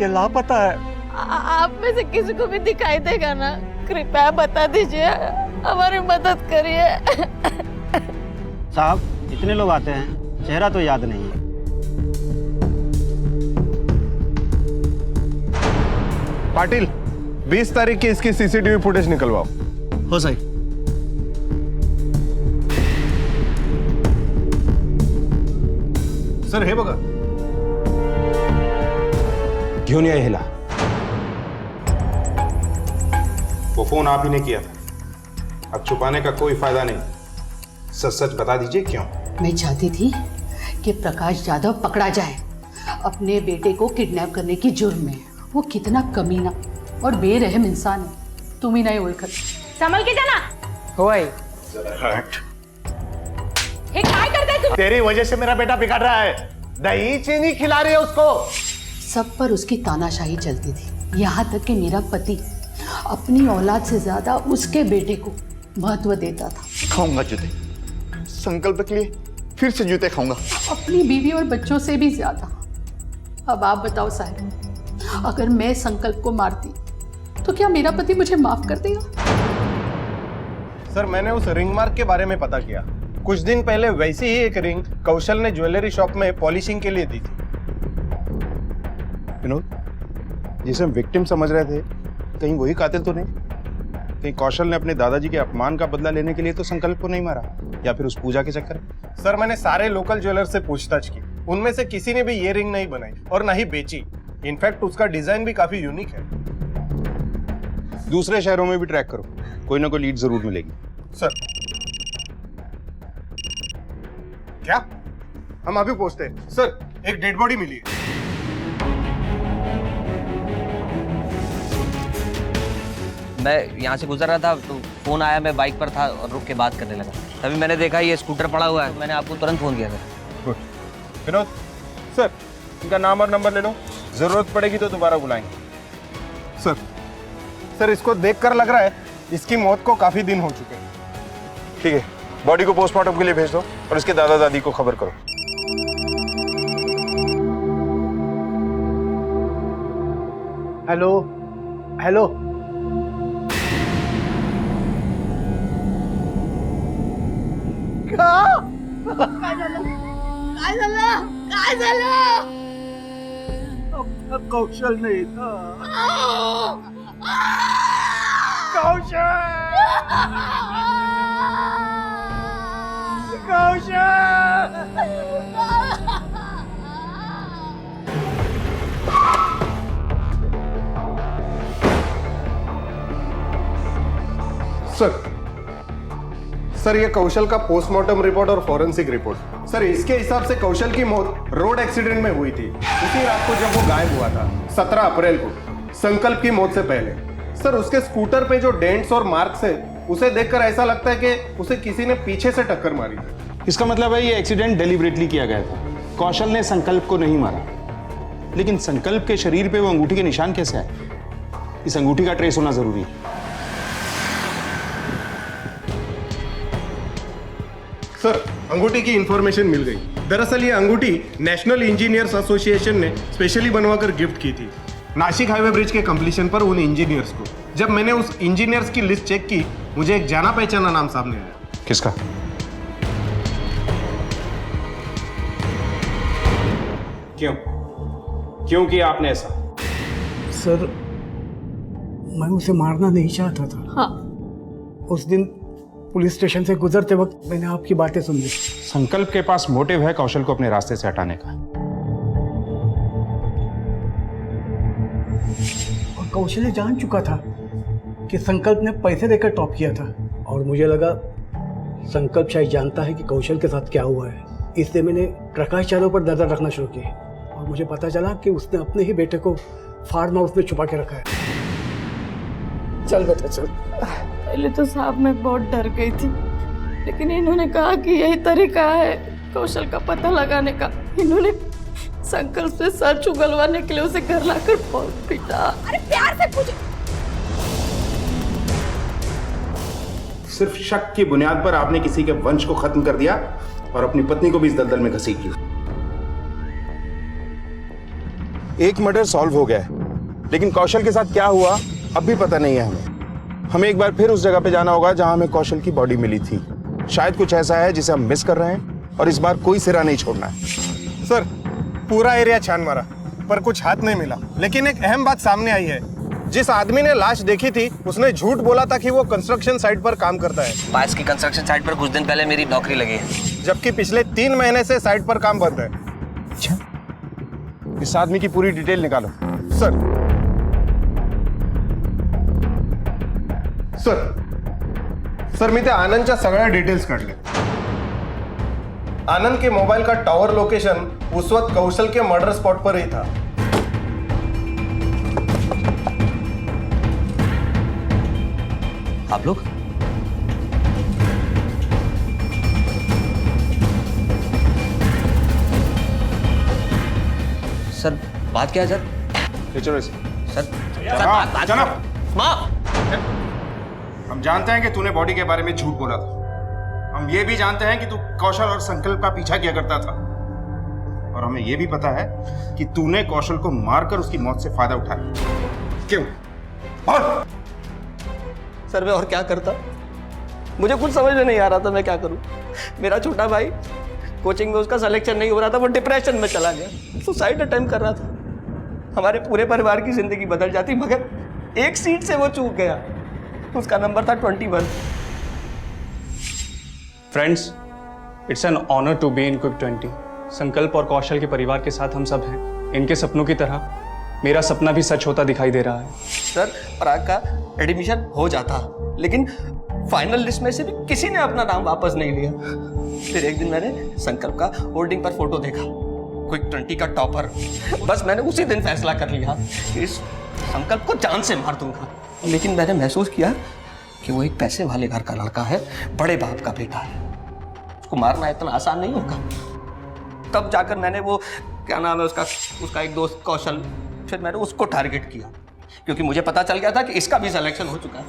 ये लापता है। आप में से किसी को भी दिखाई देगा ना, कृपया बता दीजिए, हमारी मदद करिए। साहब इतने लोग आते हैं, चेहरा तो याद नहीं है। पाटिल 20 तारीख की इसकी सीसीटीवी फुटेज निकलवाओ। हो सही। सर हे बघा, घेऊन या हिला। वो फोन आप ही ने किया था। अब छुपाने का कोई फायदा नहीं। सच सच बता दीजिए क्यों। मैं चाहती थी कि प्रकाश यादव पकड़ा जाए अपने बेटे को किडनैप करने की जुर्म में। वो कितना कमीना और बेरहम इंसान है, तुम ही नहीं ओळखत। संभल के जाना। होय। हे काय करताय तुम? तेरी वजह से मेरा बेटा बिगड़ रहा है। दही चीनी खिला रही है उसको। सब पर उसकी तानाशाही चलती थी, यहाँ तक कि मेरा पति अपनी औलाद से ज्यादा उसके बेटे को महत्व देता था। खाऊंगा जूते, संकल्प के लिए फिर से जूते खाऊंगा। अपनी बीवी और बच्चों से भी ज्यादा। अब आप बताओ साहब, अगर मैं संकल्प को मारती तो क्या मेरा पति मुझे माफ कर देगा? सर मैंने उस रिंग मार्क के बारे में पता किया। कुछ दिन पहले वैसी ही एक रिंग कौशल ने ज्वेलरी शॉप में पॉलिशिंग के लिए दी थी। विनोद, जिसे हम विक्टिम समझ रहे थे, कहीं वही कातिल तो नहीं? कहीं कौशल ने अपने दादाजी के अपमान का बदला लेने के लिए तो संकल्प को नहीं मारा, या फिर उस पूजा के चक्कर? सर मैंने सारे लोकल ज्वेलर से पूछताछ की, उनमें से किसी ने भी ये रिंग नहीं बनाई और ना ही बेची। इनफैक्ट उसका डिजाइन भी काफी यूनिक है। दूसरे शहरों में भी ट्रैक करो, कोई ना कोई लीड जरूर मिलेगी। सर क्या? हम अभी पहुंचते हैं। सर एक डेड बॉडी मिली है। मैं यहाँ से गुजर रहा था तो फोन आया, मैं बाइक पर था और रुक के बात करने लगा। तभी मैंने देखा ये स्कूटर पड़ा हुआ है, मैंने आपको तुरंत फोन किया था। विनोद सर, इनका नाम और नंबर ले लो, जरूरत पड़ेगी तो दोबारा बुलाएंगे। सर इसको देखकर लग रहा है इसकी मौत को काफी दिन हो चुके हैं। ठीक है, बॉडी को पोस्टमार्टम के लिए भेज दो और इसके दादा दादी को खबर करो। हेलो हेलो, काय झालं? कौशल नहीं था। सर ये कौशल का पोस्टमार्टम रिपोर्ट और फॉरेंसिक रिपोर्ट। सर इसके हिसाब से कौशल की मौत रोड एक्सीडेंट में हुई थी उसी रात को जब वो गायब हुआ था, 17 अप्रैल को, संकल्प की मौत से पहले। सर उसके स्कूटर पे जो डेंट्स और मार्क्स है उसे देखकर ऐसा लगता है कि उसे किसी ने पीछे से टक्कर मारी थी। इसका मतलब है ये एक्सीडेंट डेलिबरेटली किया गया था। कौशल ने संकल्प को नहीं मारा, लेकिन संकल्प के शरीर पे वो अंगूठी के निशान कैसे आए? इस अंगूठी का ट्रेस होना जरूरी है। सर अंगूठी की इंफॉर्मेशन मिल गई। दरअसल ये अंगूठी नेशनल इंजीनियर्स एसोसिएशन ने स्पेशली बनवाकर गिफ्ट की थी नासिक हाईवे ब्रिज के कंप्लीशन पर उन इंजीनियर्स को। जब मैंने उस इंजीनियर्स की लिस्ट चेक की, मुझे एक जाना पहचाना नाम सामने आया। किसका? क्यों किया आपने ऐसा? सर मैं उसे मारना नहीं चाहता था। हाँ। उस दिन पुलिस स्टेशन से गुजरते वक्त मैंने आपकी बातें सुन ली। संकल्प के पास मोटिव है कौशल को अपने रास्ते से हटाने का। और कौशल जान चुका था कि संकल्प ने पैसे देकर टॉप किया था, और मुझे लगा संकल्प शायद जानता है कि कौशल के साथ क्या हुआ है, इसलिए मैंने प्रकाश यादव पर नजर रखना शुरू की। और मुझे पता चला कि उसने अपने ही बेटे को फार्म हाउस में छुपा के रखा है। चल बेटा चल। पहले तो साहब मैं बहुत डर गई थी, लेकिन इन्होंने कहा कि यही तरीका है कौशल का पता लगाने का। इन्होंने संकल्प से सर उगलवाने के लिए उसे घर लाकर बहुत पीटा। अरे प्यार से पूछ। सिर्फ शक की बुनियाद पर आपने किसी के वंश को खत्म कर दिया और अपनी पत्नी को भी इस दलदल में घसीट लिया। एक मर्डर सॉल्व हो गया है, लेकिन कौशल के साथ क्या हुआ अब भी पता नहीं है हमें एक बार फिर उस जगह पे जाना होगा जहां हमें कौशल की बॉडी मिली थी। शायद कुछ ऐसा है जिसे हम मिस कर रहे हैं और इस बार कोई सिरा नहीं छोड़ना है। सर पूरा एरिया छान मारा पर कुछ हाथ नहीं मिला, लेकिन एक अहम बात सामने आई है। जिस आदमी ने लाश देखी थी उसने झूठ बोला था कि वो कंस्ट्रक्शन साइट पर काम करता है। पास की कंस्ट्रक्शन साइट पर कुछ दिन पहले मेरी नौकरी लगी है, जबकि पिछले 3 महीने से साइट पर काम बंद है। अच्छा, इस आदमी की पूरी डिटेल निकालो। सर मी त्या आनंदच्या सगळ्या डिटेल्स काढले। आनंद के मोबाइल का टावर लोकेशन उस वक्त कौशल के मर्डर स्पॉट पर ही था। आप लोग? सर बात क्या है सर? चलो सर जनाब, माँ हम जानते हैं कि तूने बॉडी के बारे में झूठ बोला था। हम ये भी जानते हैं कि तू कौशल और संकल्प का पीछा किया करता था, और हमें ये भी पता है कि तूने कौशल को मारकर उसकी मौत से फायदा उठाया। क्यों? और सर मैं और क्या करता, मुझे कुछ समझ में नहीं आ रहा था मैं क्या करूं। मेरा छोटा भाई कोचिंग में उसका सिलेक्शन नहीं हो रहा था, वो डिप्रेशन में चला गया, सुसाइड अटेम्प्ट कर रहा था। हमारे पूरे परिवार की जिंदगी बदल जाती, मगर एक सीट से वो चूक गया। उसका नंबर था 21। Friends, it's an honour to be in quick 20। संकल्प और कौशल के परिवार के साथ हम सब हैं। इनके सपनों की तरह मेरा सपना भी सच होता दिखाई दे रहा है। सर पराग का एडमिशन हो जाता, लेकिन फाइनल लिस्ट में से भी किसी ने अपना नाम वापस नहीं लिया। फिर एक दिन मैंने संकल्प का होर्डिंग पर फोटो देखा, क्विक 20 का टॉपर। बस मैंने उसी दिन फैसला कर लिया कि इस संकल्प को जान से मार दूंगा। लेकिन मैंने महसूस किया कि वो एक पैसे वाले घर का लड़का है, बड़े बाप का बेटा है, उसको मारना इतना आसान नहीं होगा। तब जाकर मैंने वो क्या नाम है उसका एक दोस्त कौशल, फिर मैंने उसको टारगेट किया, क्योंकि मुझे पता चल गया था कि इसका भी सिलेक्शन हो चुका है।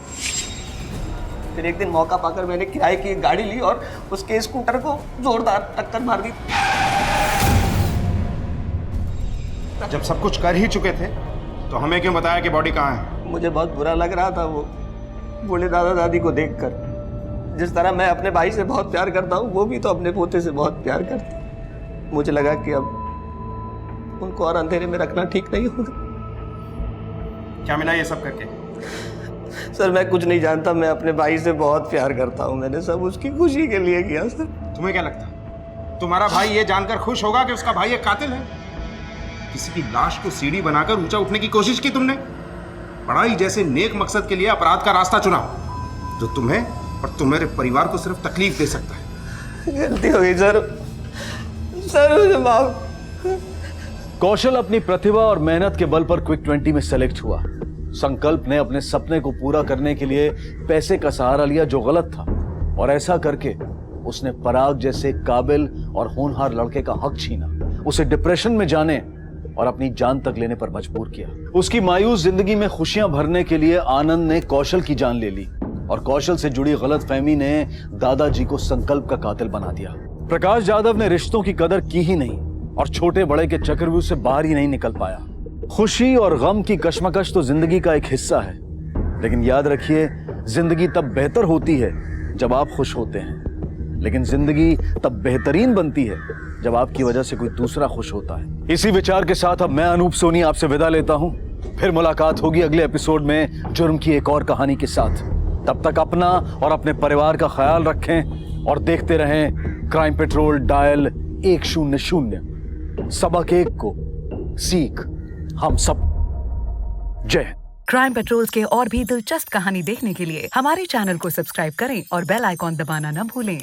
फिर एक दिन मौका पाकर मैंने किराए की एक गाड़ी ली और उसके स्कूटर को जोरदार टक्कर मार दी। जब सब कुछ कर ही चुके थे तो हमें क्यों बताया कि बॉडी कहाँ है? मुझे बहुत बुरा लग रहा था वो बूढ़े दादा दादी को देखकर। जिस तरह मैं अपने भाई से बहुत प्यार करता हूँ, वो भी तो अपने पोते से बहुत प्यार करते। मुझे लगा कि अब उनको और अंधेरे में रखना ठीक नहीं होगा। क्या मिला ये सब करके? सर मैं कुछ नहीं जानता, मैं अपने भाई से बहुत प्यार करता हूँ, मैंने सब उसकी खुशी के लिए किया सर। तुम्हें क्या लगता है तुम्हारा भाई ये जानकर खुश होगा कि उसका भाई एक कातिल है? किसी की लाश को सीढ़ी बनाकर ऊंचा उठने की कोशिश की तुमने। पढ़ाई जैसे नेक मकसद के लिए अपराध का रास्ता चुना जो तुम्हें और तुम्हारे परिवार को सिर्फ तकलीफ दे सकता है। गलती हो गई सर, सर मुझे माफ। कौशल अपनी प्रतिभा और मेहनत के बल पर क्विक 20 में सेलेक्ट हुआ। संकल्प ने अपने सपने को पूरा करने के लिए पैसे का सहारा लिया जो गलत था, और ऐसा करके उसने पराग जैसे काबिल और होनहार लड़के का हक छीना, उसे डिप्रेशन में जाने और अपनी जान तक लेने पर मजबूर किया। उसकी मायूस जिंदगी में खुशियां भरने के लिए आनंद ने कौशल की जान ले ली, और कौशल से जुड़ी गलतफहमी ने दादाजी को संकल्प का कातिल बना दिया। प्रकाश यादव ने रिश्तों की कदर की ही नहीं और छोटे बड़े के चक्रव्यूह से बाहर ही नहीं निकल पाया। खुशी और गम की कश्मकश तो जिंदगी का एक हिस्सा है, लेकिन याद रखिए जिंदगी तब बेहतर होती है जब आप खुश होते हैं, लेकिन जिंदगी तब बेहतरीन बनती है जब आपकी वजह से कोई दूसरा खुश होता है। इसी विचार के साथ अब मैं अनूप सोनी आपसे विदा लेता हूं। फिर मुलाकात होगी अगले एपिसोड में जुर्म की एक और कहानी के साथ। तब तक अपना और अपने परिवार का ख्याल रखें और देखते रहें क्राइम पेट्रोल डायल 100। सबक एक को सीख हम सब। जय। क्राइम पेट्रोल के और भी दिलचस्प कहानी देखने के लिए हमारे चैनल को सब्सक्राइब करें और बेल आइकॉन दबाना न भूलें।